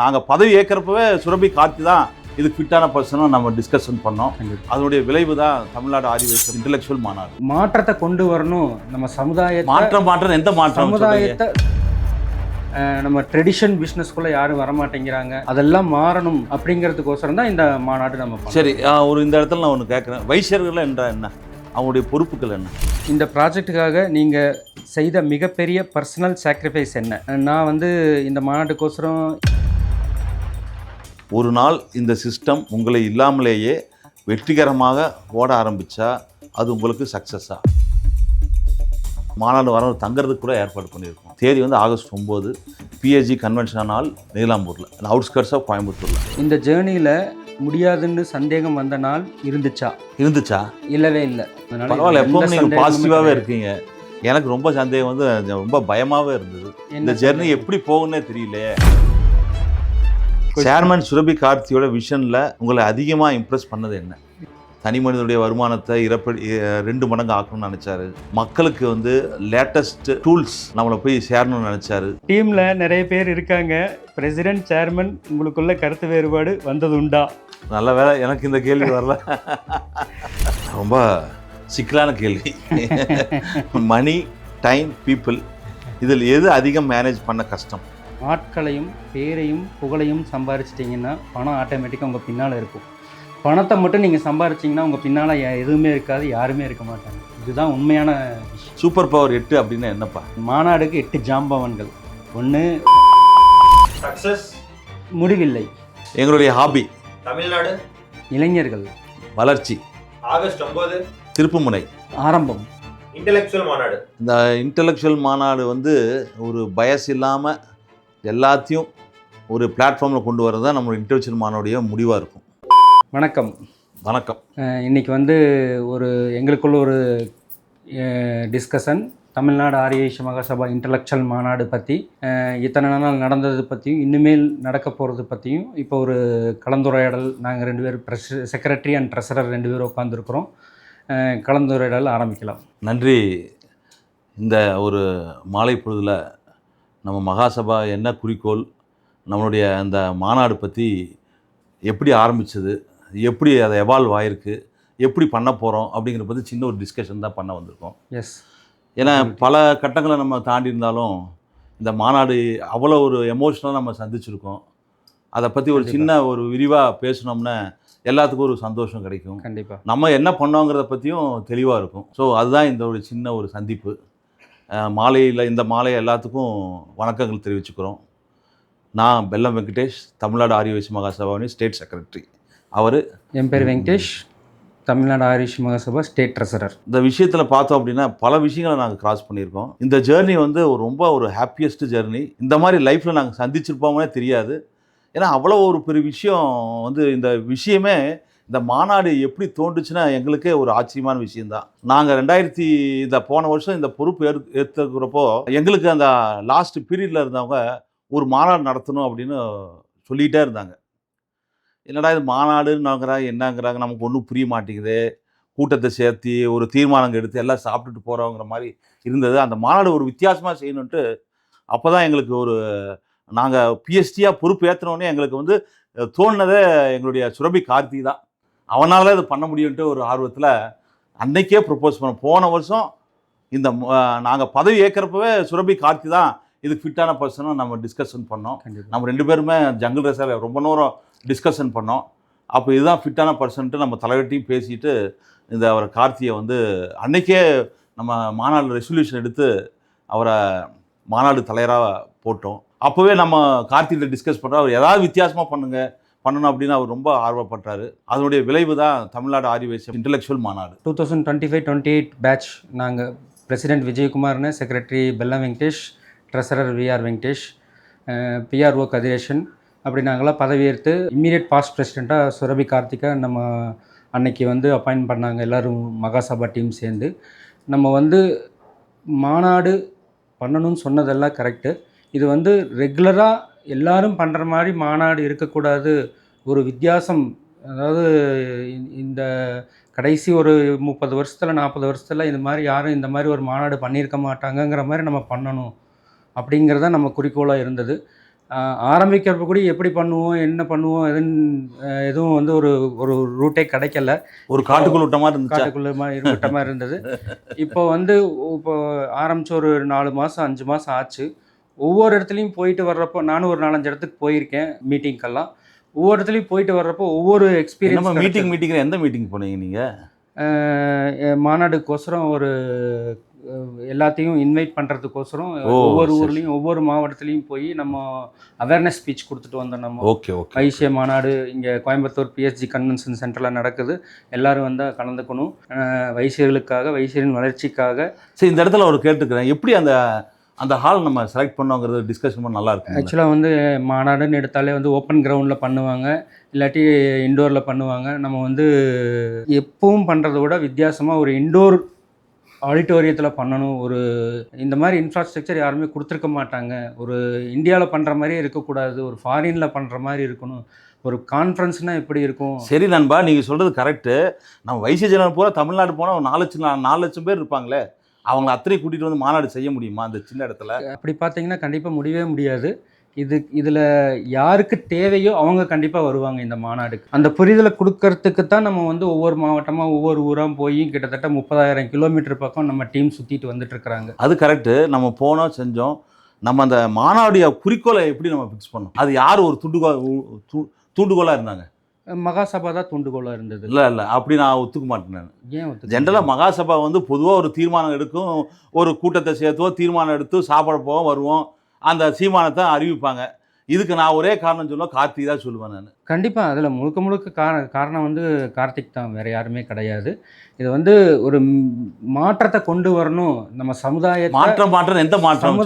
நாங்கள் பதவி ஏற்கிறப்பவே சுரபி கார்த்தி தான் இதுக்கு ஃபிட்டான பர்சனாக நம்ம டிஸ்கஷன் பண்ணோம். அதனுடைய விளைவு தான் தமிழ்நாடு ஆரியவேசம் இன்டெலெக்சுவல் மாநாடு. மாற்றத்தை கொண்டு வரணும் நம்ம சமுதாயத்தை. மாற்றம் எந்த மாற்றம்? சமுதாயத்தை நம்ம ட்ரெடிஷன் பிஸ்னஸ்குள்ளே யாரும் வரமாட்டேங்கிறாங்க, அதெல்லாம் மாறணும் அப்படிங்கிறதுக்கோசரம் தான் இந்த மாநாடு நம்ம. சரி, இந்த இடத்துல நான் ஒன்று கேட்குறேன். வைசியர்கள் என்றால் என்ன, அவங்களுடைய பொறுப்புகள் என்ன? இந்த ப்ராஜெக்டுக்காக நீங்கள் செய்த மிகப்பெரிய பர்சனல் சாக்ரிஃபைஸ் என்ன? நான் இந்த மாநாட்டுக்கோசரம் ஒரு நாள் இந்த சிஸ்டம் உங்களை இல்லாமலேயே வெற்றிகரமாக ஓட ஆரம்பித்தா அது உங்களுக்கு சக்ஸஸாக. மாநாடு வர தங்கிறதுக்கு கூட ஏற்பாடு பண்ணியிருக்கோம். தேதி ஆகஸ்ட் 9 பிஎஸ்ஜி கன்வென்ஷன் ஹால் நீலாம்பூரில், அவுட்ஸ்கர்ட்ஸ் ஆஃப் கோயம்புத்தூரில். இந்த ஜேர்னியில் முடியாதுன்னு சந்தேகம் வந்த நாள் இருந்துச்சா? இல்லவே இல்லை. பரவாயில்ல, எப்பவும் நீங்கள் பாசிட்டிவாகவே இருக்கீங்க. எனக்கு ரொம்ப சந்தேகம் ரொம்ப பயமாகவே இருந்தது. இந்த ஜெர்னி எப்படி போகுன்னே தெரியலையே. சேர்மன் சுரபி கார்த்தியோட விஷனில் உங்களை அதிகமாக இம்ப்ரெஸ் பண்ணது என்ன? தனி மனிதனுடைய வருமானத்தை 2 மடங்கு ஆக்கணும்னு நினச்சாரு. மக்களுக்கு லேட்டஸ்ட் டூல்ஸ் நம்மளை போய் சேரணும்னு நினச்சாரு. டீமில் நிறைய பேர் இருக்காங்க. பிரசிடென்ட், சேர்மன், உங்களுக்குள்ள கருத்து வேறுபாடு வந்தது உண்டா? நல்ல வேலை எனக்கு இந்த கேள்வி வரல. ரொம்ப சிக்கலான கேள்வி. மணி, டைம், பீப்புள், இதில் எது அதிகம் மேனேஜ் பண்ண கஷ்டம்? ஆட்களையும் பேரையும் புகழையும் சம்பாரிச்சிட்டிங்கன்னா பணம் ஆட்டோமேட்டிக்காக உங்கள் பின்னால் இருக்கும். பணத்தை மட்டும் நீங்கள் சம்பாரிச்சிங்கன்னா உங்கள் பின்னால் எதுவுமே இருக்காது, யாருமே இருக்க மாட்டாங்க. இதுதான் உண்மையான விஷயம். சூப்பர் பவர் 8 அப்படின்னா என்னப்பா? மாநாடுக்கு 8 ஜாம்பவன்கள். 1 சக்சஸ், முடிவில்லை. எங்களுடைய ஹாபி தமிழ்நாடு இளைஞர்கள் வளர்ச்சி, ஆகஸ்ட் 9 திருப்புமுனை, ஆரம்பம். இன்டெலெக்சுவல் மாநாடு. இந்த இன்டெலெக்சுவல் மாநாடு ஒரு பயஸ் இல்லாமல் எல்லாத்தையும் ஒரு பிளாட்ஃபார்மில் கொண்டு வரது தான் நம்மளோட இன்டெலெக்சுவல் மாநாடுடைய முடிவாக இருக்கும். வணக்கம். இன்றைக்கி எங்களுக்குள்ள ஒரு டிஸ்கஷன் தமிழ்நாடு ஆரிய மகாசபா இன்டெலெக்சுவல் மாநாடு பற்றி, இத்தனை நாள் நடந்தது பற்றியும் இனிமேல் நடக்க போகிறது பற்றியும் இப்போ ஒரு கலந்துரையாடல். நாங்கள் 2 பேர் செக்ரட்டரி அண்ட் ட்ரெஸரர் 2 பேர் உட்காந்துருக்குறோம். கலந்துரையாடல் ஆரம்பிக்கலாம். நன்றி. இந்த ஒரு மாலை பொழுதில் நம்ம மகாசபா என்ன குறிக்கோள், நம்மளுடைய அந்த மாநாடு பற்றி எப்படி ஆரம்பித்தது, எப்படி அதை எவால்வ் ஆகிருக்கு, எப்படி பண்ண போகிறோம் அப்படிங்கிற பற்றி சின்ன ஒரு டிஸ்கஷன் தான் பண்ண வந்திருக்கோம். எஸ். ஏன்னா பல கட்டங்களை நம்ம தாண்டி இருந்தாலும் இந்த மாநாடு அவ்வளோ ஒரு எமோஷ்னலாக நம்ம சந்திச்சிருக்கோம். அதை பற்றி ஒரு சின்ன ஒரு விரிவாக பேசினோம்னா எல்லாத்துக்கும் ஒரு சந்தோஷம் கிடைக்கும். கண்டிப்பாக நம்ம என்ன பண்ணோங்கிறத பற்றியும் தெளிவாக இருக்கும். ஸோ அதுதான் இந்த ஒரு சின்ன ஒரு சந்திப்பு. இந்த மாலை எல்லாத்துக்கும் வணக்கங்கள் தெரிவிச்சுக்கிறோம். நான் பெல்லம் வெங்கடேஷ், தமிழ்நாடு ஆரிய மகாசபாவின் ஸ்டேட் செக்ரட்டரி. என் பேர் வெங்கடேஷ், தமிழ்நாடு ஆரிய மகாசபா ஸ்டேட் ட்ரெஸரர். இந்த விஷயத்தில் பார்த்தோம் அப்படின்னா பல விஷயங்களை நாங்கள் கிராஸ் பண்ணியிருக்கோம். இந்த ஜேர்னி ரொம்ப ஒரு ஹாப்பியஸ்ட் ஜேர்னி. இந்த மாதிரி லைஃப்பில் நாங்கள் சந்திச்சிருப்போம்னே தெரியாது. ஏன்னா அவ்வளோ ஒரு பெரிய விஷயம். இந்த விஷயமே, இந்த மாநாடு எப்படி தோன்றுச்சுன்னா எங்களுக்கே ஒரு ஆச்சரியமான விஷயந்தான். நாங்கள் போன வருஷம் இந்த பொறுப்பு ஏற்றுக்கிறப்போ எங்களுக்கு அந்த லாஸ்ட் பீரியடில் இருந்தவங்க ஒரு மாநாடு நடத்தணும் அப்படின்னு சொல்லிகிட்டே இருந்தாங்க. என்னடா இது என்னங்கிறாங்க, நமக்கு ஒன்றும் புரிய மாட்டேங்குது. கூட்டத்தை சேர்த்து ஒரு தீர்மானங்கள் எடுத்து எல்லாம் சாப்பிட்டுட்டு போகிறோங்கிற மாதிரி இருந்தது. அந்த மாநாடு ஒரு வித்தியாசமாக செய்யணுன்ட்டு அப்போ தான் எங்களுக்கு நாங்கள் பிஎஸ்டியாக பொறுப்பு ஏற்றினோடனே எங்களுக்கு தோணுனதே எங்களுடைய சுரபி கார்த்தி தான். அவனால் இது பண்ண முடியும்ன்ட்டு ஒரு ஆர்வத்தில் அன்னைக்கே ப்ரப்போஸ் பண்ணோம். போன வருஷம் நாங்கள் பதவி ஏற்கிறப்பவே சுரபி கார்த்தி தான் இதுக்கு ஃபிட்டான பர்சனாக நம்ம டிஸ்கஷன் பண்ணோம். நம்ம 2 பேருமே ஜங்கிள் ரேஸில் ரொம்ப நேரம் டிஸ்கஷன் பண்ணோம். அப்போ இதுதான் ஃபிட்டான பர்சன்ட்டு நம்ம தலைவர்கிட்டையும் பேசிட்டு அவரை கார்த்தியை அன்னைக்கே நம்ம மாநாடு ரெசல்யூஷன் எடுத்து அவரை மாநாடு தலைவராக போட்டோம். அப்போவே நம்ம கார்த்திகிட்ட டிஸ்கஸ் பண்ணுறோம், அவர் ஏதாவது வித்தியாசமாக பண்ணணும் அப்படின்னு அவர் ரொம்ப ஆர்வப்பட்டார். அதனுடைய விளைவு தான் தமிழ்நாடு ஆரிய இன்டெலெக்சுவல் மாநாடு. 2025-28 பேட்ச். நாங்கள் பிரசிடென்ட் விஜயகுமார்னு, secretary Bellam Venkatesh, treasurer VR Venkatesh, PRO Kathiresan, அப்படி நாங்களாம் பதவியேற்று இம்மீடியட் பாஸ்ட் பிரசிடெண்ட்டாக சுரபி கார்த்திகை நம்ம அன்னைக்கு அப்பாயின்ட் பண்ணாங்க. எல்லோரும் மகாசபா டீம் சேர்ந்து நம்ம மாநாடு பண்ணணும்னு சொன்னதெல்லாம் கரெக்டு. இது ரெகுலராக எல்லாரும் பண்ணுற மாதிரி மாநாடு இருக்கக்கூடாது. ஒரு வித்தியாசம், அதாவது இந்த கடைசி ஒரு 30 வருஷத்தில் 40 வருஷத்தில் யாரும் இந்த மாதிரி ஒரு மாநாடு பண்ணியிருக்க மாட்டாங்கங்கிற மாதிரி நம்ம பண்ணணும் அப்படிங்கிறத நம்ம குறிக்கோளாக இருந்தது. ஆரம்பிக்கிறப்ப கூட எப்படி பண்ணுவோம் என்ன பண்ணுவோம் எதுவும் வந்து ஒரு ஒரு ரூட்டே கிடைக்கல. ஒரு காட்டுக்குள் விட்ட மாதிரி இருந்துச்சா? காட்டுக்குள்ள விட்ட மாதிரி இருந்தது. இப்போ வந்து இப்போ ஆரம்பிச்சு ஒரு 4 மாதம் 5 மாதம் ஆச்சு. ஒவ்வொரு இடத்துலையும் போயிட்டு வர்றப்போ நானும் ஒரு 4-5 இடத்துக்கு போயிருக்கேன் மீட்டிங்க்கெல்லாம். ஒவ்வொரு இடத்துலையும் போயிட்டு வர்றப்போ ஒவ்வொரு என்னம்மா எக்ஸ்பீரியன்ஸ் மீட்டிங் எந்த மீட்டிங் போனீங்க நீங்கள்? மாநாடுக்கோசரம் ஒரு எல்லாத்தையும் இன்வைட் பண்ணுறதுக்கோசரம் ஓ, ஒவ்வொரு சரி, ஊர்லேயும் ஒவ்வொரு மாவட்டத்துலேயும் போய் நம்ம அவேர்னஸ் ஸ்பீச் கொடுத்துட்டு வந்தோம். நம்ம ஓகே ஓகே. வைசிய மாநாடு இங்கே கோயம்புத்தூர் பிஎஸ்ஜி கன்வென்ஷன் சென்டரில் நடக்குது. எல்லாரும் வந்தால் கலந்துக்கணும். வைசியர்களுக்காக வைசியரின் வளர்ச்சிக்காக. சரி, இந்த இடத்துல ஒரு கேட்டுக்கிறேன், எப்படி அந்த அந்த ஹால் நம்ம செலக்ட் பண்ணோங்கிறது டிஸ்கஷன் பண்ண நல்லா இருக்கும். ஆக்சுவலாக வந்து மாநாடுன்னு எடுத்தாலே வந்து ஓப்பன் கிரவுண்டில் பண்ணுவாங்க, இல்லாட்டி இண்டோரில் பண்ணுவாங்க. நம்ம வந்து எப்பவும் பண்ணுறத விட வித்தியாசமாக ஒரு இண்டோர் ஆடிட்டோரியத்தில் பண்ணணும். ஒரு இந்த மாதிரி இன்ஃப்ராஸ்ட்ரக்சர் யாருமே கொடுத்துருக்க மாட்டாங்க. ஒரு இந்தியாவில் பண்ணுற மாதிரியே இருக்கக்கூடாது, ஒரு ஃபாரினில் பண்ணுற மாதிரி இருக்கணும். ஒரு கான்ஃபரன்ஸ்னால் எப்படி இருக்கும்? சரி நண்பா, நீங்கள் சொல்கிறது கரெக்டு. நம்ம வைசிய ஜனம் பூரா தமிழ்நாடு போனால் ஒரு 4 லட்சம் பேர் இருப்பாங்களே, அவங்கள அத்தனை கூட்டிகிட்டு வந்து மாநாடு செய்ய முடியுமா அந்த சின்ன இடத்துல? அப்படி பார்த்தீங்கன்னா கண்டிப்பாக முடியவே முடியாது. இதில் யாருக்கு தேவையோ அவங்க கண்டிப்பாக வருவாங்க இந்த மாநாடுக்கு. அந்த புரிதலை கொடுக்கறதுக்கு தான் நம்ம வந்து ஒவ்வொரு மாவட்டமாக ஒவ்வொரு ஊராக போய் கிட்டத்தட்ட 30,000 கிலோமீட்டர் பக்கம் நம்ம டீம் சுற்றிட்டு வந்துட்டுருக்குறாங்க. அது கரெக்டு. நம்ம போனோம் செஞ்சோம். நம்ம அந்த மாநாடுடைய குறிக்கோளை எப்படி நம்ம ஃபிக்ஸ் பண்ணோம்? அது யார் ஒரு தூண்டுகோலாக இருந்தாங்க? மகாசபா தான் தூண்டுகோலாக இருந்தது. இல்லை அப்படி நான் ஒத்துக்க மாட்டேன். நான் ஏன் ஒத்துக்க? ஜென்ரலாக மகாசபா வந்து பொதுவாக ஒரு தீர்மானம் எடுக்கும், ஒரு கூட்டத்தை சேர்த்துவோம், தீர்மானம் எடுத்து சாப்பிட போவோம் வருவோம், அந்த தீர்மானத்தை அறிவிப்பாங்க. இதுக்கு நான் ஒரே காரணம் சொல்லுவேன், கார்த்திக் தான் சொல்லுவேன் நான். கண்டிப்பாக அதில் முழுக்க காரணம் வந்து கார்த்திக் தான், வேறு யாருமே கிடையாது. இது வந்து ஒரு மாற்றத்தை கொண்டு வரணும் நம்ம மாற்றம் எந்த மாற்றம்?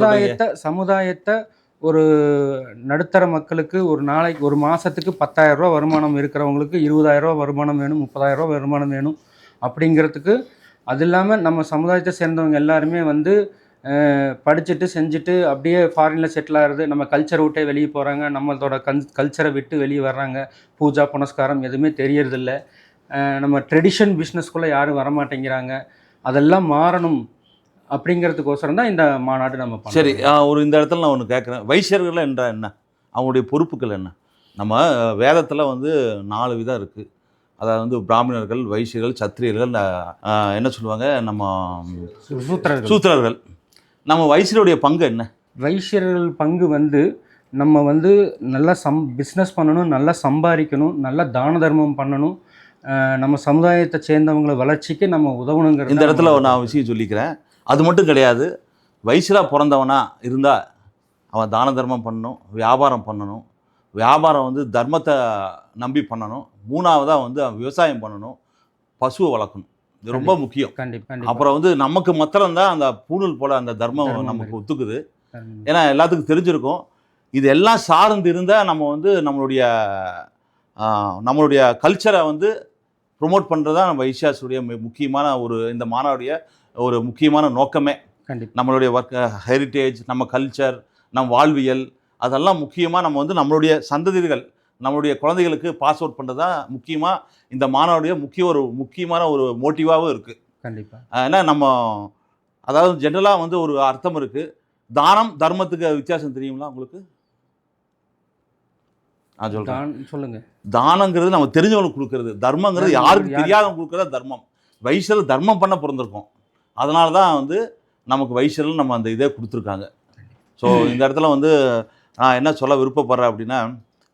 சமுதாயத்தை ஒரு நடுத்தர மக்களுக்கு ஒரு நாளைக்கு ஒரு மாதத்துக்கு 10,000 ரூபா வருமானம் இருக்கிறவங்களுக்கு 20,000 ரூபா வருமானம் வேணும், 30,000 ரூபா வருமானம் வேணும் அப்படிங்கிறதுக்கு. அது இல்லாமல் நம்ம சமுதாயத்தை சேர்ந்தவங்க எல்லாருமே வந்து படிச்சுட்டு செஞ்சுட்டு அப்படியே ஃபாரினில் செட்டில் ஆகிறது, நம்ம கல்ச்சரை விட்டே வெளியே போகிறாங்க, நம்மளோட கல்ச்சரை விட்டு வெளியே வர்றாங்க. பூஜா புனஸ்காரம் எதுவுமே தெரியறதில்ல. நம்ம ட்ரெடிஷன் பிஸ்னஸ்குள்ளே யாரும் வரமாட்டேங்கிறாங்க. அதெல்லாம் மாறணும் அப்படிங்கிறதுக்கோசரம் தான் இந்த மாநாடு நம்ம பண்ணோம். சரி, இந்த இடத்துல நான் ஒன்று கேட்குறேன். வைசியர்கள் என்றால் என்ன? அவங்களுடைய பொறுப்புகள் என்ன? நம்ம வேதத்தில் வந்து 4 விதம் இருக்குது. அதாவது வந்து பிராமணர்கள், வைசியர்கள், சத்திரியர்கள், என்ன சொல்லுவாங்க, நம்ம சூத்திரர்கள். நம்ம வைசியருடைய பங்கு என்ன? வைசியர்கள் பங்கு வந்து நம்ம வந்து நல்லா பிஸ்னஸ் பண்ணணும், நல்லா சம்பாதிக்கணும், நல்லா தான தர்மம் பண்ணணும், நம்ம சமுதாயத்தை சேர்ந்தவங்களை வளர்ச்சிக்கு நம்ம உதவணுங்கிறது. இந்த இடத்துல நான் விஷயம் சொல்லிக்கிறேன். அது மட்டும் கிடையாது. வைசியராக பிறந்தவனா இருந்தால் அவன் தான தர்மம் பண்ணணும், வியாபாரம் பண்ணணும். வியாபாரம் வந்து தர்மத்தை நம்பி பண்ணணும். 3வதாக வந்து அவன் விவசாயம் பண்ணணும், பசுவை வளர்க்கணும். இது ரொம்ப முக்கியம். கண்டிப்பாக. அப்புறம் வந்து நமக்கு மாத்திரம் தான் அந்த பூணூல் போல அந்த தர்மம் நமக்கு ஒத்துக்குது. ஏன்னா எல்லாத்துக்கும் தெரிஞ்சிருக்கும். இது எல்லாம் சார்ந்து இருந்தால் நம்ம வந்து நம்மளுடைய கல்ச்சரை வந்து ப்ரொமோட் பண்ணுறது தான் நம்ம வைசியாஸுடைய முக்கியமான இந்த மாநாடுடைய ஒரு முக்கியமான நோக்கமே. நம்மளுடைய ஹெரிட்டேஜ், நம்ம கல்ச்சர், நம் வாழ்வியல், அதெல்லாம் முக்கியமாக நம்ம வந்து நம்மளுடைய சந்ததிகள், நம்மளுடைய குழந்தைகளுக்கு பாஸ் அவுட் பண்ணுறது தான் முக்கியமாக இந்த மாநாடுடைய முக்கியமான ஒரு மோட்டிவாகவும் இருக்குது. கண்டிப்பாக. ஏன்னா நம்ம அதாவது ஜென்ரலாக வந்து ஒரு அர்த்தம் இருக்குது. தானம் தர்மத்துக்கு வித்தியாசம் தெரியுங்களா உங்களுக்கு? நான் சொல்லுங்க. தானங்கிறது நம்ம தெரிஞ்சவங்களுக்கு கொடுக்கறது, தர்மங்கிறது யாருக்கு தெரியாதவங்க கொடுக்குறது தர்மம். வைசியர்கள் தர்மம் பண்ண பிறந்திருக்கோம். அதனால தான் வந்து நமக்கு வைசியர்கள் நம்ம அந்த இதே கொடுத்துருக்காங்க. ஸோ இந்த இடத்துல வந்து நான் என்ன சொல்ல விருப்பப்படுறேன் அப்படின்னா,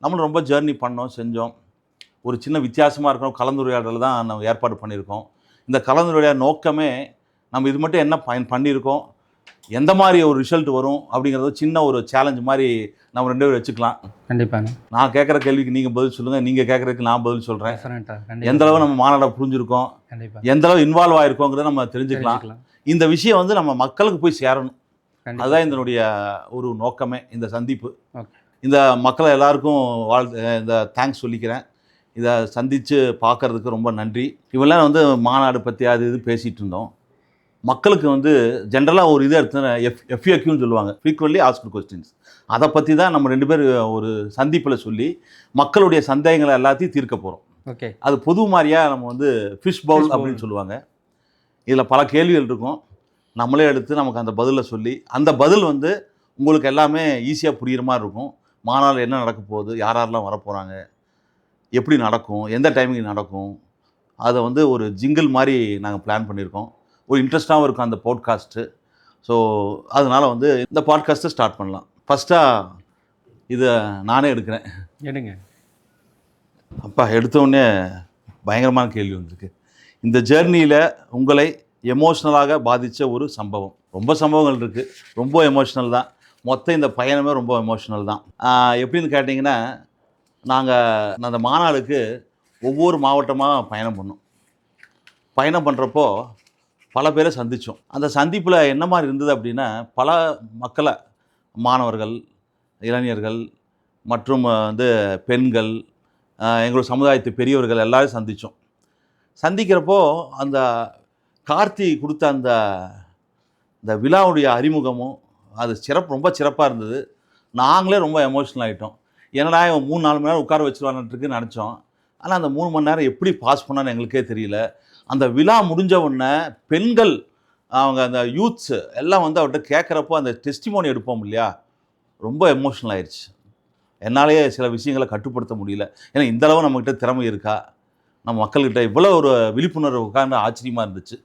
நம்மளும் ரொம்ப ஜேர்னி பண்ணோம், செஞ்சோம். ஒரு சின்ன வித்தியாசமாக இருக்கணும் கலந்துரையாடல் தான் நம்ம ஏற்பாடு பண்ணியிருக்கோம். இந்த கலந்துரையாடல் நோக்கமே நம்ம இது மட்டும் என்ன பண்ணியிருக்கோம், எந்த மாதிரி ஒரு ரிசல்ட் வரும் அப்படிங்கிறது சின்ன ஒரு சேலஞ்ச் மாதிரி நம்ம 2 பேரும் வச்சுக்கலாம். கண்டிப்பாக. நான் கேட்குற கேள்விக்கு நீங்கள் பதில் சொல்லுங்கள், நீங்கள் கேட்குறதுக்கு நான் பதில் சொல்கிறேன். எந்த அளவு நம்ம மாநாடை புரிஞ்சுருக்கோம், எந்த அளவு இன்வால்வ் ஆகிருக்கோங்கிறத நம்ம தெரிஞ்சுக்கலாம். இந்த விஷயம் வந்து நம்ம மக்களுக்கு போய் சேரணும். அதுதான் இதனுடைய ஒரு நோக்கமே, இந்த சந்திப்பு. இந்த மக்களை எல்லாருக்கும் இந்த தேங்க்ஸ் சொல்லிக்கிறேன். இதை சந்தித்து பார்க்குறதுக்கு ரொம்ப நன்றி. இவெல்லாம் வந்து மாநாடு பற்றி அது இது பேசிகிட்டு இருந்தோம். மக்களுக்கு வந்து ஜென்ரலாக ஒரு இதை எடுத்து FAQன்னு சொல்லுவாங்க, ஃப்ரீக்வென்ட்லி ஆஸ்க்டு கொஸ்டின்ஸ். அதை பற்றி தான் நம்ம 2 பேர் ஒரு சந்திப்பில் சொல்லி மக்களுடைய சந்தேகங்களை எல்லாத்தையும் தீர்க்க போகிறோம். அது பொது மாதிரியாக நம்ம வந்து ஃபிஷ் பவுல் அப்படின்னு சொல்லுவாங்க. இதில் பல கேள்விகள் இருக்கும். நம்மளே எடுத்து நமக்கு அந்த பதிலை சொல்லி, அந்த பதில் வந்து உங்களுக்கு எல்லாமே ஈஸியாக புரிகிற மாதிரி இருக்கும். மாநாடு என்ன நடக்க போகுது, யார் யாரெல்லாம் வரப்போகிறாங்க, எப்படி நடக்கும், எந்த டைமிங் நடக்கும், அதை வந்து ஒரு ஜிங்கிள் மாதிரி நாங்கள் பிளான் பண்ணியிருக்கோம். ஒரு இன்ட்ரெஸ்ட்டாகவும் இருக்கும் அந்த பாட்காஸ்ட்டு. ஸோ அதனால் வந்து இந்த பாட்காஸ்ட்டை ஸ்டார்ட் பண்ணலாம். ஃபஸ்ட்டாக இதை நானே எடுக்கிறேன். எடுங்க. அப்பா எடுத்தோடனே பயங்கரமான கேள்வி வந்திருக்கு. இந்த ஜேர்னியில் உங்களை எமோஷ்னலாக பாதித்த ஒரு சம்பவம். ரொம்ப சம்பவங்கள் இருக்குது, ரொம்ப எமோஷ்னல் தான். மொத்தம் இந்த பயணமே ரொம்ப எமோஷ்னல் தான். எப்படின்னு கேட்டிங்கன்னா, நாங்கள் அந்த மாநாடுக்கு ஒவ்வொரு மாவட்டமாக பயணம் பண்ணோம். பயணம் பண்ணுறப்போ பல பேரை சந்தித்தோம். அந்த சந்திப்பில் என்ன மாதிரி இருந்தது அப்படின்னா, பல மக்களை, மாணவர்கள், இளைஞர்கள் மற்றும் வந்து பெண்கள், எங்களோட சமுதாயத்து பெரியவர்கள் எல்லாரையும் சந்தித்தோம். சந்திக்கிறப்போ அந்த கார்த்தி கொடுத்த அந்த விழாவுடைய அறிமுகமும் அது ரொம்ப சிறப்பாக இருந்தது. நாங்களே ரொம்ப எமோஷ்னல் ஆகிட்டோம். என்னடா இவன் 3-4 மணி நேரம் உட்கார வச்சுருவான்ட்டுருக்கு நினச்சோம். ஆனால் அந்த 3 மணி நேரம் எப்படி பாஸ் பண்ணான்னு எங்களுக்கே தெரியல. அந்த விழா முடிஞ்ச உடனே பெண்கள், அவங்க அந்த யூத்ஸு எல்லாம் வந்து அவர்கிட்ட கேட்குறப்போ அந்த டெஸ்டிமோனி எடுப்போம் இல்லையா, ரொம்ப எமோஷ்னல் ஆயிடுச்சு. என்னாலேயே சில விஷயங்களை கட்டுப்படுத்த முடியல. ஏன்னா இந்தளவு நம்மக்கிட்ட திறமை இருக்கா, நம்ம மக்கள்கிட்ட இவ்வளோ ஒரு விழிப்புணர்வு உட்கார்ந்து ஆச்சரியமாக இருந்துச்சு.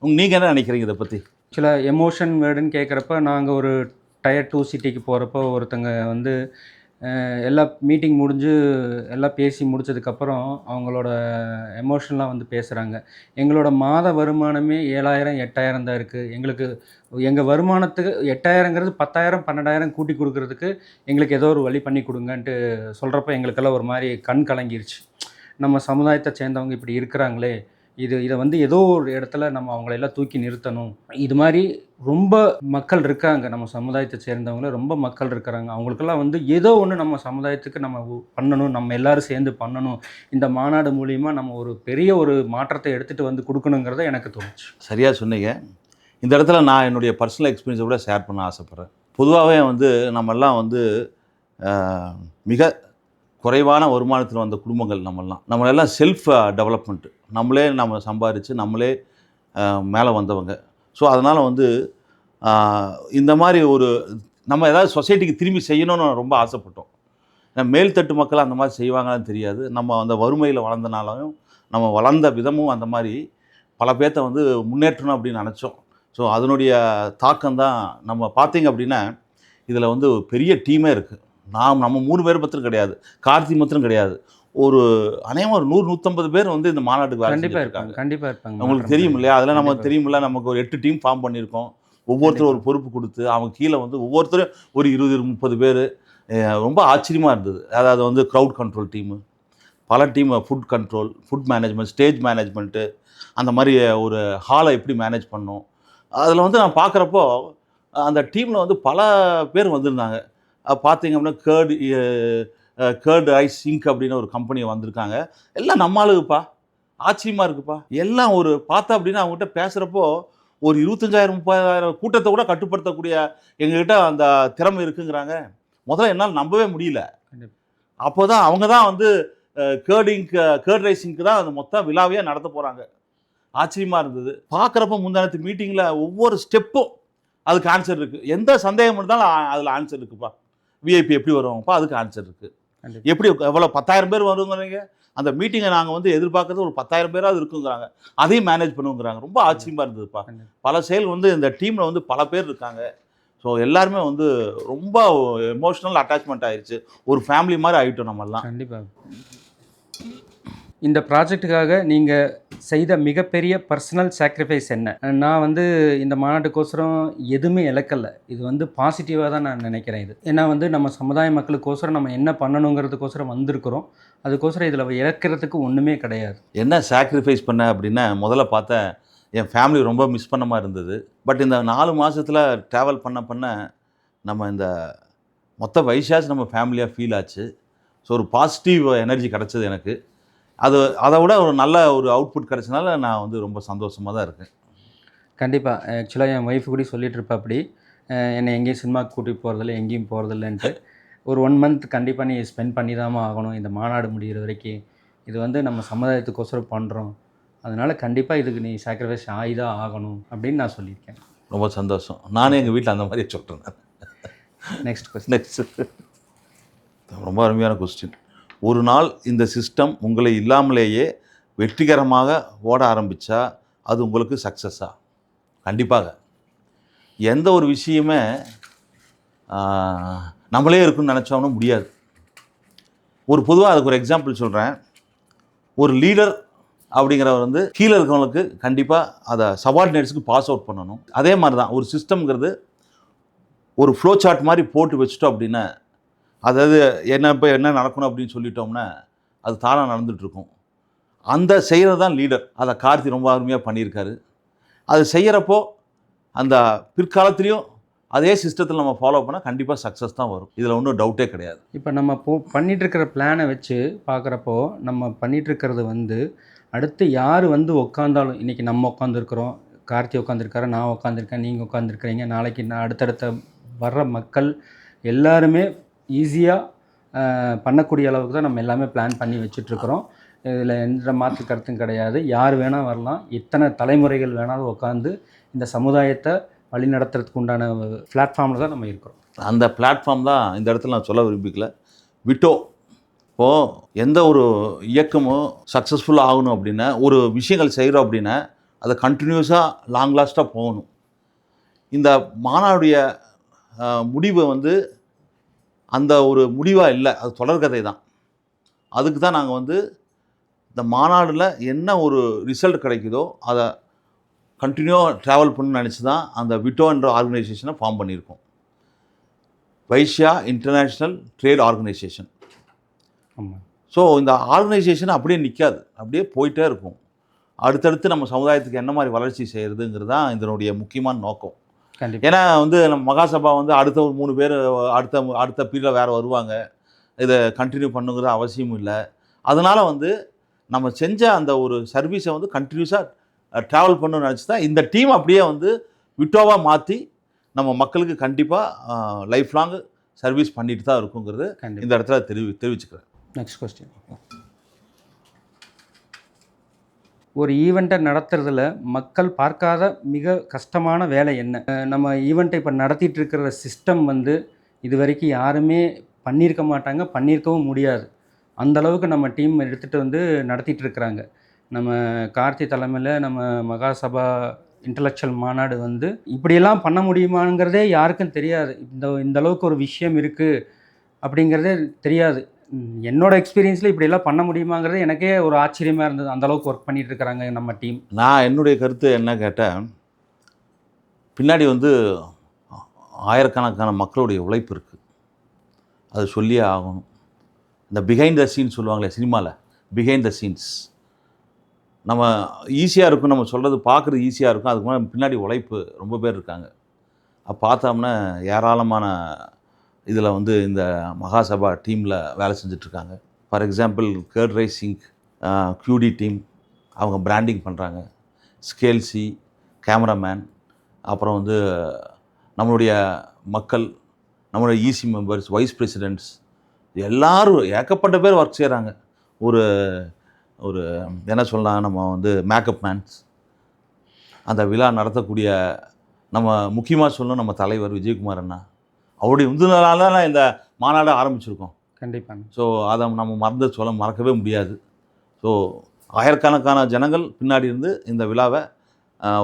நீங்கள் என்ன நினைக்கிறீங்க இதை பற்றி? ஆக்சுவலாக எமோஷன் வேர்டுன்னு கேட்குறப்ப, நாங்கள் ஒரு டயர் 2 சிட்டிக்கு போகிறப்போ ஒருத்தங்க வந்து எல்லா மீட்டிங் முடிஞ்சு எல்லாம் பேசி முடித்ததுக்கப்புறம் அவங்களோட எமோஷனலாக வந்து பேசுகிறாங்க. எங்களோட மாத வருமானமே 7,000 8,000 தான் இருக்குது. எங்களுக்கு எங்கள் வருமானத்துக்கு 8,000ங்கிறது 10,000 12,000 கூட்டி கொடுக்குறதுக்கு எங்களுக்கு ஏதோ ஒரு வழி பண்ணி கொடுங்கன்ட்டு சொல்கிறப்ப எங்களுக்கெல்லாம் ஒரு மாதிரி கண் கலங்கிருச்சு. நம்ம சமுதாயத்தை சேர்ந்தவங்க இப்படி இருக்கிறாங்களே, இதை வந்து ஏதோ ஒரு இடத்துல நம்ம அவங்களெல்லாம் தூக்கி நிறுத்தணும். இது மாதிரி ரொம்ப மக்கள் இருக்காங்க, நம்ம சமுதாயத்தை சேர்ந்தவங்கள ரொம்ப மக்கள் இருக்கிறாங்க. அவங்களுக்கெல்லாம் வந்து ஏதோ ஒன்று நம்ம சமுதாயத்துக்கு நம்ம பண்ணணும், நம்ம எல்லோரும் சேர்ந்து பண்ணணும். இந்த மாநாடு மூலிமா நம்ம ஒரு பெரிய ஒரு மாற்றத்தை எடுத்துகிட்டு வந்து கொடுக்கணுங்கிறத எனக்கு தோணுச்சு. சரியாக சொன்னீங்க. இந்த இடத்துல நான் என்னுடைய பர்சனல் எக்ஸ்பீரியன்ஸை கூட ஷேர் பண்ண ஆசைப்பட்றேன். பொதுவாகவே வந்து நம்மெல்லாம் வந்து மிக குறைவான வருமானத்தில் வந்த குடும்பங்கள் நம்மளெல்லாம் செல்ஃப் டெவலப்மெண்ட்டு, நம்ம சம்பாதிச்சு நம்மளே மேலே வந்தவங்க. ஸோ அதனால் வந்து இந்த மாதிரி ஒரு நம்ம ஏதாவது சொசைட்டிக்கு திரும்பி செய்யணும்னு ரொம்ப ஆசைப்பட்டோம். ஏன்னா மேல்தட்டு மக்கள் அந்த மாதிரி செய்வாங்கன்னு தெரியாது. நம்ம அந்த வறுமையில் வளர்ந்தனாலும் நம்ம வளர்ந்த விதமும் அந்த மாதிரி பல பேர்த்த வந்து முன்னேற்றணும் அப்படின்னு நினச்சோம். ஸோ அதனுடைய தாக்கம் தான் நம்ம பார்த்தீங்க அப்படின்னா, இதில் வந்து பெரிய டீமே இருக்குது. நம்ம 3 பேர் மாத்திரம் கிடையாது, கார்த்தி மாத்திரம் கிடையாது, ஒரு அநேகமாக ஒரு 100-150 பேர் வந்து இந்த மாநாட்டுக்கு கண்டிப்பாக இருப்பாங்க. உங்களுக்கு தெரியும் இல்லையா? அதில் நமக்கு தெரியும் இல்லை, நமக்கு ஒரு 8 டீம் ஃபார்ம் பண்ணியிருக்கோம். ஒவ்வொருத்தரும் ஒரு பொறுப்பு கொடுத்து அவங்க கீழே வந்து ஒவ்வொருத்தரும் ஒரு 20-30 பேர். ரொம்ப ஆச்சரியமாக இருந்தது. அதாவது வந்து க்ரௌட் கண்ட்ரோல் டீமு, பல team, food control, food management, stage management, அந்த மாதிரி ஒரு ஹாலை எப்படி மேனேஜ் பண்ணோம். அதில் வந்து நான் பார்க்குறப்போ அந்த டீமில் வந்து பல பேர் வந்திருந்தாங்க. பார்த்தீங்க அப்படின்னா கேர்டு ரைஸ் இங்க் அப்படின்னு ஒரு கம்பெனி வந்திருக்காங்க. எல்லாம் நம்ம ஆளுங்கப்பா, ஆச்சரியமாக இருக்குப்பா. எல்லாம் ஒரு பார்த்தா அப்படின்னா அவங்ககிட்ட பேசுகிறப்போ ஒரு 25,000-30,000 கூட்டத்தை கூட கட்டுப்படுத்தக்கூடிய எங்ககிட்ட அந்த திறமை இருக்குங்கிறாங்க. முதல்ல என்னால் நம்பவே முடியல. அப்போ தான் அவங்க தான் வந்து கேர்டு ரைஸிங்க்கு தான் அந்த மொத்த விழாவையே நடத்த போகிறாங்க. ஆச்சரியமாக இருந்தது. பார்க்குறப்ப முந்தானத்து மீட்டிங்கில் ஒவ்வொரு ஸ்டெப்பும் அதுக்கு ஆன்சர் இருக்குது. எந்த சந்தேகம் இருந்தாலும் அதில் ஆன்சர் இருக்குப்பா. விஐபி எப்படி வருவாங்கப்பா, அதுக்கு ஆன்சர் இருக்குது. எப்படி எவ்வளோ 10,000 பேர் வருங்கிறீங்க, அந்த மீட்டிங்கை நாங்கள் வந்து எதிர்பார்க்கறது ஒரு 10,000 பேராவது இருக்குங்கிறாங்க, அதையும் மேனேஜ் பண்ணுங்கிறாங்க. ரொம்ப ஆச்சரியமாக இருந்ததுப்பா. பல செயல் வந்து இந்த டீமில் வந்து பல பேர் இருக்காங்க. ஸோ எல்லாருமே வந்து ரொம்ப எமோஷ்னல் அட்டாச்மெண்ட் ஆயிடுச்சு. ஒரு ஃபேமிலி மாதிரி ஆகிட்டோம் நம்மெல்லாம். கண்டிப்பாக. இந்த ப்ராஜெக்ட்டுக்காக நீங்கள் செய்த மிகப்பெரிய பர்சனல் சாக்ரிஃபைஸ் என்ன? நான் வந்து இந்த மாநாட்டுக்கோசரம் எதுவுமே இழக்கலை. இது வந்து பாசிட்டிவாக தான் நான் நினைக்கிறேன். இது ஏன்னா வந்து நம்ம சமுதாய மக்களுக்கோசரம் நம்ம என்ன பண்ணணுங்கிறதுக்கோசரம் வந்திருக்கிறோம். அதுக்கோசரம் இதில் இழக்கிறதுக்கு ஒன்றுமே கிடையாது. என்ன சாக்ரிஃபைஸ் பண்ண அப்படின்னா, முதல்ல பார்த்தேன் என் ஃபேமிலி ரொம்ப மிஸ் பண்ண மாதிரி இருந்தது. பட் இந்த 4 மாதத்தில் ட்ராவல் பண்ண நம்ம இந்த மொத்த வயசாச்சு நம்ம ஃபேமிலியாக ஃபீல் ஆச்சு. ஸோ ஒரு பாசிட்டிவ் எனர்ஜி கிடச்சிது எனக்கு. அதை விட ஒரு நல்ல ஒரு அவுட்புட் கிடச்சனால நான் வந்து ரொம்ப சந்தோஷமாக தான் இருக்கேன். கண்டிப்பாக. ஆக்சுவலாக என் ஒய்ஃபு கூட சொல்லிகிட்டு இருப்பா, அப்படி என்னை எங்கேயும் சினிமாவுக்கு கூட்டிகிட்டு போகிறதில்ல, எங்கேயும் போகிறதில்லன்ட்டு. ஒரு 1 மந்த் கண்டிப்பாக நீ ஸ்பெண்ட் பண்ணி தான் ஆகணும் இந்த மாநாடு முடிகிற வரைக்கும். இது வந்து நம்ம சமுதாயத்துக்கோசரம் பண்ணுறோம், அதனால் கண்டிப்பாக இதுக்கு நீ சாக்ரிஃபைஸ் ஆகி தான் ஆகணும் அப்படின்னு நான் சொல்லியிருக்கேன். ரொம்ப சந்தோஷம். நானே எங்கள் வீட்டில் அந்த மாதிரியே சொல்கிறேன். Next question. ரொம்ப அருமையான கொஸ்டின். ஒரு நாள் இந்த சிஸ்டம் உங்களை இல்லாமலேயே வெற்றிகரமாக ஓட ஆரம்பித்தா அது உங்களுக்கு சக்ஸஸா? கண்டிப்பாக. எந்த ஒரு விஷயமே நம்மளே இருக்குன்னு நினச்சோம்னா முடியாது. பொதுவாக அதுக்கு ஒரு எக்ஸாம்பிள் சொல்கிறேன். ஒரு லீடர் அப்படிங்கிறவர் வந்து கீழே இருக்கவங்களுக்கு கண்டிப்பாக அதை சபார்டினேட்ஸுக்கு பாஸ் அவுட் பண்ணணும். அதே மாதிரி தான் ஒரு சிஸ்டம்ங்கிறது ஒரு ஃப்ளோ சார்ட் மாதிரி போட்டு வச்சுட்டோம் அப்படின்னா, அதாவது என்ன நடக்கணும் அப்படின்னு சொல்லிட்டோம்னா அது தானாக நடந்துகிட்ருக்கும். அந்த செய்கிறது தான் லீடர். அதை கார்த்தி ரொம்ப அருமையாக பண்ணியிருக்காரு. அது செய்கிறப்போ அந்த பிற்காலத்துலேயும் அதே சிஸ்டத்தில் நம்ம ஃபாலோ பண்ணால் கண்டிப்பாக சக்ஸஸ் தான் வரும். இதில் ஒன்றும் டவுட்டே கிடையாது. இப்போ நம்ம பண்ணிகிட்ருக்கிற பிளானை வச்சு பார்க்குறப்போ நம்ம பண்ணிகிட்ருக்கிறது வந்து அடுத்து யார் வந்து உட்காந்தாலும், இன்றைக்கி நம்ம உட்காந்துருக்குறோம், கார்த்தி உட்காந்துருக்காரு, நான் உட்காந்துருக்கேன், நீங்கள் உட்காந்துருக்கிறீங்க, நாளைக்கு அடுத்தடுத்த வர்ற மக்கள் எல்லாருமே ஈஸியாக பண்ணக்கூடிய அளவுக்கு தான் நம்ம எல்லாமே பிளான் பண்ணி வச்சிட்ருக்குறோம். இதில் எந்த மாற்று கருத்தும் கிடையாது. யார் வேணால் வரலாம், எத்தனை தலைமுறைகள் வேணாலும் உட்காந்து இந்த சமுதாயத்தை வழிநடத்துறதுக்கு உண்டான பிளாட்ஃபார்மில் தான் நம்ம இருக்கிறோம். அந்த பிளாட்ஃபார்ம் தான் இந்த இடத்துல நான் சொல்ல விரும்பிக்கல. விட்டோ இப்போது எந்த ஒரு இயக்கமும் சக்ஸஸ்ஃபுல்லாக ஆகணும் அப்படின்னா, ஒரு விஷயங்கள் செய்கிறோம் அப்படின்னா அதை கண்டினியூஸாக லாங் லாஸ்ட்டாக போகணும். இந்த மாநாடுடைய முடிவு வந்து அந்த ஒரு முடிவாக இல்லை, அது தொடர்கதை தான். அதுக்கு தான் நாங்கள் வந்து இந்த மாநாடில் என்ன ஒரு ரிசல்ட் கிடைக்குதோ அதை கண்டினியூவாக ட்ராவல் பண்ணணும்னு நினச்சி தான் அந்த விட்டோ என்ற ஆர்கனைசேஷனை ஃபார்ம் பண்ணியிருக்கோம். Vaishya international trade organisation. ஆமாம். ஸோ இந்த ஆர்கனைசேஷன் அப்படியே நிற்காது, அப்படியே போயிட்டே இருக்கும். அடுத்தடுத்து நம்ம சமுதாயத்துக்கு என்ன மாதிரி வளர்ச்சி செய்கிறதுங்கிறது தான் இதனுடைய முக்கியமான நோக்கம். கண்டிப்பாக. ஏன்னா வந்து நம்ம மகாசபா வந்து அடுத்த ஒரு 3 பேர் அடுத்த பீரியடில் வேறு வருவாங்க, இதை கண்டினியூ பண்ணுங்கிற அவசியமும் இல்லை. அதனால் வந்து நம்ம செஞ்ச அந்த ஒரு சர்வீஸை வந்து கண்டினியூஸாக ட்ராவல் பண்ணணும்னு நினச்சி தான் இந்த டீம் அப்படியே வந்து விட்டோவாக மாற்றி நம்ம மக்களுக்கு கண்டிப்பாக லைஃப் லாங் சர்வீஸ் பண்ணிட்டு தான் இருக்குங்கிறது இந்த இடத்துல தெரிவிச்சுக்கிறேன். Next question. ஒரு ஈவெண்ட்டை நடத்துறதுல மக்கள் பார்க்காத மிக கஷ்டமான வேலை என்ன? நம்ம ஈவெண்ட்டை இப்போ நடத்திட்டு இருக்கிற சிஸ்டம் வந்து இது வரைக்கும் யாருமே பண்ணியிருக்க மாட்டாங்க, பண்ணியிருக்கவும் முடியாது. அந்தளவுக்கு நம்ம டீம் எடுத்துகிட்டு வந்து நடத்திட்டு இருக்கிறாங்க. நம்ம கார்த்தி தலைமையில் நம்ம மகாசபா இன்டலெக்சுவல் மாநாடு வந்து இப்படியெல்லாம் பண்ண முடியுமாங்கிறதே யாருக்கும் தெரியாது. இந்த அளவுக்கு ஒரு விஷயம் இருக்குது அப்படிங்கிறதே தெரியாது. என்னோட எக்ஸ்பீரியன்ஸில் இப்படியெல்லாம் பண்ண முடியுமாங்கிறது எனக்கே ஒரு ஆச்சரியமாக இருந்தது. அந்தளவுக்கு ஒர்க் பண்ணிகிட்டு இருக்கிறாங்க நம்ம டீம். நான் என்னுடைய கருத்து என்ன கேட்டேன், பின்னாடி வந்து ஆயிரக்கணக்கான மக்களுடைய உழைப்பு இருக்குது, அது சொல்லியே ஆகணும். இந்த பிஹைண்ட் த சீன்ஸ் சொல்லுவாங்களே சினிமாவில், பிஹைண்ட் த சீன்ஸ் நம்ம ஈஸியாக இருக்கும், நம்ம சொல்கிறது பார்க்குறது ஈஸியாக இருக்கும், அதுக்கு மேலே பின்னாடி உழைப்பு ரொம்ப பேர் இருக்காங்க. அப்போ பார்த்தோம்னா ஏராளமான இதில் வந்து இந்த மகாசபா டீமில் வேலை செஞ்சிட்ருக்காங்க. ஃபார் எக்ஸாம்பிள் கர்ட் ரைசிங் QD டீம், அவங்க பிராண்டிங் பண்ணுறாங்க. ஸ்கேல்சி கேமராமேன், அப்புறம் வந்து நம்மளுடைய மக்கள், நம்மளுடைய EC மெம்பர்ஸ், வைஸ் பிரசிடெண்ட்ஸ், எல்லோரும் ஏகப்பட்ட பேர் ஒர்க் செய்கிறாங்க. ஒரு ஒரு என்ன சொல்லலாம், நம்ம வந்து மேக்கப் மேன்ஸ், அந்த விழா நடத்தக்கூடிய நம்ம முக்கியமாக சொல்லணும் நம்ம தலைவர் விஜயகுமார் அண்ணா, அவருடைய உந்துதலால் தான் இந்த மாநாடு ஆரம்பிச்சிருக்கோம். கண்டிப்பாக. ஸோ அதை நம்ம மறக்கவே முடியாது. ஸோ ஆயிரக்கணக்கான ஜனங்கள் பின்னாடி இருந்து இந்த விழாவை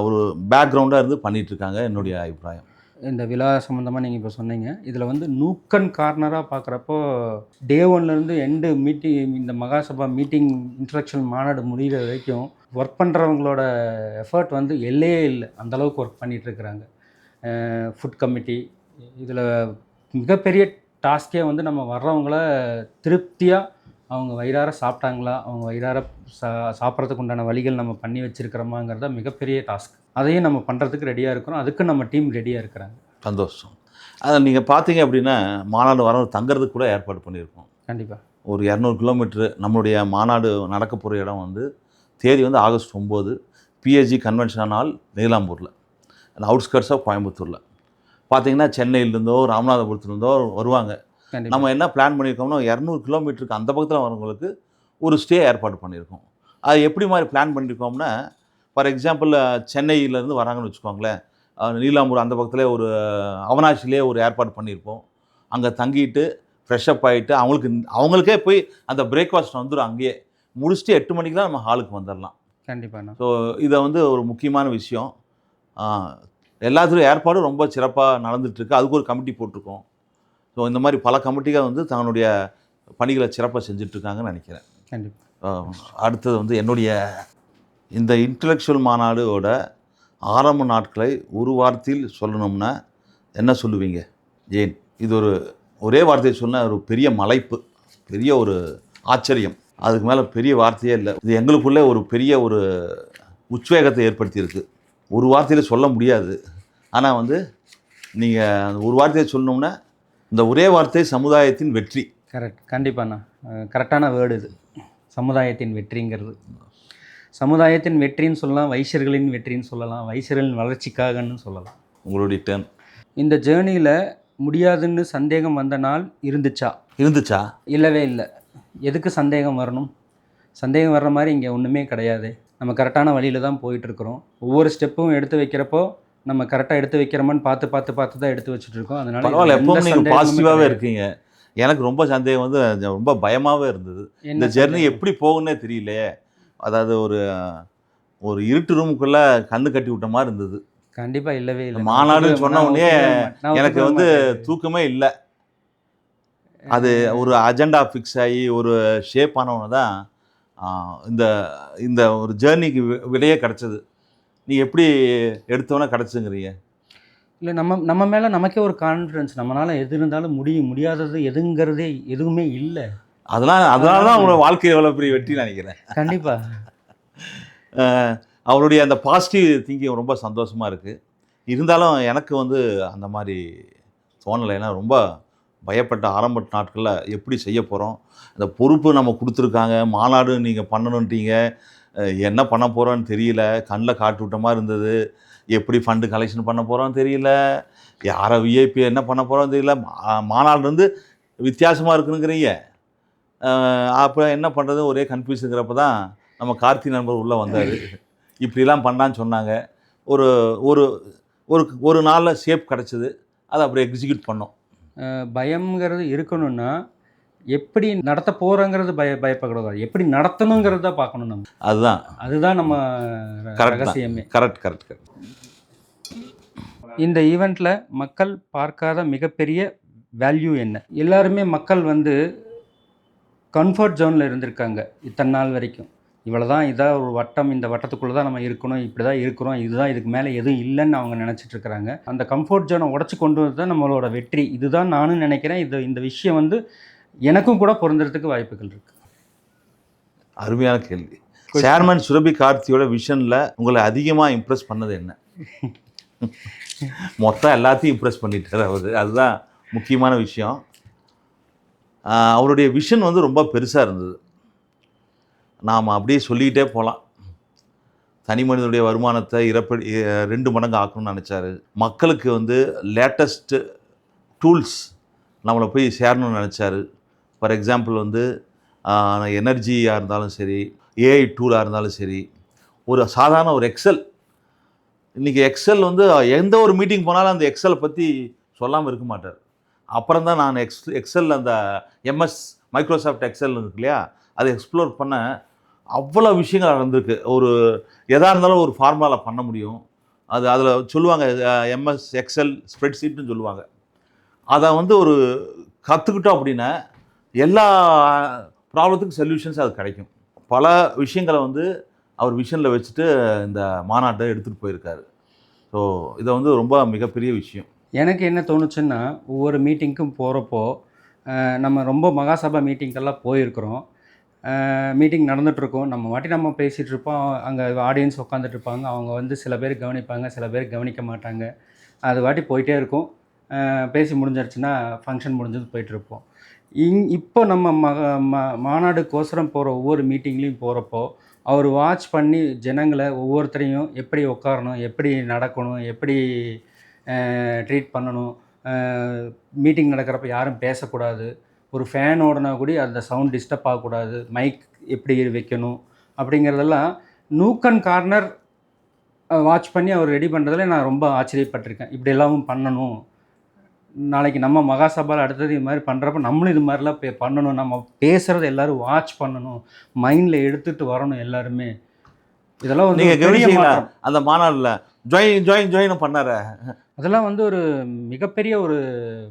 ஒரு பேக்ரவுண்டாக இருந்து பண்ணிகிட்ருக்காங்க என்னுடைய அபிப்பிராயம். இந்த விழா சம்மந்தமாக நீங்கள் இப்போ சொன்னீங்க. இதில் வந்து நூக்கன் கார்னராக பார்க்குறப்போ டே 1லேருந்து எண்டு மீட்டிங், இந்த மகாசபா மீட்டிங் இன்டலெக்சுவல் மாநாடு முடிகிற வரைக்கும் ஒர்க் பண்ணுறவங்களோட எஃபர்ட் வந்து எல்லையே இல்லை, அந்தளவுக்கு ஒர்க் பண்ணிகிட்ருக்குறாங்க. ஃபுட் கமிட்டி, இதில் மிகப்பெரிய டாஸ்கே வந்து நம்ம வர்றவங்கள திருப்தியாக அவங்க வயிறார சாப்பிட்டாங்களா, அவங்க வயிறார சாப்பிட்றதுக்கு உண்டான வழிகள் நம்ம பண்ணி வச்சுருக்கிறோமாங்கிறத மிகப்பெரிய டாஸ்க். அதையும் நம்ம பண்ணுறதுக்கு ரெடியாக இருக்கிறோம், அதுக்கு நம்ம டீம் ரெடியாக இருக்கிறாங்க. சந்தோஷம். அதை நீங்கள் பார்த்தீங்க அப்படின்னா மாநாடு வர தங்குறதுக்கு கூட ஏற்பாடு பண்ணியிருக்கோம். கண்டிப்பாக. ஒரு 200 கிலோமீட்ரு நம்மளுடைய மாநாடு நடக்க போகிற இடம் வந்து தேதி வந்து ஆகஸ்ட் 9 PSG கன்வென்ஷன் ஹால் நீலாம்பூரில், அவுட்ஸ்கர்ட்ஸ் ஆஃப் கோயம்புத்தூரில். பார்த்தீங்கன்னா சென்னையிலேருந்தோ ராமநாதபுரத்துலேருந்தோ வருவாங்க. நம்ம என்ன பிளான் பண்ணியிருக்கோம்னா 200 கிலோமீட்டருக்கு அந்த பக்கத்தில் வரவங்களுக்கு ஒரு ஸ்டே ஏற்பாடு பண்ணியிருக்கோம். அது எப்படி மாதிரி பிளான் பண்ணியிருக்கோம்னா, ஃபார் எக்ஸாம்பிள் சென்னையிலேருந்து வராங்கன்னு வச்சுக்கோங்களேன், நீலாம்பூர் அந்த பக்கத்தில் ஒரு அவனாசிலே ஒரு ஏற்பாடு பண்ணியிருப்போம். அங்கே தங்கிட்டு ஃப்ரெஷ்அப் ஆகிட்டு அவங்களுக்கே போய் அந்த பிரேக்ஃபாஸ்ட் வந்துடும். அங்கேயே முடிச்சுட்டு 8 மணிக்கெலாம் நம்ம ஹாலுக்கு வந்துடலாம். கண்டிப்பாண்ணா. ஸோ இதை வந்து ஒரு முக்கியமான விஷயம். எல்லாத்துலேயும் ஏற்பாடும் ரொம்ப சிறப்பாக நடந்துகிட்ருக்கு. அதுக்கு ஒரு கமிட்டி போட்டிருக்கோம். ஸோ இந்த மாதிரி பல கமிட்டிகள் வந்து தன்னுடைய பணிகளை சிறப்பாக செஞ்சிட்ருக்காங்கன்னு நினைக்கிறேன். கண்டிப்பாக. அடுத்தது வந்து என்னுடைய இந்த இன்டலெக்சுவல் மாநாடோட ஆரம்ப நாட்களை ஒரு வார்த்தையில் சொல்லணும்னா என்ன சொல்லுவீங்க? ஏன் இது ஒரே வார்த்தையை சொன்னால் ஒரு பெரிய மலைப்பு, பெரிய ஒரு ஆச்சரியம். அதுக்கு மேலே பெரிய வார்த்தையே இல்லை. இது எங்களுக்குள்ளே ஒரு பெரிய ஒரு உத்வேகத்தை ஏற்படுத்தியிருக்கு. ஒரு வார்த்தையில் சொல்ல முடியாது. ஆனால் வந்து நீங்கள் ஒரு வார்த்தையை சொல்லணும்னா இந்த ஒரே வார்த்தை சமுதாயத்தின் வெற்றி. கரெக்ட். கண்டிப்பாண்ணா. கரெக்டான வேர்டு இது, சமுதாயத்தின் வெற்றிங்கிறது. சமுதாயத்தின் வெற்றின்னு சொல்லலாம், வைசியர்களின் வெற்றின்னு சொல்லலாம், வைசியர்களின் வளர்ச்சிக்காகன்னு சொல்லலாம். உங்களுடைய டேர்ன். இந்த ஜேர்னியில் முடியாதுன்னு சந்தேகம் வந்த நாள் இருந்துச்சா? இல்லவே இல்லை. எதுக்கு சந்தேகம் வரணும்? சந்தேகம் வர்ற மாதிரி இங்கே ஒன்றுமே கிடையாது. நம்ம கரெக்டான வழியில் தான் போயிட்டுருக்குறோம். ஒவ்வொரு ஸ்டெப்பும் எடுத்து வைக்கிறப்போ நம்ம கரெக்டாக எடுத்து வைக்கிறோமான்னு பார்த்து தான் எடுத்து வச்சுட்ருக்கோம். அதனால் பரவாயில்ல, எப்பவும் நீங்கள் பாசிட்டிவாகவே இருக்கீங்க. எனக்கு ரொம்ப சந்தேகம் வந்து ரொம்ப பயமாகவே இருந்தது. இந்த ஜெர்னி எப்படி போகுன்னே தெரியலையே. அதாவது ஒரு இருட்டு ரூமுக்குள்ளே கண்ணு கட்டி விட்ட மாதிரி இருந்தது. கண்டிப்பாக இல்லவே இல்லை. மாநாடுன்னு சொன்ன உடனே எனக்கு வந்து தூக்கமே இல்லை. அது ஒரு அஜெண்டா ஃபிக்ஸ் ஆகி ஒரு ஷேப் ஆனவன தான் இந்த ஒரு ஜேர்னிக்கு விடையே கிடச்சிது. நீ எப்படி எடுத்தவொன்னே கிடச்சுங்கிறீங்க? இல்லை, நம்ம மேலே நமக்கே ஒரு கான்ஃபிடன்ஸ். நம்மளால் எது இருந்தாலும் முடியாதது எதுங்கிறதே எதுவுமே இல்லை. அதனால தான் உங்களோட வாழ்க்கை எவ்வளோ பெரிய வெற்றின்னு நினைக்கிறேன். கண்டிப்பாக. அவருடைய அந்த பாசிட்டிவ் திங்கிங் ரொம்ப சந்தோஷமாக இருக்குது. இருந்தாலும் எனக்கு வந்து அந்த மாதிரி தோணலை. ஏன்னா ரொம்ப பயப்பட்ட ஆரம்ப நாட்களில் எப்படி செய்ய போகிறோம், அந்த பொறுப்பு நம்ம கொடுத்துருக்காங்க, மாநாடு நீங்கள் பண்ணணுன்றீங்க, என்ன பண்ண போகிறோன்னு தெரியல, கண்ணில் காட்டு விட்ட மாதிரி இருந்தது. எப்படி ஃபண்டு கலெக்ஷன் பண்ண போகிறோன்னு தெரியல, யாரை விஐபி என்ன பண்ண போகிறோன்னு தெரியல. மாநாடு வந்து வித்தியாசமாக இருக்குனுங்கிறீங்க. அப்போ என்ன பண்ணுறது ஒரே கன்ஃபியூஸுங்கிறப்ப தான் நம்ம கார்த்தி நண்பர் உள்ளே வந்தார். இப்படிலாம் பண்ணான்னு சொன்னாங்க. ஒரு ஒரு ஒரு ஒரு நாளில் ஷேப் கிடச்சிது. அதை அப்புறம் எக்ஸிக்யூட் பண்ணோம். பயம்ங்கிறது இருக்கணும்னா எப்படி நடத்த போகிறோங்கிறது பயப்படக்கூடாது, எப்படி நடத்தணுங்கிறது தான் பார்க்கணும். நம்ம அதுதான் நம்ம ரகசியமே. கரெக்ட். இந்த ஈவெண்ட்டில் மக்கள் பார்க்காத மிகப்பெரிய வேல்யூ என்ன? எல்லாருமே மக்கள் வந்து கம்ஃபர்ட் ஜோனில் இருந்திருக்காங்க இத்தனை நாள் வரைக்கும். இவ்வளோ தான், இதான் ஒரு வட்டம், இந்த வட்டத்துக்குள்ளே தான் நம்ம இருக்கணும், இப்படி தான் இருக்கிறோம், இதுதான், இதுக்கு மேலே எதுவும் இல்லைன்னு அவங்க நினச்சிட்ருக்குறாங்க. அந்த கம்ஃபர்ட் ஜோனை உடச்சி கொண்டு வந்து தான் நம்மளோட வெற்றி. இதுதான் நானும் நினைக்கிறேன். இந்த விஷயம் வந்து எனக்கும் கூட பொருந்துறதுக்கு வாய்ப்புகள் இருக்குது. அருமையான கேள்வி. சேர்மன் சுரபி கார்த்தியோட விஷனில் உங்களை அதிகமாக இம்ப்ரெஸ் பண்ணது என்ன? மொத்தம் எல்லாத்தையும் இம்ப்ரெஸ் பண்ணிட்டார் அவர். அதுதான் முக்கியமான விஷயம். அவருடைய விஷன் வந்து ரொம்ப பெருசாக இருந்தது. நாம் அப்படியே சொல்லிக்கிட்டே போகலாம். தனி மனிதனுடைய வருமானத்தை 2 மடங்கு ஆக்கணும்னு நினச்சாரு. மக்களுக்கு வந்து லேட்டஸ்ட்டு டூல்ஸ் நம்மளை போய் சேரணும்னு நினச்சாரு. ஃபார் எக்ஸாம்பிள் வந்து எனர்ஜியாக இருந்தாலும் சரி, ஏஐ டூலாக இருந்தாலும் சரி, ஒரு சாதாரண ஒரு எக்ஸல். இன்றைக்கி எக்ஸல் வந்து எந்த ஒரு மீட்டிங் போனாலும் அந்த எக்ஸலை பற்றி சொல்லாமல் இருக்க மாட்டார். அப்புறம் தான் நான் எக்ஸல் அந்த மைக்ரோசாஃப்ட் எக்ஸல் இருக்கு இல்லையா, அதை எக்ஸ்ப்ளோர் பண்ண அவ்வளோ விஷயங்கள் நடந்திருக்கு. எதாக இருந்தாலும் ஒரு ஃபார்முலாவில் பண்ண முடியும். அதில் சொல்லுவாங்க எக்ஸல் ஸ்ப்ரெட்ஷீட்னு சொல்லுவாங்க. அதை வந்து கற்றுக்கிட்டோம் அப்படின்னா எல்லா ப்ராப்ளத்துக்கும் சொல்யூஷன்ஸ் அது கிடைக்கும். பல விஷயங்களை வந்து அவர் விஷனில் வச்சுட்டு இந்த மாநாட்டை எடுத்துகிட்டு போயிருக்காரு. ஸோ இதை வந்து ரொம்ப மிகப்பெரிய விஷயம். எனக்கு என்ன தோணுச்சுன்னா, ஒவ்வொரு மீட்டிங்க்கும் போகிறப்போ நம்ம ரொம்ப மகாசபா மீட்டிங்கெல்லாம் போயிருக்கிறோம். மீட்டிங் நடந்துகிட்ருக்கோம், நம்ம பேசிகிட்டு இருப்போம். அங்கே ஆடியன்ஸ் உட்காந்துட்ருப்பாங்க. அவங்க வந்து சில பேர் கவனிப்பாங்க, சில பேர் கவனிக்க மாட்டாங்க. அது வாட்டி போயிட்டே இருக்கும். பேசி முடிஞ்சிருச்சுன்னா ஃபங்க்ஷன் முடிஞ்சது போயிட்டுருப்போம். இப்போ நம்ம மாநாடுக்கோசரம் போகிற ஒவ்வொரு மீட்டிங்லேயும் போகிறப்போ அவர் வாட்ச் பண்ணி ஜனங்களை ஒவ்வொருத்தரையும் எப்படி உட்காரணும், எப்படி நடக்கணும், எப்படி ட்ரீட் பண்ணணும், மீட்டிங் நடக்கிறப்ப யாரும் பேசக்கூடாது, ஒரு ஃபேன் ஓடினா கூட அந்த சவுண்ட் டிஸ்டர்ப் ஆகக்கூடாது, மைக் எப்படி வைக்கணும் அப்படிங்கிறதெல்லாம் நூக் அண்ட் கார்னர் வாட்ச் பண்ணி அவர் ரெடி பண்ணுறதுல நான் ரொம்ப ஆச்சரியப்பட்டிருக்கேன். இப்படி எல்லாமும் பண்ணணும், நாளைக்கு நம்ம மகாசபாவில் அடுத்தது இது மாதிரி பண்ணுறப்ப நம்மளும் இது மாதிரிலாம் பண்ணணும், நம்ம பேசுகிறத எல்லோரும் வாட்ச் பண்ணணும், மைண்டில் எடுத்துகிட்டு வரணும் எல்லாருமே. இதெல்லாம் வந்து நீங்கள் ஒரு பெரிய கவனிச்சிங்களா மாற்றம். அந்த மாநாட்டில் ஜாயின் பண்ணார? அதெல்லாம் வந்து ஒரு மிகப்பெரிய ஒரு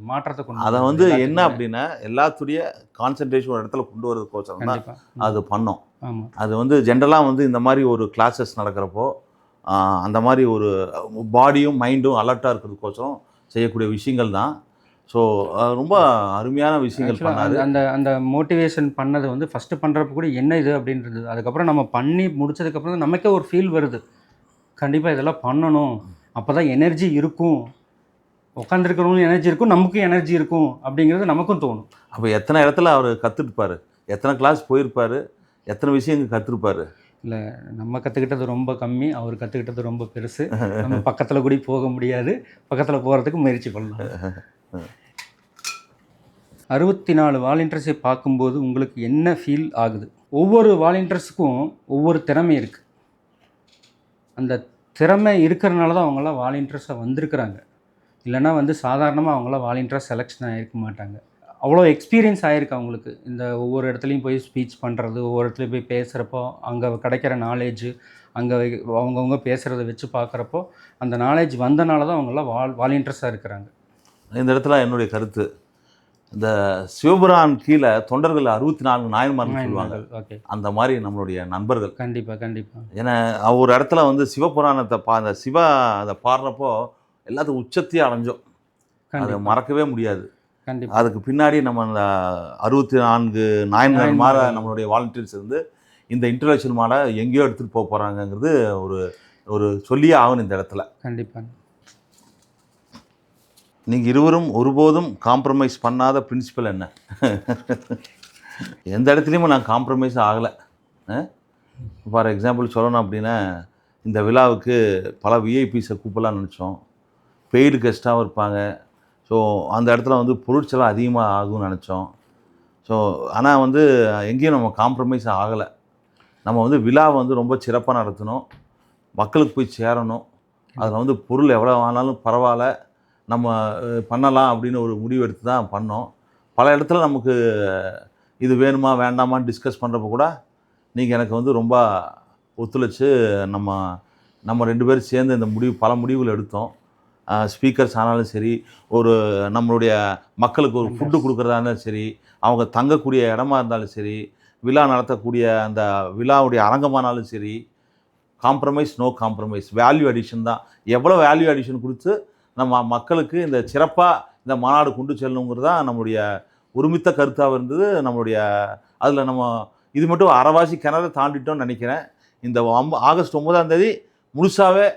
மாற்றத்தை கொண்டு அதை வந்தது வந்து என்ன எல்லாத்துக்குமே. அப்படின்னா எல்லாத்துடைய கான்சன்ட்ரேஷன் ஒரு இடத்துல கொண்டு வரதுக்கோசரம் தான் கண்டிப்பாக. அது பண்ணோம். ஆமாம். அது வந்து ஜென்ரலாக வந்து இந்த மாதிரி ஒரு கிளாஸஸ் நடக்கிறப்போ அந்த மாதிரி ஒரு பாடியும் மைண்டும் அலர்ட்டாக இருக்கிறதுக்கோசரம் செய்யக்கூடிய விஷயங்கள் தான். ஸோ ரொம்ப அருமையான விஷயங்கள் ஆக்சுவலாக பண்ணாரு. அந்த அந்த மோட்டிவேஷன் பண்ணது வந்து ஃபஸ்ட்டு பண்ணுறப்ப கூட என்ன இது அப்படின்றது, அதுக்கப்புறம் நம்ம பண்ணி முடிச்சதுக்கப்புறம் தான் நமக்கே ஒரு ஃபீல் வருது, கண்டிப்பாக இதெல்லாம் பண்ணணும், அப்போ தான் எனர்ஜி இருக்கும், உட்காந்துருக்கிறவங்களும் எனர்ஜி இருக்கும், நமக்கும் எனர்ஜி இருக்கும் அப்படிங்கிறது நமக்கும் தோணும். அப்போ எத்தனை இடத்துல அவர் கற்றுருப்பார், எத்தனை கிளாஸ் போயிருப்பார், எத்தனை விஷயங்கள் கற்றுருப்பார். இல்லை, நம்ம கற்றுக்கிட்டது ரொம்ப கம்மி, அவர் கற்றுக்கிட்டது ரொம்ப பெருசு. நம்ம பக்கத்தில் கூட போக முடியாது, பக்கத்தில் போகிறதுக்கு முயற்சி பண்ணலாம். 64 வாலண்டியர்ஸை பார்க்கும்போது உங்களுக்கு என்ன ஃபீல் ஆகுது? ஒவ்வொரு வாலண்டியர்ஸுக்கும் ஒவ்வொரு திறமை இருக்குது. அந்த திறமை இருக்கிறனால தான் அவங்களாம் வாலண்டியர்ஸாக வந்திருக்கிறாங்க. இல்லைனா வந்து சாதாரணமாக அவங்களாம் வாலண்டியராக செலெக்ஷன் ஆகிருக்க மாட்டாங்க. அவ்வளோ எக்ஸ்பீரியன்ஸ் ஆகிருக்கு அவங்களுக்கு. இந்த ஒவ்வொரு இடத்துலையும் போய் ஸ்பீச் பண்ணுறது, ஒவ்வொரு இடத்துலையும் போய் பேசுகிறப்போ அங்கே கிடைக்கிற நாலேஜு, அங்கே அவங்கவுங்க பேசுகிறத வச்சு பார்க்குறப்போ அந்த நாலேஜ் வந்தனால தான் அவங்களாம் வாலண்டியர்ஸாக இருக்கிறாங்க. இந்த இடத்துல என்னுடைய கருத்து, இந்த சிவபுரான் கீழே தொண்டர்கள் 64 நாயன்மார்கள் சொல்லுவாங்க. ஓகே, அந்த மாதிரி நம்மளுடைய நண்பர்கள். கண்டிப்பாக கண்டிப்பாக. ஏன்னா ஒரு இடத்துல வந்து சிவபுராணத்தை அந்த சிவா அதை பாடுறப்போ எல்லாத்துக்கும் உச்சத்தையே அடைஞ்சோம். அதை மறக்கவே முடியாது. கண்டிப்பாக. அதுக்கு பின்னாடி நம்ம அந்த 64 நாயன்மார் மாற நம்மளுடைய வாலண்டியர்ஸ் இருந்து இந்த இன்டர்நேஷனல் மாட எங்கேயோ எடுத்துகிட்டு போக போகிறாங்கங்கிறது ஒரு சொல்லியே ஆகணும் இந்த இடத்துல. கண்டிப்பாக. நீங்கள் இருவரும் ஒருபோதும் காம்ப்ரமைஸ் பண்ணாத பிரின்சிபல் என்ன? எந்த இடத்துலையுமே நான் காம்ப்ரமைஸ் ஆகலை. ஃபார் எக்ஸாம்பிள் சொல்லணும் அப்படின்னா, இந்த விழாவுக்கு பல விஐபிஸை கூப்பிடலாம் நினச்சோம், பெய்டு கெஸ்ட்டாகவும் இருப்பாங்க. ஸோ அந்த இடத்துல வந்து பொருட்செல்லாம் அதிகமாக ஆகும்னு நினச்சோம். ஸோ ஆனால் வந்து எங்கேயும் நம்ம காம்ப்ரமைஸ் ஆகலை. நம்ம வந்து விழாவை வந்து ரொம்ப சிறப்பாக நடத்தணும், மக்களுக்கு போய் சேரணும். அதில் வந்து பொருள் எவ்வளோ ஆனாலும் பரவாயில்ல, நம்ம பண்ணலாம் அப்படின்னு ஒரு முடிவு எடுத்து தான் பண்ணோம். பல இடத்துல நமக்கு இது வேணுமா வேண்டாமான்னு டிஸ்கஸ் பண்ணுறப்ப கூட நீங்கள் எனக்கு வந்து ரொம்ப ஒத்துழைச்சு நம்ம 2 பேரும் சேர்ந்து இந்த பல முடிவுகள் எடுத்தோம். ஸ்பீக்கர்ஸ் ஆனாலும் சரி, ஒரு நம்மளுடைய மக்களுக்கு ஒரு ஃபுட்டு கொடுக்குறதா இருந்தாலும் சரி, அவங்க தங்கக்கூடிய இடமா இருந்தாலும் சரி, விழா நடத்தக்கூடிய அந்த விழாவுடைய அரங்கமானாலும் சரி, compromise no compromise, value addition தான். எவ்வளோ வேல்யூ அடிஷன் கொடுத்து நம்ம மக்களுக்கு இந்த சிறப்பாக இந்த மாநாடு கொண்டு செல்லணுங்கிறது தான் நம்மளுடைய ஒருமித்த கருத்தாக இருந்தது. நம்மளுடைய அதில் நம்ம இது மட்டும் அரைவாசி கிணறு தாண்டிட்டோம்னு நினைக்கிறேன். இந்த ஆகஸ்ட் 9ஆம் தேதி முழுசாகவே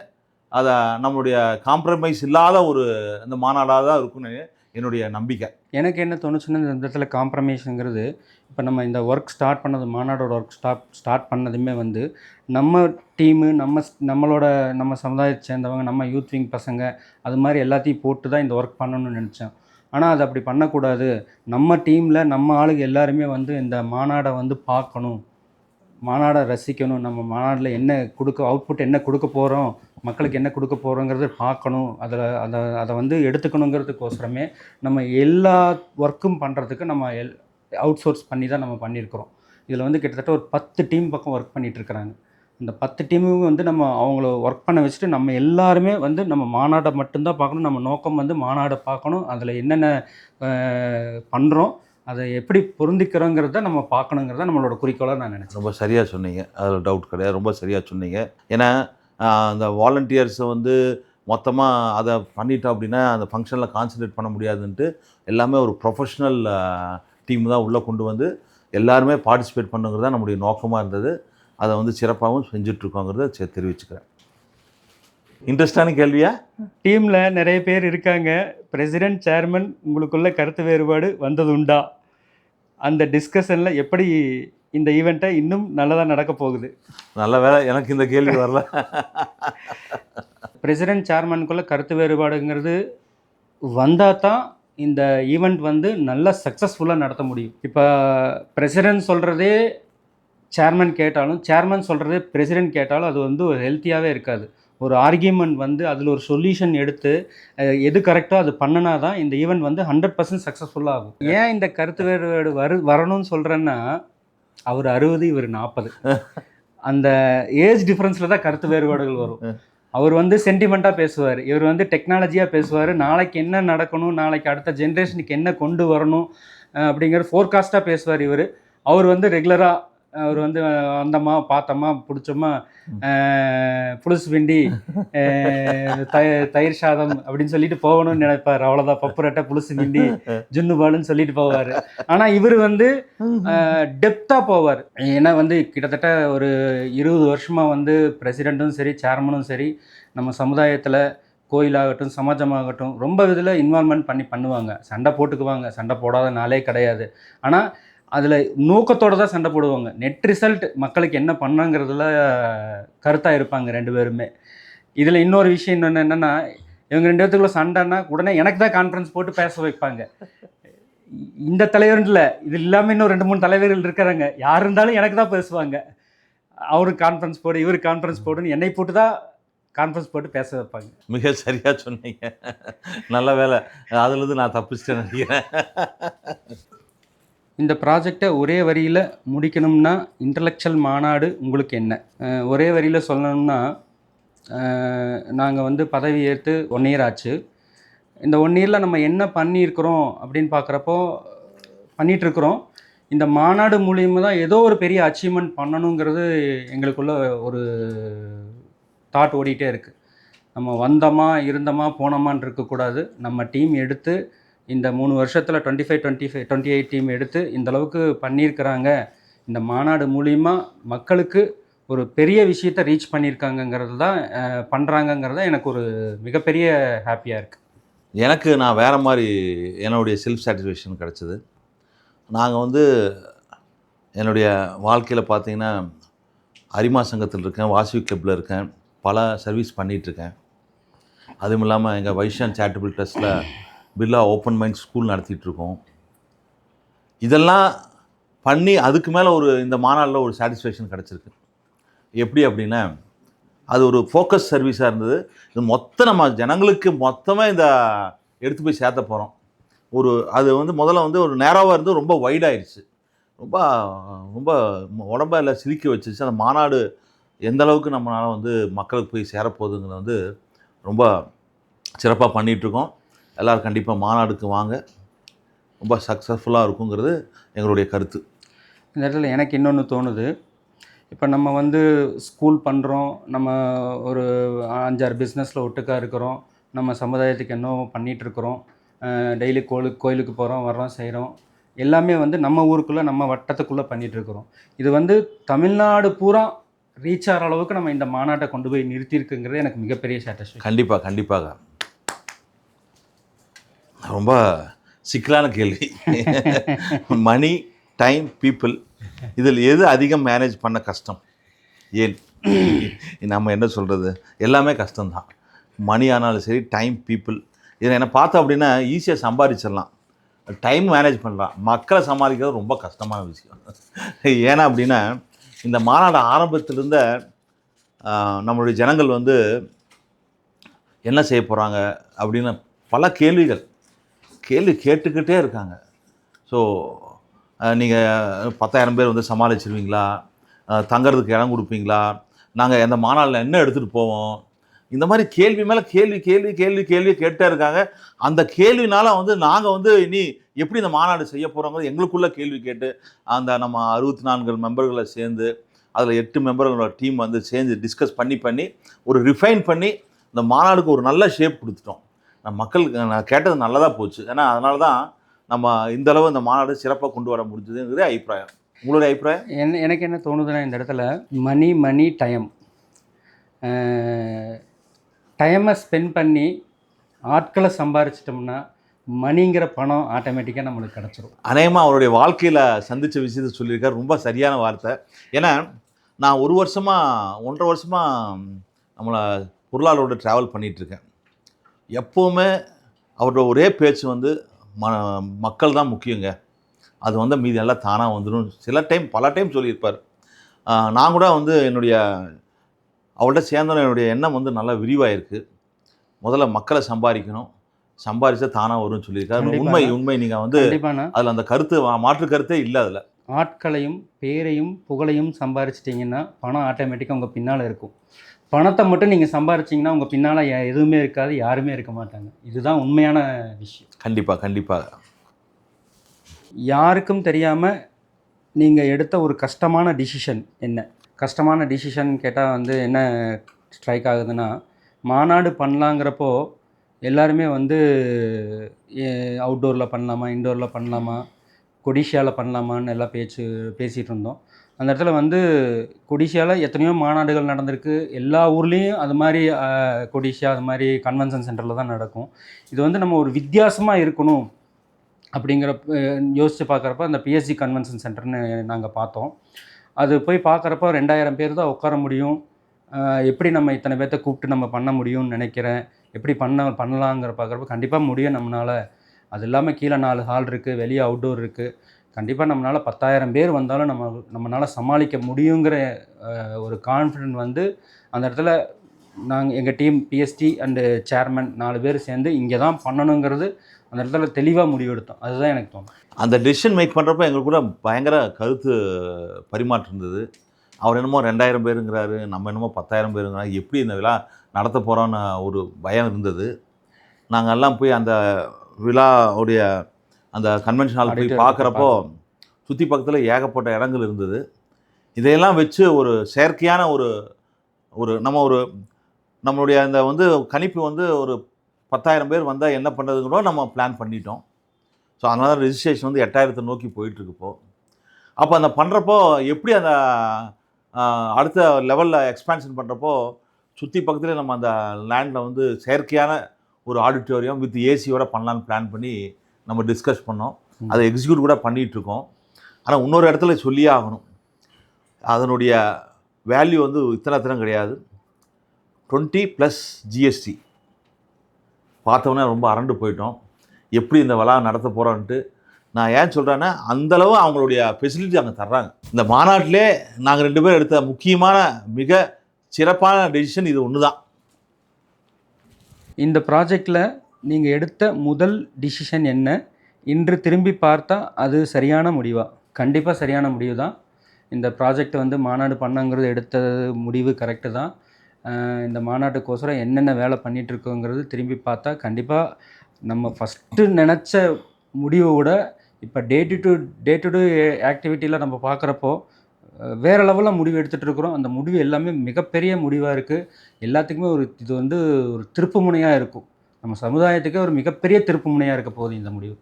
அதை நம்மளுடைய காம்ப்ரமைஸ் இல்லாத ஒரு இந்த மாநாடாக தான் இருக்குன்னு என்னுடைய நம்பிக்கை. எனக்கு என்ன தோணுச்சுன்னா, இந்த இடத்துல காம்ப்ரமைஸுங்கிறது, இப்போ நம்ம இந்த ஒர்க் ஸ்டார்ட் பண்ணது, மாநாடோட ஒர்க் ஸ்டார்ட் பண்ணதுமே வந்து நம்ம டீமு, நம்ம சமுதாயத்தை சேர்ந்தவங்க, நம்ம யூத் விங் பசங்க, அது மாதிரி எல்லாத்தையும் போட்டு தான் இந்த ஒர்க் பண்ணணும்னு நினச்சேன். ஆனால் அது அப்படி பண்ணக்கூடாது. நம்ம டீமில் நம்ம ஆளுங்க எல்லாருமே வந்து இந்த மாநாடை வந்து பார்க்கணும், மாநாடை ரசிக்கணும், நம்ம மாநாட்டில் என்ன அவுட்புட் என்ன கொடுக்க போகிறோம், மக்களுக்கு என்ன கொடுக்க போகிறோங்கிறத பார்க்கணும், அதை வந்து எடுத்துக்கணுங்கிறதுக்கோசரமே நம்ம எல்லா ஒர்க்கும் பண்ணுறதுக்கு நம்ம அவுட் சோர்ஸ் பண்ணி தான் நம்ம பண்ணியிருக்கிறோம். இதில் வந்து கிட்டத்தட்ட ஒரு 10 டீம் பக்கம் ஒர்க் பண்ணிகிட்ருக்குறாங்க. இந்த 10 டீமும் வந்து நம்ம அவங்கள ஒர்க் பண்ண வச்சுட்டு நம்ம எல்லாருமே வந்து நம்ம மாநாடை மட்டும்தான் பார்க்கணும். நம்ம நோக்கம் வந்து மாநாடை பார்க்கணும், அதில் என்னென்ன பண்ணுறோம், அதை எப்படி பொருந்திக்கிறோங்கிறத நம்ம பார்க்கணுங்கிறத நம்மளோட குறிக்கோளாக நான் நினச்சேன். ரொம்ப சரியாக சொன்னீங்க, அதில் டவுட் கிடையாது. ரொம்ப சரியாக சொன்னீங்க. ஏன்னா அந்த வாலண்டியர்ஸை வந்து மொத்தமாக அதை பண்ணிட்டோம் அப்படின்னா அந்த ஃபங்க்ஷனில் கான்சன்ட்ரேட் பண்ண முடியாதுன்ட்டு எல்லாமே ஒரு ப்ரொஃபஷ்னல் டீம் தான் உள்ளே கொண்டு வந்து எல்லாருமே பார்ட்டிசிபேட் பண்ணுங்கிறது தான் நம்முடைய நோக்கமாக இருந்தது. அதை வந்து சிறப்பாகவும் செஞ்சிட்ருக்கோங்கிறத தெரிவிச்சுக்கிறேன். இன்ட்ரெஸ்டான கேள்வியா? டீமில் நிறைய பேர் இருக்காங்க. பிரசிடென்ட், சேர்மன், உங்களுக்குள்ள கருத்து வேறுபாடு வந்தது உண்டா? அந்த டிஸ்கஷனில் எப்படி இந்த ஈவெண்ட்டை இன்னும் நல்லதாக நடக்க போகுது? நல்ல வேலை எனக்கு இந்த கேள்வி வரல. பிரசிடென்ட், சேர்மனுக்குள்ள கருத்து வேறுபாடுங்கிறது வந்தால் தான் இந்த ஈவெண்ட் வந்து நல்லா சக்ஸஸ்ஃபுல்லாக நடத்த முடியும். இப்போ பிரசிடென்ட் சொல்கிறதே சேர்மன் கேட்டாலும், சேர்மன் சொல்கிறதே பிரசிடென்ட் கேட்டாலும் அது வந்து ஒரு ஹெல்த்தியாகவே இருக்காது. ஒரு ஆர்கியூமெண்ட் வந்து அதில் ஒரு சொல்யூஷன் எடுத்து எது கரெக்டோ அது பண்ணினா தான் இந்த ஈவெண்ட் வந்து 100% சக்ஸஸ்ஃபுல்லாக ஆகும். ஏன் இந்த கருத்து வேறுபாடு வரணும்னு சொல்கிறேன்னா, அவர் 60 இவர் 40. அந்த ஏஜ் டிஃப்ரென்ஸில் தான் கருத்து வேறுபாடுகள் வரும். அவர் வந்து சென்டிமெண்ட்டாக பேசுவார், இவர் வந்து டெக்னாலஜியாக பேசுவார். நாளைக்கு என்ன நடக்கணும், நாளைக்கு அடுத்த ஜென்ரேஷனுக்கு என்ன கொண்டு வரணும் அப்படிங்கிற ஃபோர்காஸ்ட்டாக பேசுவார் இவர். அவர் வந்து ரெகுலராக அவர் வந்து வந்தோமா பார்த்தோமா பிடிச்சோமா புதுசு பிண்டி தயிர் சாதம் அப்படின்னு சொல்லிட்டு போகணும்னு நினைப்பார். அவ்வளோதான், பப்பு ரெட்டை புதுசு பிண்டி ஜுன்னு பாலுன்னு சொல்லிட்டு போவார். ஆனால் இவர் வந்து டெப்த்தாக போவார். ஏன்னா வந்து கிட்டத்தட்ட ஒரு 20 வருஷமாக வந்து பிரசிடெண்ட்டும் சரி சேர்மனும் சரி நம்ம சமுதாயத்தில் கோயிலாகட்டும் சமாஜமாகட்டும் ரொம்ப இதில் இன்வால்மெண்ட் பண்ணுவாங்க. சண்டை போட்டுக்குவாங்க, சண்டை போடாத நாளே கிடையாது. ஆனால் அதில் நோக்கத்தோடு தான் சண்டை போடுவாங்க. நெட் ரிசல்ட் மக்களுக்கு என்ன பண்ணாங்கிறதுல கருத்தாக இருப்பாங்க 2 பேருமே. இதில் இன்னொரு விஷயம் என்னென்னா, இவங்க 2 பேர்த்துக்குள்ள சண்டைன்னா உடனே எனக்கு தான் கான்ஃபரன்ஸ் போட்டு பேச வைப்பாங்க. இந்த தலைவர்னு இல்லை, இது இல்லாமல் இன்னும் 2-3 தலைவர்கள் இருக்கிறாங்க. யார் இருந்தாலும் எனக்கு தான் பேசுவாங்க. அவருக்கு கான்ஃபரன்ஸ் போடு, இவருக்கு கான்ஃபரன்ஸ் போடுன்னு என்னை போட்டு தான் கான்ஃபரன்ஸ் போட்டு பேச வைப்பாங்க. மிக சரியாக சொன்னீங்க. நல்ல வேலை, அதுலேருந்து நான் தப்பிச்சிட்டேன் நினைக்கிறேன். இந்த ப்ராஜெக்டை ஒரே வரியில் முடிக்கணும்னா இன்டலெக்சுவல் மாநாடு உங்களுக்கு என்ன? ஒரே வரியில் சொல்லணும்னா, நாங்கள் வந்து பதவி ஏற்று 1 இயர் ஆச்சு. இந்த 1 இயரில் நம்ம என்ன பண்ணியிருக்கிறோம் அப்படின்னு பார்க்குறப்போ பண்ணிகிட்ருக்குறோம். இந்த மாநாடு மூலியமாக தான் ஏதோ ஒரு பெரிய அச்சீவ்மெண்ட் பண்ணணுங்கிறது எங்களுக்குள்ள ஒரு தாட் ஓடிட்டே இருக்குது. நம்ம வந்தோமா இருந்தோமா போனோமான்னு இருக்கக்கூடாது. நம்ம டீம் எடுத்து இந்த 3 வருஷத்தில் 25-28 டீம் எடுத்து இந்த அளவுக்கு பண்ணியிருக்கிறாங்க. இந்த மாநாடு மூலிமா மக்களுக்கு ஒரு பெரிய விஷயத்தை ரீச் பண்ணியிருக்காங்கங்கிறது தான் பண்ணுறாங்கங்கிறது தான் எனக்கு ஒரு மிகப்பெரிய ஹாப்பியாக இருக்குது. எனக்கு நான் வேறு மாதிரி என்னுடைய செல்ஃப் சாட்டிஸ்ஃபேக்ஷன் கிடச்சிது. நாங்கள் வந்து என்னுடைய வாழ்க்கையில் பார்த்தீங்கன்னா அரிமா சங்கத்தில் இருக்கேன், வாசவி கிளப்பில் இருக்கேன், பல சர்வீஸ் பண்ணிகிட்ருக்கேன். அதுவும் இல்லாமல் எங்கள் வைஷான் சேரிட்டபிள் ட்ரஸ்ட்டில் பிர்லா ஓப்பன் மைண்ட் ஸ்கூல் நடத்திட்டுருக்கோம். இதெல்லாம் பண்ணி அதுக்கு மேலே ஒரு இந்த மாநாளில் ஒரு சாட்டிஸ்ஃபேக்ஷன் கிடச்சிருக்கு. எப்படி அப்படின்னா, அது ஒரு ஃபோக்கஸ் சர்வீஸாக இருந்தது. இது மொத்தம் நம்ம ஜனங்களுக்கு மொத்தமாக இந்த எடுத்து போய் சேர்த்த போகிறோம். அது வந்து முதல்ல வந்து ஒரு நேராவாக இருந்து ரொம்ப வைடாகிடுச்சு. ரொம்ப ரொம்ப உடம்ப எல்லாம் சிரிக்க வச்சிச்சு. அந்த மாநாடு எந்த அளவுக்கு நம்மளால் வந்து மக்களுக்கு போய் சேரப்போகுதுங்கிறது வந்து ரொம்ப சிறப்பாக பண்ணிகிட்ருக்கோம். எல்லோரும் கண்டிப்பாக மாநாடுக்கு வாங்க, ரொம்ப சக்ஸஸ்ஃபுல்லாக இருக்குங்கிறது எங்களுடைய கருத்து. இந்த இடத்துல எனக்கு இன்னொன்று தோணுது. இப்போ நம்ம வந்து ஸ்கூல் பண்ணுறோம், நம்ம ஒரு 5-6 பிஸ்னஸில் ஒட்டுக்காக இருக்கிறோம், நம்ம சமுதாயத்துக்கு என்ன பண்ணிகிட்ருக்குறோம், டெய்லி கோயிலுக்கு போகிறோம் வர்றோம் செய்கிறோம், எல்லாமே வந்து நம்ம ஊருக்குள்ளே நம்ம வட்டத்துக்குள்ளே பண்ணிகிட்ருக்குறோம். இது வந்து தமிழ்நாடு பூரா ரீச் ஆகிற அளவுக்கு நம்ம இந்த மாநாட்டை கொண்டு போய் நிறுத்தியிருக்குங்கிறது எனக்கு மிகப்பெரிய சாட்டிஸ்ஃபேக்ஷன். கண்டிப்பாக ரொம்ப சிக்கலான கேள்வி. மணி, டைம், பீப்புள், இதில் எது அதிகம் மேனேஜ் பண்ண கஷ்டம்? ஏன் நம்ம என்ன சொல்கிறது, எல்லாமே கஷ்டம்தான். மணி ஆனாலும் சரி, டைம், பீப்புள். இதை என்ன பார்த்தோம் அப்படின்னா ஈஸியாக சம்பாதிச்சிடலாம், டைம் மேனேஜ் பண்ணலாம். மக்களை சமாளிக்கிறது ரொம்ப கஷ்டமான விஷயம். ஏன்னா அப்படின்னா, இந்த மாநாடு ஆரம்பத்திலிருந்த நம்மளுடைய ஜனங்கள் வந்து என்ன செய்ய போகிறாங்க அப்படின்னு பல கேள்வி கேட்டுக்கிட்டே இருக்காங்க. ஸோ நீங்கள் 10,000 பேர் வந்து சமாளிச்சிருவீங்களா, தங்கிறதுக்கு இடம் கொடுப்பீங்களா, நாங்கள் எந்த மாநாளில் என்ன எடுத்துகிட்டு போவோம், இந்த மாதிரி கேள்வி மேலே கேள்வி கேட்டே இருக்காங்க. அந்த கேள்வினால வந்து நாங்கள் வந்து இனி எப்படி இந்த மாநாடு செய்ய போகிறோங்கிறது எங்களுக்குள்ள கேள்வி கேட்டு அந்த நம்ம 64 மெம்பர்களை சேர்ந்து அதில் 8 மெம்பர்களோட டீம் வந்து சேர்ந்து டிஸ்கஸ் பண்ணி ஒரு ரிஃபைன் பண்ணி இந்த மாநாடுக்கு ஒரு நல்ல ஷேப் கொடுத்துட்டோம். மக்களுக்கு நான் கேட்டது நல்லதாக போச்சு. ஏன்னா அதனால தான் நம்ம இந்தளவு இந்த மாநாடு சிறப்பாக கொண்டு வர முடிஞ்சதுங்கிறது அபிப்பிராயம். உங்களுடைய அபிப்பிராயம்? எனக்கு என்ன தோணுதுன்னா, இந்த இடத்துல மணி டைமை ஸ்பெண்ட் பண்ணி ஆட்களை சம்பாரிச்சிட்டோம்னா மணிங்கிற பணம் ஆட்டோமேட்டிக்காக நம்மளுக்கு கிடச்சிரும். அநேகமாக அவருடைய வாழ்க்கையில் சந்தித்த விஷயத்தை சொல்லியிருக்கார். ரொம்ப சரியான வார்த்தை. ஏன்னா நான் 1 வருஷமாக 1.5 வருஷமாக நம்மளை பொருளாளரோட ட்ராவல் பண்ணிகிட்ருக்கேன். எப்போவுமே அவரோட ஒரே பேச்சு வந்து மக்கள் தான் முக்கியங்க, அது வந்து மீதி எல்லாம் தானாக வந்துடும். பல டைம் சொல்லியிருப்பார். நான் கூட வந்து என்னுடைய அவள்கிட்ட சேர்ந்தோன்னே என்னுடைய எண்ணம் வந்து நல்லா விரிவாயிருக்கு. முதல்ல மக்களை சம்பாதிக்கணும், சம்பாரிச்சா தானாக வரும்னு சொல்லியிருக்காரு. கண்டிப்பாண்ணா. உண்மை நீங்கள் வந்து கண்டிப்பாண்ணா. அதில் அந்த கருத்து மாற்று கருத்தே இல்லை அதில். ஆட்களையும் பேரையும் புகழையும் சம்பாரிச்சிட்டிங்கன்னா பணம் ஆட்டோமேட்டிக்காக உங்கள் பின்னால் இருக்கும். பணத்தை மட்டும் நீங்கள் சம்பாரிச்சிங்கன்னா உங்கள் பின்னால் எதுவுமே இருக்காது, யாருமே இருக்க மாட்டாங்க. இதுதான் உண்மையான விஷயம். கண்டிப்பாக கண்டிப்பாக. யாருக்கும் தெரியாமல் நீங்கள் எடுத்த ஒரு கஷ்டமான டிசிஷன் என்ன? கஷ்டமான டிசிஷன் கேட்டால் வந்து என்ன ஸ்ட்ரைக் ஆகுதுன்னா, மாநாடு பண்ணலாங்கிறப்போ எல்லாருமே வந்து அவுட்டோரில் பண்ணலாமா, இன்டோரில் பண்ணலாமா, கொடிஷியாவில் பண்ணலாமான்னு எல்லாம் பேசிகிட்டு இருந்தோம். அந்த இடத்துல வந்து கொடிஷியாவில் எத்தனையோ மாநாடுகள் நடந்திருக்கு. எல்லா ஊர்லேயும் அது மாதிரி கொடிஷியா அது மாதிரி கன்வென்ஷன் சென்டரில் தான் நடக்கும். இது வந்து நம்ம ஒரு வித்தியாசமாக இருக்கணும் அப்படிங்கிறப்ப யோசித்து பார்க்குறப்ப அந்த பிஎஸ்சி கன்வென்ஷன் சென்டர்னு நாங்கள் பார்த்தோம். அது போய் பார்க்குறப்ப 2000 பேர் தான் உட்கார முடியும். எப்படி நம்ம இத்தனை பேர்த்த கூப்பிட்டு நம்ம பண்ண முடியும்னு நினைக்கிறேன். எப்படி பண்ணலாங்கிற பார்க்குறப்ப கண்டிப்பாக முடியும் நம்மளால். அது இல்லாமல் கீழே 4 ஹால் இருக்குது, வெளியே அவுட்டோர் இருக்குது. கண்டிப்பாக நம்மளால் 10,000 பேர் வந்தாலும் நம்மளால் சமாளிக்க முடியுங்கிற ஒரு கான்ஃபிடென்ட் வந்து அந்த இடத்துல எங்கள் டீம் பிஎஸ்டி அண்டு சேர்மன் 4 பேர் சேர்ந்து இங்கே தான் பண்ணணுங்கிறது அந்த இடத்துல தெளிவாக முடிவெடுத்தோம். அதுதான் எனக்கு தோணும். அந்த டெசிஷன் மேக் பண்ணுறப்ப எங்களுக்கு கூட பயங்கர கருத்து பரிமாற்றம் இருந்தது. அவர் என்னமோ 2000 பேருங்கிறாரு, நம்ம என்னமோ 10,000 பேருங்கிறாரு. எப்படி இந்த விழா நடத்த போகிறோன்னு ஒரு பயம் இருந்தது. நாங்கள் எல்லாம் போய் அந்த விழாவுடைய அந்த கன்வென்ஷன் ஹால் போய் பார்க்குறப்போ சுற்றி பக்கத்தில் ஏகப்பட்ட இடங்கள் இருந்தது. இதையெல்லாம் வச்சு ஒரு செயற்கையான நம்மளுடைய அந்த வந்து கணிப்பு வந்து ஒரு 10,000 பேர் வந்தால் என்ன பண்ணுறதுங்களோ நம்ம பிளான் பண்ணிட்டோம். ஸோ அதனால தான் ரெஜிஸ்ட்ரேஷன் வந்து 8,000 நோக்கி போயிட்டுருக்கு இப்போது. அப்போ அந்த பண்ணுறப்போ எப்படி அந்த அடுத்த லெவலில் எக்ஸ்பேன்ஷன் பண்ணுறப்போ சுற்றி பக்கத்தில் நம்ம அந்த லேண்டில் வந்து செயற்கையான ஒரு ஆடிட்டோரியம் வித் ஏசியோட பண்ணலான்னு பிளான் பண்ணி நம்ம டிஸ்கஸ் பண்ணோம். அதை எக்ஸிக்யூட் கூட பண்ணிகிட்ருக்கோம். ஆனால் இன்னொரு இடத்துல சொல்லியே ஆகணும், அதனுடைய வேல்யூ வந்து இத்தனை கிடையாது. 20+ GST பார்த்தோன்னே ரொம்ப அரண்டு போயிட்டோம். எப்படி இந்த விழா நடத்த போகிறோன்ட்டு. நான் ஏன் சொல்கிறேன்னா, அந்தளவு அவங்களுடைய ஃபெசிலிட்டி அங்கே தர்றாங்க. இந்த மாநாட்டிலே நாங்கள் 2 பேர் எடுத்த முக்கியமான மிக சிறப்பான டெசிஷன் இது ஒன்று தான். இந்த ப்ராஜெக்டில் நீங்கள் எடுத்த முதல் டிசிஷன் என்ன? இன்று திரும்பி பார்த்தா அது சரியான முடிவா? கண்டிப்பாக சரியான முடிவு தான். இந்த ப்ராஜெக்ட் வந்து மாநாடு பண்ணங்கிறது எடுத்த முடிவு கரெக்டு தான். இந்த மாநாட்டுக்கோசரம் என்னென்ன வேலை பண்ணிகிட்ருக்கோங்கிறது திரும்பி பார்த்தா கண்டிப்பாக நம்ம ஃபஸ்ட்டு நினச்ச முடிவை விட இப்போ டே டு டே ஆக்டிவிட்டியில் நம்ம பார்க்குறப்போ வேறு லெவலில் முடிவு எடுத்துகிட்டு இருக்கிறோம். அந்த முடிவு எல்லாமே மிகப்பெரிய முடிவாக இருக்குது. எல்லாத்துக்குமே இது வந்து ஒரு திருப்பு முனையாக இருக்கும். நம்ம சமுதாயத்துக்கே ஒரு மிகப்பெரிய திருப்பு முனையாக இருக்க போகுது இந்த முடிவு.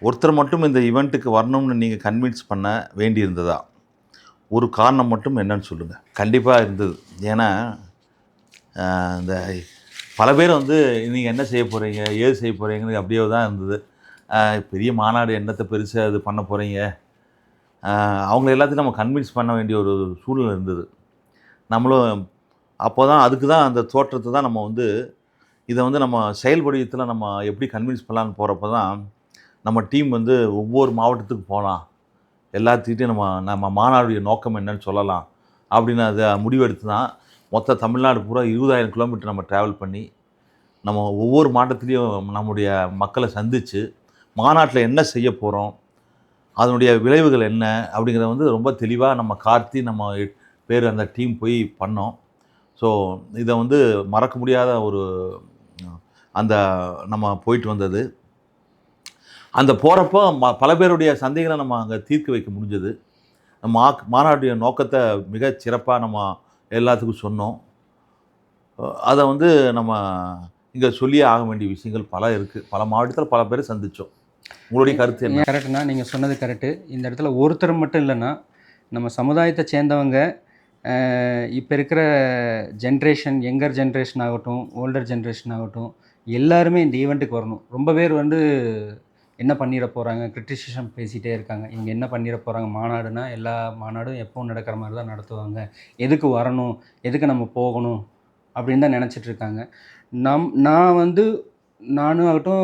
ஒருத்தர் மட்டும் இந்த ஈவெண்ட்டுக்கு வரணும்னு நீங்கள் கன்வின்ஸ் பண்ண வேண்டியிருந்ததா? ஒரு காரணம் மட்டும் என்னன்னு சொல்லுங்கள். கண்டிப்பாக இருந்தது. ஏன்னா இந்த பல பேர் வந்து நீங்கள் என்ன செய்ய போகிறீங்க, ஏது செய்ய போகிறீங்கன்னு அப்படியே தான் இருந்தது. பெரிய மாநாடு என்னத்தை பெருசாக இது பண்ண போகிறீங்க, அவங்கள எல்லாத்தையும் நம்ம கன்வின்ஸ் பண்ண வேண்டிய ஒரு சூழ்நிலை இருந்தது. நம்மளும் அப்போ தான் அதுக்கு தான் அந்த தோற்றத்தை தான் நம்ம வந்து இதை வந்து நம்ம செயல்படுத்தத்தில் நம்ம எப்படி கன்வின்ஸ் பண்ணலான்னு போகிறப்ப தான் நம்ம டீம் வந்து ஒவ்வொரு மாவட்டத்துக்கு போகலாம், எல்லாத்துக்கிட்டையும் நம்ம மாநாடுடைய நோக்கம் என்னன்னு சொல்லலாம் அப்படின்னு அதை முடிவெடுத்து தான் மொத்த தமிழ்நாடு பூரா 20,000 கிலோமீட்டர் நம்ம ட்ராவல் பண்ணி நம்ம ஒவ்வொரு மாவட்டத்துலேயும் நம்முடைய மக்களை சந்தித்து மாநாட்டில் என்ன செய்ய போகிறோம், அதனுடைய விளைவுகள் என்ன அப்படிங்கிறத வந்து ரொம்ப தெளிவாக நம்ம கார்த்தி நம்ம பேர் அந்த டீம் போய் பண்ணோம். ஸோ இதை வந்து மறக்க முடியாத ஒரு அந்த நம்ம போயிட்டு வந்தது. அந்த போகிறப்போ பல பேருடைய சந்தேகங்களை நம்ம அங்கே தீர்க்க வைக்க முடிஞ்சது. மாநாட்டுடைய நோக்கத்தை மிக சிறப்பாக நம்ம எல்லாத்துக்கும் சொன்னோம். அதை வந்து நம்ம இங்கே சொல்லியே ஆக வேண்டிய விஷயங்கள் பல இருக்குது. பல மாவட்டத்தில் பல பேரை சந்தித்தோம். உங்களுடைய கருத்து என்ன? கரெக்டுண்ணா, நீங்கள் சொன்னது கரெக்டு. இந்த இடத்துல ஒருத்தர் மட்டும் இல்லைன்னா நம்ம சமுதாயத்தை சேர்ந்தவங்க இப்போ இருக்கிற ஜென்ரேஷன், யங்கர் ஜென்ரேஷன் ஆகட்டும், ஓல்டர் ஜென்ரேஷன் ஆகட்டும், எல்லாருமே இந்த ஈவெண்ட்டுக்கு வரணும். ரொம்ப பேர் வந்து என்ன பண்ணிட போகிறாங்க, கிரிட்டிசிசம் பேசிகிட்டே இருக்காங்க. இவங்க என்ன பண்ணிட போகிறாங்க, மாநாடுனா எல்லா மாநாடும் எப்பவும் நடக்கிற மாதிரி தான் நடத்துவாங்க, எதுக்கு வரணும், எதுக்கு நம்ம போகணும் அப்படின்னு தான் நினச்சிட்ருக்காங்க. நானும் ஆகட்டும்,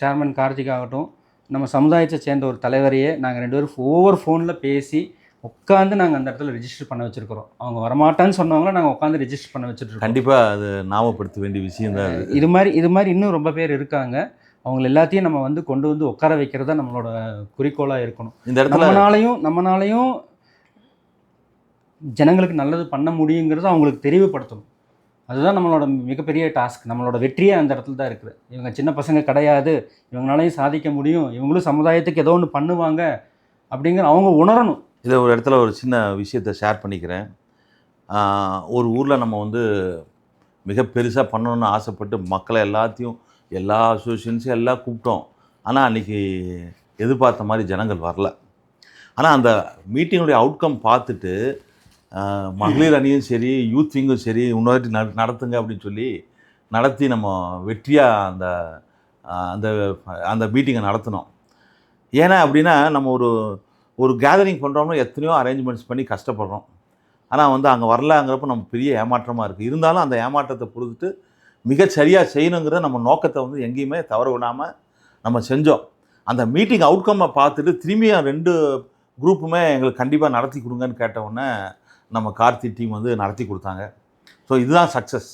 சேர்மன் கார்த்திக் ஆகட்டும், நம்ம சமுதாயத்தை சேர்ந்த ஒரு தலைவரையே நாங்கள் 2 பேரும் ஒவ்வொரு ஃபோனில் பேசி உட்காந்து நாங்கள் அந்த இடத்துல ரெஜிஸ்டர் பண்ண வச்சுருக்கிறோம். அவங்க வரமாட்டான்னு சொன்னவங்கள நாங்கள் உட்காந்து ரெஜிஸ்டர் பண்ண வச்சுட்ருக்கோம். கண்டிப்பாக அது ஞாபகப்படுத்த வேண்டிய விஷயம் தான். இது மாதிரி இன்னும் ரொம்ப பேர் இருக்காங்க. அவங்கள எல்லாத்தையும் நம்ம வந்து கொண்டு வந்து உட்கார வைக்கிறது தான் நம்மளோட குறிக்கோளாக இருக்கணும். இந்த இடத்துல நம்மனாலையும் ஜனங்களுக்கு நல்லது பண்ண முடியுங்கிறத அவங்களுக்கு தெளிவுபடுத்தணும். அதுதான் நம்மளோட மிகப்பெரிய டாஸ்க். நம்மளோட வெற்றியே அந்த இடத்துல தான் இருக்குது. இவங்க சின்ன பசங்க கிடையாது, இவங்களாலையும் சாதிக்க முடியும், இவங்களும் சமுதாயத்துக்கு ஏதோ ஒன்று பண்ணுவாங்க அப்படிங்கிற அவங்க உணரணும். இதை ஒரு இடத்துல ஒரு சின்ன விஷயத்தை ஷேர் பண்ணிக்கிறேன். ஒரு ஊரில் நம்ம வந்து மிக பெருசாக பண்ணணும்னு ஆசைப்பட்டு மக்களை எல்லாத்தையும் எல்லா அசோசியேஷன்ஸையும் எல்லாம் கூப்பிட்டோம். ஆனால் அன்றைக்கி எதிர்பார்த்த மாதிரி ஜனங்கள் வரல. ஆனால் அந்த மீட்டிங்குடைய அவுட்கம் பார்த்துட்டு மகளிர் அணியும் சரி, யூத் விங்கும் சரி, இன்னொரு நடத்துங்க அப்படின்னு சொல்லி நடத்தி நம்ம வெற்றியாக அந்த அந்த அந்த மீட்டிங்கை நடத்தினோம். ஏன்னா அப்படின்னா நம்ம ஒரு கேதரிங் பண்ணுறோம்னா எத்தனையோ அரேஞ்ச்மெண்ட்ஸ் பண்ணி கஷ்டப்படுறோம். ஆனால் வந்து அங்கே வரலாங்கிறப்ப நம்ம பெரிய ஏமாற்றமாக இருக்குது. இருந்தாலும் அந்த ஏமாற்றத்தை பொறுத்துட்டு மிகச்சரியாக செய்யணுங்கிற நம்ம நோக்கத்தை வந்து எங்கேயுமே தவற விடாமல் நம்ம செஞ்சோம். அந்த மீட்டிங் அவுட்கம்மை பார்த்துட்டு திரும்பியும் 2 குரூப்புமே எங்களுக்கு கண்டிப்பாக நடத்தி கொடுங்கன்னு கேட்டவுடனே நம்ம கார்த்தி டீம் வந்து நடத்தி கொடுத்தாங்க. ஸோ இதுதான் சக்ஸஸ்.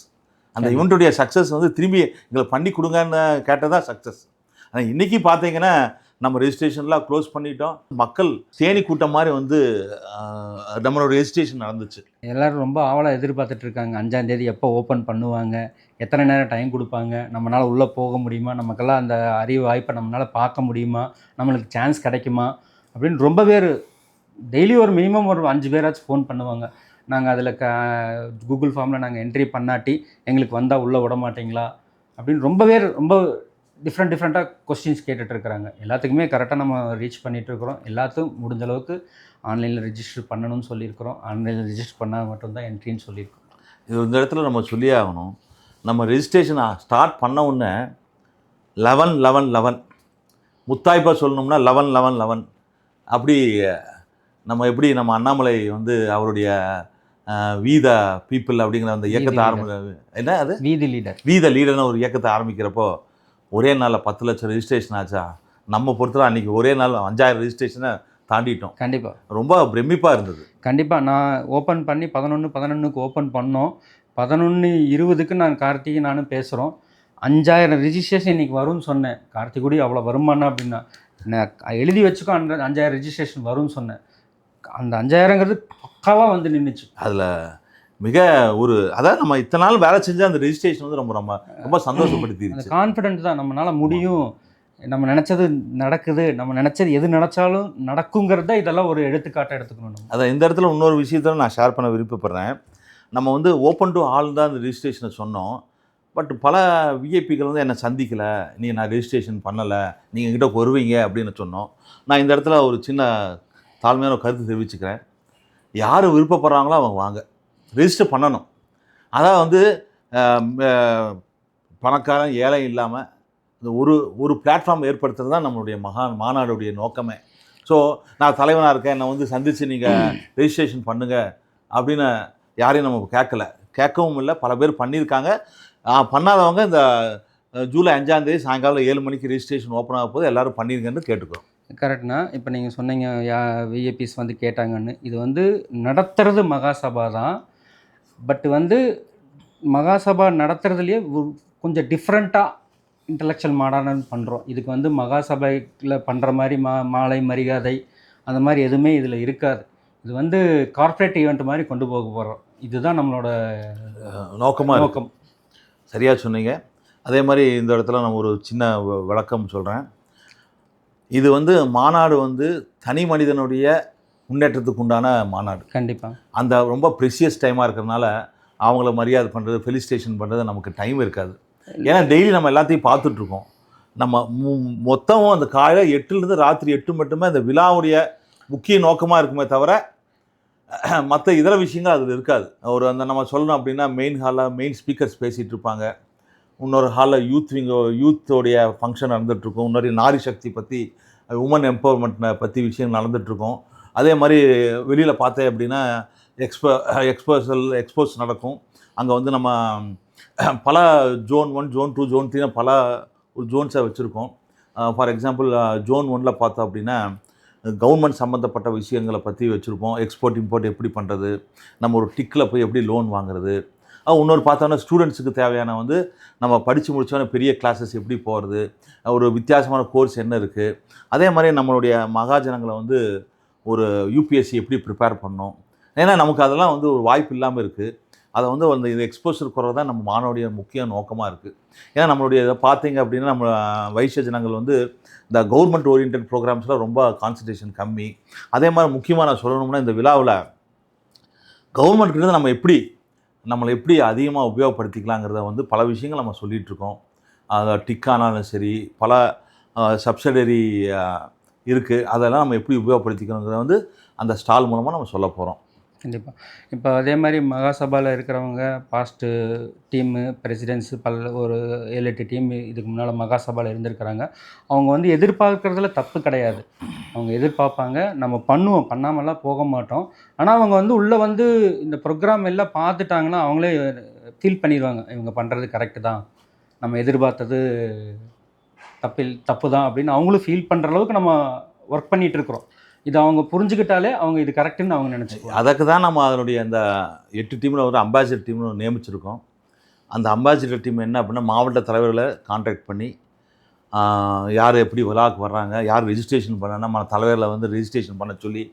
அந்த இவெண்ட்டுடைய சக்ஸஸ் வந்து திரும்பி எங்களுக்கு பண்ணி கொடுங்கன்னு கேட்டதான் சக்ஸஸ். ஆனால் இன்றைக்கி பார்த்தீங்கன்னா நம்ம ரெஜிஸ்ட்ரேஷன்லாம் க்ளோஸ் பண்ணிட்டோம். மக்கள் தேனி கூட்டம் மாதிரி வந்து நம்மளோட ரெஜிஸ்ட்ரேஷன் நடந்துச்சு. எல்லோரும் ரொம்ப ஆவலாக எதிர்பார்த்துட்டு இருக்காங்க. 5ஆம் தேதி எப்போ ஓப்பன் பண்ணுவாங்க, எத்தனை நேரம் டைம் கொடுப்பாங்க, நம்மளால் உள்ளே போக முடியுமா, நமக்கெல்லாம் அந்த அறிவு வாய்ப்பை நம்மளால் பார்க்க முடியுமா, நம்மளுக்கு சான்ஸ் கிடைக்குமா அப்படின்னு ரொம்ப பேர் டெய்லி ஒரு மினிமம் ஒரு 5 பேராச்சும் ஃபோன் பண்ணுவாங்க. நாங்கள் அதில் கூகுள் ஃபார்மில் நாங்கள் என்ட்ரி பண்ணாட்டி எங்களுக்கு வந்தால் உள்ளே விட மாட்டிங்களா அப்படின்னு ரொம்ப பேர் ரொம்ப டிஃப்ரெண்ட்டாக கொஸ்டின்ஸ் கேட்டுட்ருக்குறாங்க. எல்லாத்துக்குமே கரெக்டாக நம்ம ரீச் பண்ணிகிட்ருக்குறோம். எல்லாத்துக்கும் முடிஞ்ச அளவுக்கு ஆன்லைனில் ரெஜிஸ்டர் பண்ணணும்னு சொல்லியிருக்கிறோம். ஆன்லைனில் ரெஜிஸ்டர் பண்ணால் மட்டும்தான் என்ட்ரின்னு சொல்லியிருக்கோம். இது இந்த இடத்துல நம்ம சொல்லியே ஆகணும். நம்ம ரெஜிஸ்ட்ரேஷன் ஸ்டார்ட் பண்ண உடனே 11-11-11 முத்தாய்ப்பாக சொல்லணும்னா 11-11-11 அப்படி நம்ம எப்படி நம்ம அண்ணாமலை வந்து அவருடைய வீத பீப்புள் அப்படிங்கிற அந்த இயக்கத்தை என்ன அது வீத லீடர்னு ஒரு இயக்கத்தை ஆரம்பிக்கிறப்போ ஒரே நாளில் 10 லட்சம் ரெஜிஸ்ட்ரேஷன் ஆச்சா? நம்ம பொறுத்தவரை அன்றைக்கி ஒரே நாள் 5000 ரெஜிஸ்ட்ரேஷனை தாண்டிட்டோம். கண்டிப்பாக ரொம்ப பிரமிப்பாக இருந்தது. கண்டிப்பாக நான் ஓப்பன் பண்ணி 11-11க்கு ஓப்பன் பண்ணோம். 11-20க்கு நான் கார்த்திகை நானும் பேசுகிறோம். 5000 ரெஜிஸ்ட்ரேஷன் இன்றைக்கி வரும்னு சொன்னேன். கார்த்திக் கூட அவ்வளோ வருமானா அப்படின்னா நான் எழுதி வச்சுக்கோ 5000 ரெஜிஸ்ட்ரேஷன் வரும்னு சொன்னேன். அந்த 5000ங்கிறது பக்காவாக வந்து நின்றுச்சு. அதில் மிக அதாவது நம்ம இத்தனை நாள் வேலை செஞ்சால் அந்த ரெஜிஸ்ட்ரேஷன் வந்து ரொம்ப சந்தோஷப்படுத்திடுச்சு. அந்த கான்ஃபிடென்ட் தான் நம்மளால் முடியும், நம்ம நினச்சது நடக்குது, நம்ம நினச்சது எது நினச்சாலும் நடக்குங்கிறத இதெல்லாம் ஒரு எடுத்துக்காட்டை எடுத்துக்கணும். அதான் இந்த இடத்துல இன்னொரு விஷயத்தில் நான் ஷேர் பண்ண விருப்பப்படுறேன். நம்ம வந்து ஓப்பன் டு ஆல் தான் அந்த ரெஜிஸ்ட்ரேஷனை சொன்னோம். பட் பல விஐபிகள் வந்து என்னை சந்திக்கலை, நான் ரெஜிஸ்ட்ரேஷன் பண்ணலை, நீங்கள் என்கிட்ட வருவீங்க அப்படின்னு சொன்னோம். நான் இந்த இடத்துல ஒரு சின்ன தாழ்மையான கருத்து தெரிவிச்சுக்கிறேன். யார் விருப்பப்படுறாங்களோ அவங்க வாங்க, ரெஜிஸ்டர் பண்ணணும். அதான் வந்து பணக்காரன் ஏழை இல்லாமல் இந்த ஒரு பிளாட்ஃபார்ம் ஏற்படுத்துறது தான் நம்மளுடைய மாநாடுடைய நோக்கமே. ஸோ நான் தலைவனாக இருக்கேன், என்னை வந்து சந்தித்து நீங்கள் ரெஜிஸ்ட்ரேஷன் பண்ணுங்கள் அப்படின்னு யாரையும் நம்ம கேட்கவும் இல்லை. பல பேர் பண்ணியிருக்காங்க. பண்ணாதவங்க இந்த ஜூலை 5ஆம் தேதி சாயங்காலம் 7 மணிக்கு ரெஜிஸ்ட்ரேஷன் ஓப்பன் ஆக போது எல்லோரும் பண்ணியிருக்கேன்னு கேட்டுக்கிறோம். கரெக்ட்னா இப்போ நீங்கள் சொன்னீங்க விஏபிஸ் வந்து கேட்டாங்கன்னு. இது வந்து நடத்துறது மகாசபா தான். பட் வந்து மகாசபா நடத்துறதுலேயே கொஞ்சம் டிஃப்ரெண்ட்டாக இன்டலெக்சுவல் மாடர்ன் பண்ணுறோம். இதுக்கு வந்து மகாசபையில் பண்ணுற மாதிரி மாலை மரியாதை அந்த மாதிரி எதுவுமே இதில் இருக்காது. இது வந்து கார்ப்பரேட் ஈவெண்ட் மாதிரி கொண்டு போக போகிறோம். இதுதான் நம்மளோட நோக்கம். சரியாக சொன்னீங்க. அதே மாதிரி இந்த இடத்துல நான் ஒரு சின்ன விளக்கம் சொல்கிறேன். இது வந்து மாநாடு வந்து தனி மனிதனுடைய முன்னேற்றத்துக்கு உண்டான மாநாடு. கண்டிப்பாக அந்த ரொம்ப ப்ரெஷியஸ் டைமாக இருக்கிறதுனால அவங்கள மரியாதை பண்ணுறது, ஃபெலிசிட்டேஷன் பண்ணுறது நமக்கு டைம் இருக்காது. ஏன்னா டெய்லி நம்ம எல்லாத்தையும் பார்த்துட்ருக்கோம். நம்ம மொத்தமும் அந்த காலையில் 8லேருந்து ராத்திரி 8 மட்டுமே அந்த விழாவுடைய முக்கிய நோக்கமாக இருக்குமே தவிர மற்ற இதர விஷயங்கள் அதில் இருக்காது. அந்த நம்ம சொல்லணும் அப்படின்னா மெயின் ஹாலில் மெயின் ஸ்பீக்கர்ஸ் பேசிகிட்டு இருப்பாங்க. இன்னொரு ஹாலில் யூத்தோடைய ஃபங்க்ஷன் நடந்துகிட்ருக்கும். இன்னொரு நாரி சக்தி பற்றி, உமன் எம்பவர்மெண்ட்டை பற்றி விஷயம் நடந்துகிட்ருக்கும். அதே மாதிரி வெளியில் பார்த்தேன் அப்படின்னா எக்ஸ்போஸ் நடக்கும். அங்கே வந்து நம்ம பல Zone 1, Zone 2, Zone 3 பல ஒரு ஜோன்ஸை வச்சுருக்கோம். ஃபார் எக்ஸாம்பிள் Zone 1ல் பார்த்தோம் அப்படின்னா கவர்மெண்ட் சம்மந்தப்பட்ட விஷயங்களை பற்றி வச்சுருப்போம். எக்ஸ்போர்ட் இம்போர்ட் எப்படி பண்ணுறது, நம்ம ஒரு டிக்கில் போய் எப்படி லோன் வாங்குறது, இன்னொரு பார்த்தோன்னா ஸ்டூடெண்ட்ஸுக்கு தேவையான வந்து நம்ம படித்து முடித்தோன்னே பெரிய கிளாஸஸ் எப்படி போகிறது, ஒரு வித்தியாசமான கோர்ஸ் என்ன இருக்குது, அதே மாதிரி நம்மளுடைய மகாஜனங்களை வந்து ஒரு யூபிஎஸ்சி எப்படி ப்ரிப்பேர் பண்ணணும். ஏன்னா நமக்கு அதெல்லாம் வந்து ஒரு வாய்ப்பு இல்லாமல் இருக்குது. அதை வந்து அந்த இது எக்ஸ்போசர் குறது தான் நம்ம மாணவருடைய முக்கிய நோக்கமாக இருக்குது. ஏன்னா நம்மளுடைய இதை பார்த்தீங்க அப்படின்னா நம்ம வைசிய ஜனங்கள் வந்து இந்த கவர்மெண்ட் ஓரியன்ட் ப்ரோக்ராம்ஸில் ரொம்ப கான்சன்ட்ரேஷன் கம்மி. அதே மாதிரி முக்கியமாக நான் சொல்லணும்னா இந்த விழாவில் கவர்மெண்ட்கிட்ட நம்மளை எப்படி அதிகமாக உபயோகப்படுத்திக்கலாங்கிறத வந்து பல விஷயங்கள் நம்ம சொல்லிகிட்ருக்கோம். அதை டிக்கானாலும் சரி, பல சப்சிடரி இருக்குது, அதெல்லாம் நம்ம எப்படி உபயோகப்படுத்திக்கணுங்கிறத வந்து அந்த ஸ்டால் மூலமாக நம்ம சொல்ல போகிறோம். கண்டிப்பாக. இப்போ அதே மாதிரி மகாசபாவில் இருக்கிறவங்க பாஸ்ட்டு டீமு பிரசிடென்ட்ஸு ஒரு 7-8 டீம் இதுக்கு முன்னால் மகாசபாவில் இருந்திருக்கிறாங்க. அவங்க வந்து எதிர்பார்க்குறதுல தப்பு கிடையாது. அவங்க எதிர்பார்ப்பாங்க, நம்ம பண்ணுவோம், பண்ணாமலாம் போக மாட்டோம். ஆனால் அவங்க வந்து உள்ளே வந்து இந்த ப்ரோக்ராம் எல்லாம் பார்த்துட்டாங்கன்னா அவங்களே ஃபீல் பண்ணிடுவாங்க, இவங்க பண்ணுறது கரெக்டு தான், நம்ம எதிர்பார்த்தது தப்பு தான் அப்படின்னு அவங்களும் ஃபீல் பண்ணுற அளவுக்கு நம்ம ஒர்க் பண்ணிகிட்ருக்குறோம். இதை அவங்க புரிஞ்சுக்கிட்டாலே அவங்க இது கரெக்டுன்னு அவங்க நினச்சிக்குவாங்க. அதுக்கு தான் நம்ம அதனுடைய அந்த 8 டீமில் ஒரு அம்பாசிடர் டீம்னு நியமிச்சிருக்கோம். அந்த அம்பாசிடர் டீம் என்ன அப்படின்னா மாவட்ட தலைவர்களை கான்டாக்ட் பண்ணி யார் எப்படி விழாவுக்கு வர்றாங்க, யார் ரெஜிஸ்ட்ரேஷன் பண்ணால் நம்ம தலைவரில் வந்து ரெஜிஸ்ட்ரேஷன் பண்ண சொல்லி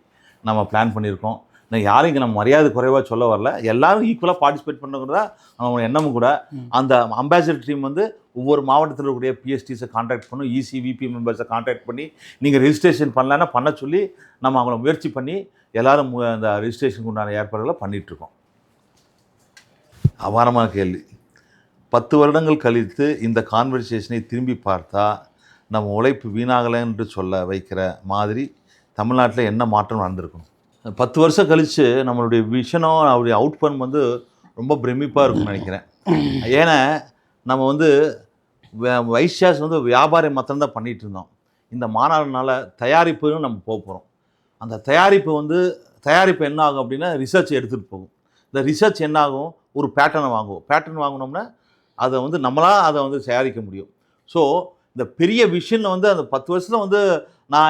நம்ம பிளான் பண்ணியிருக்கோம். யாரும் இங்கே நம்ம மரியாதை குறைவாக சொல்ல வரல, எல்லோரும் ஈக்குவலாக பார்ட்டிசிபேட் பண்ணுறதா நம்ம எண்ணமும் கூட. அந்த அம்பாசிடர் டீம் வந்து ஒவ்வொரு மாவட்டத்தில் இருக்கக்கூடிய பிஎஸ்டிஸை கான்டாக்ட் பண்ணும், இசி விபி மெம்பர்ஸை கான்டாக்ட் பண்ணி நீங்கள் ரெஜிஸ்ட்ரேஷன் பண்ணலன்னா பண்ண சொல்லி நம்ம அவங்கள முயற்சி பண்ணி எல்லோரும் அந்த ரெஜிஸ்ட்ரேஷனுக்கு உண்டான ஏற்பாடுகளை பண்ணிகிட்ருக்கோம். அபாரமான கேள்வி. 10 வருடங்கள் கழித்து இந்த கான்வர்சேஷனை திரும்பி பார்த்தா நம்ம உழைப்பு வீணாகலை என்று சொல்ல வைக்கிற மாதிரி தமிழ்நாட்டில் என்ன மாற்றம் நடந்திருக்கணும்? 10 வருஷம் கழித்து நம்மளுடைய விஷனும் அவருடைய அவுட்பம் வந்து ரொம்ப பிரமிப்பாக இருக்கும்னு நினைக்கிறேன். ஏன்னா நம்ம வந்து வைசியாஸ் வந்து வியாபாரம் மாத்திரம்தான் பண்ணிகிட்டு இருந்தோம். இந்த மாநாடுனால தயாரிப்புன்னு நம்ம போகிறோம். அந்த தயாரிப்பு என்ன ஆகும் அப்படின்னா ரிசர்ச் எடுத்துகிட்டு போகும். இந்த ரிசர்ச் என்ன ஆகும், ஒரு பேட்டர்னை வாங்குவோம். பேட்டர்ன் வாங்கினோம்னா அதை வந்து நம்மளாக அதை வந்து தயாரிக்க முடியும். ஸோ இந்த பெரிய விஷனில் வந்து அந்த 10 வருஷத்தில் வந்து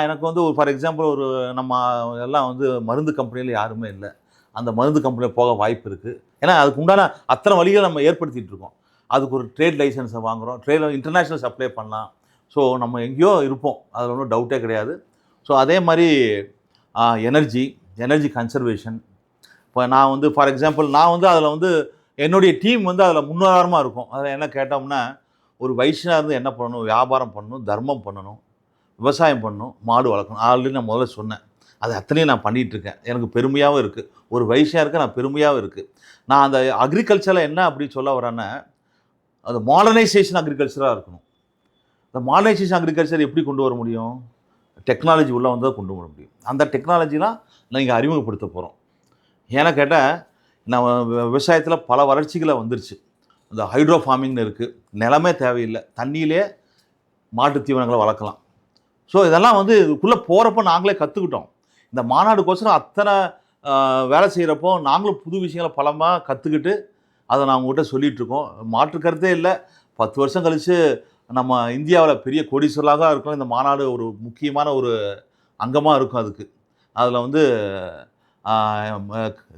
எனக்கு வந்து ஒரு ஃபார் எக்ஸாம்பிள் ஒரு நம்ம எல்லாம் வந்து மருந்து கம்பெனியில் யாருமே இல்லை. அந்த மருந்து கம்பெனியில் போக வாய்ப்பு இருக்குது. ஏன்னா அதுக்கு உண்டான அத்தனை வழிகளை நம்ம ஏற்படுத்திகிட்டு இருக்கோம். அதுக்கு ஒரு ட்ரேட் லைசன்ஸை வாங்குகிறோம், இன்டர்நேஷ்னல் சப்ளை பண்ணலாம். ஸோ நம்ம எங்கேயோ இருப்போம், அதில் ஒன்றும் டவுட்டே கிடையாது. ஸோ அதே மாதிரி எனர்ஜி கன்சர்வேஷன். இப்போ நான் வந்து ஃபார் எக்ஸாம்பிள் நான் வந்து அதில் வந்து என்னுடைய டீம் வந்து அதில் முன்னுதாரணமாக இருக்கும். அதில் என்ன கேட்டோம்னா, ஒரு வைஷ்ணவா இருந்து என்ன பண்ணணும், வியாபாரம் பண்ணணும், தர்மம் பண்ணணும், விவசாயம் பண்ணணும், மாடு வளர்க்கணும். ஆல்ரெடி நான் முதல்ல சொன்னேன். அது அத்தனையும் நான் பண்ணிகிட்ருக்கேன். எனக்கு பெருமையாகவும் இருக்குது. ஒரு வைஷ்யா இருக்க நான் பெருமையாகவும் இருக்குது. நான் அந்த அக்ரிகல்ச்சரில் என்ன அப்படி சொல்ல வரேன்னா, அது மாடர்னைசேஷன் அக்ரிகல்ச்சராக இருக்கணும். இந்த மாடர்னைசேஷன் அக்ரிகல்ச்சர் எப்படி கொண்டு வர முடியும்? டெக்னாலஜி உள்ளே வந்து கொண்டு வர முடியும். அந்த டெக்னாலஜிலாம் நீங்கள் அறிமுகப்படுத்த போகிறோம். ஏன்னா கேட்டால் நம்ம விவசாயத்தில் பல வளர்ச்சிகளை வந்துருச்சு. இந்த ஹைட்ரோ ஃபார்மிங்னு இருக்குது, நிலமே தேவையில்லை, தண்ணியிலே மாட்டுத் தீவனங்களை வளர்க்கலாம். ஸோ இதெல்லாம் வந்து இதுக்குள்ளே போகிறப்போ நாங்களே கற்றுக்கிட்டோம். இந்த மாநாடுக்கோசரம் அத்தனை வேலை செய்கிறப்போ நாங்களும் புது விஷயங்களை பலமாக கற்றுக்கிட்டு அதை நான் உங்கள்கிட்ட சொல்லிகிட்ருக்கோம். மாற்று கருத்தே இல்லை. 10 வருஷம் கழித்து நம்ம இந்தியாவில் பெரிய கோடீஸ்வரலாக இருக்கும். இந்த மாநாடு ஒரு முக்கியமான ஒரு அங்கமாக இருக்கும். அதில் வந்து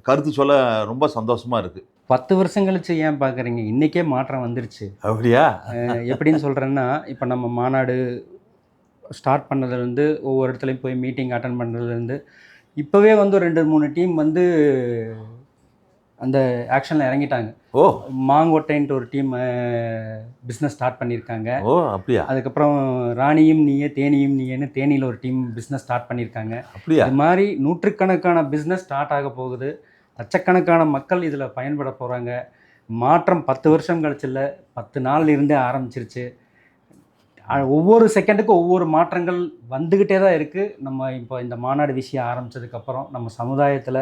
கருத்து சொல்ல ரொம்ப சந்தோஷமாக இருக்குது. 10 வருஷம் கழிச்சு ஏன் பார்க்குறீங்க? இன்றைக்கே மாற்றம் வந்துருச்சு. அப்படியா? எப்படின்னு சொல்கிறேன்னா, இப்போ நம்ம மாநாடு ஸ்டார்ட் பண்ணதுலேருந்து ஒவ்வொரு இடத்துலையும் போய் மீட்டிங் அட்டன் பண்ணுறதுலேருந்து இப்போவே வந்து ஒரு 2-3 டீம் வந்து அந்த ஆக்ஷனில் இறங்கிட்டாங்க. மாங்கோட்டைன்ட்டு ஒரு டீம் பிஸ்னஸ் ஸ்டார்ட் பண்ணியிருக்காங்க. அப்படியா? அதுக்கப்புறம் ராணியும் நீயே தேனியும் நீயேன்னு தேனியில் ஒரு டீம் பிஸ்னஸ் ஸ்டார்ட் பண்ணியிருக்காங்க. அப்படியா? இது மாதிரி நூற்றுக்கணக்கான பிஸ்னஸ் ஸ்டார்ட் ஆக போகுது. லட்சக்கணக்கான மக்கள் இதில் பயன்பட போகிறாங்க. மாற்றம் 10 வருஷம் கழிச்சு இல்லை, 10 நாள் இருந்தே ஆரம்பிச்சிருச்சு. ஒவ்வொரு செகண்டுக்கும் ஒவ்வொரு மாற்றங்கள் வந்துக்கிட்டே தான் இருக்குது. நம்ம இப்போ இந்த மாநாடு விஷயம் ஆரம்பித்ததுக்கப்புறம் நம்ம சமுதாயத்தில்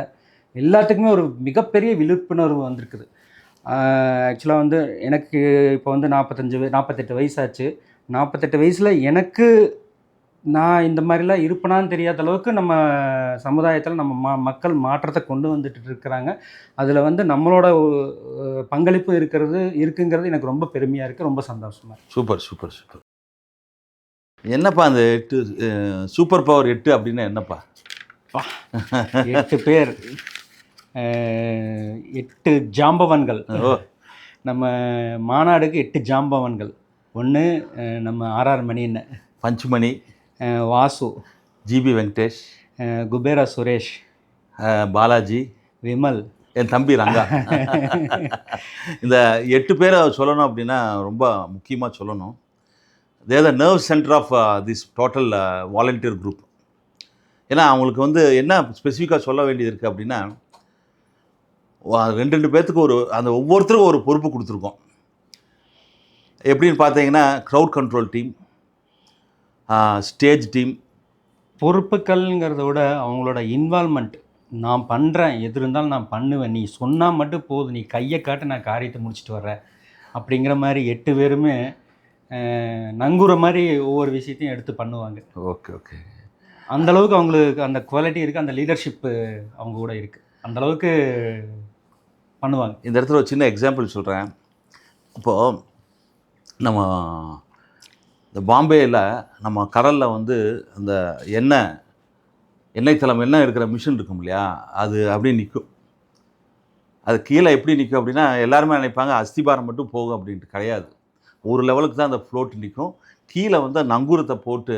எல்லாத்துக்குமே ஒரு மிகப்பெரிய விழிப்புணர்வு வந்திருக்குது. ஆக்சுவலாக வந்து எனக்கு இப்போ வந்து 48 வயசாச்சு. 48 வயசில் எனக்கு நான் இந்த மாதிரிலாம் இருப்பேனான்னு தெரியாத அளவுக்கு நம்ம சமுதாயத்தில் நம்ம மக்கள் மாற்றத்தை கொண்டு வந்துட்டு இருக்கிறாங்க. அதில் வந்து நம்மளோட பங்களிப்பு இருக்குங்கிறது எனக்கு ரொம்ப பெருமையாக இருக்குது, ரொம்ப சந்தோஷமாக இருக்குது. சூப்பர். என்னப்பா அந்த 8 சூப்பர் பவர் 8 அப்படின்னா என்னப்பா? 8 பேர் 8 ஜாம்பவன்கள். ஓ, நம்ம மாநாடுக்கு 8 ஜாம்பவன்கள். ஒன்று நம்ம ஆர்ஆர் மணியண்ண, பஞ்சுமணி, வாசு, ஜிபி வெங்கடேஷ், குபேரா சுரேஷ், பாலாஜி, விமல், என் தம்பி ரங்கா. இந்த 8 பேரை சொல்லணும் அப்படின்னா ரொம்ப முக்கியமாக சொல்லணும். They're the nerve centre of this total volunteer group. ஏன்னா அவங்களுக்கு வந்து என்ன ஸ்பெசிஃபிக்காக சொல்ல வேண்டியது இருக்குது அப்படின்னா, 2 பேர்த்துக்கு அந்த ஒவ்வொருத்தருக்கும் ஒரு பொறுப்பு கொடுத்துருக்கோம். எப்படின்னு பார்த்தீங்கன்னா, crowd control team, stage team. பொறுப்புகள்ங்கிறத விட அவங்களோட இன்வால்மெண்ட். நான் பண்ணுறேன், எது இருந்தாலும் நான் பண்ணுவேன், நீ சொன்னால் மட்டும் போதும், நீ கையை காட்டு, நான் காரியத்தை முடிச்சுட்டு வர்றேன் அப்படிங்கிற மாதிரி 8 பேருமே நங்குற மாதிரி ஒவ்வொரு விஷயத்தையும் எடுத்து பண்ணுவாங்க. Okay okay. அந்தளவுக்கு அவங்களுக்கு அந்த குவாலிட்டி இருக்குது, அந்த லீடர்ஷிப்பு அவங்க கூட இருக்குது, அந்தளவுக்கு பண்ணுவாங்க. இந்த இடத்துல ஒரு சின்ன எக்ஸாம்பிள் சொல்கிறேன். இப்போது நம்ம இந்த பாம்பேயில் நம்ம கடலில் வந்து அந்த எண்ணெய் தளம் எண்ணெய் எடுக்கிற மிஷின் இருக்கும் இல்லையா, அது அப்படியே நிற்கும். அது கீழே எப்படி நிற்கும் அப்படின்னா, எல்லாருமே நினைப்பாங்க அஸ்திபாரம் மட்டும் போகும் அப்படின்ட்டு. கிடையாது. ஒரு லெவலுக்கு தான் அந்த ஃப்ளோட் நிற்கும். கீழே வந்து நங்கூரத்தை போட்டு,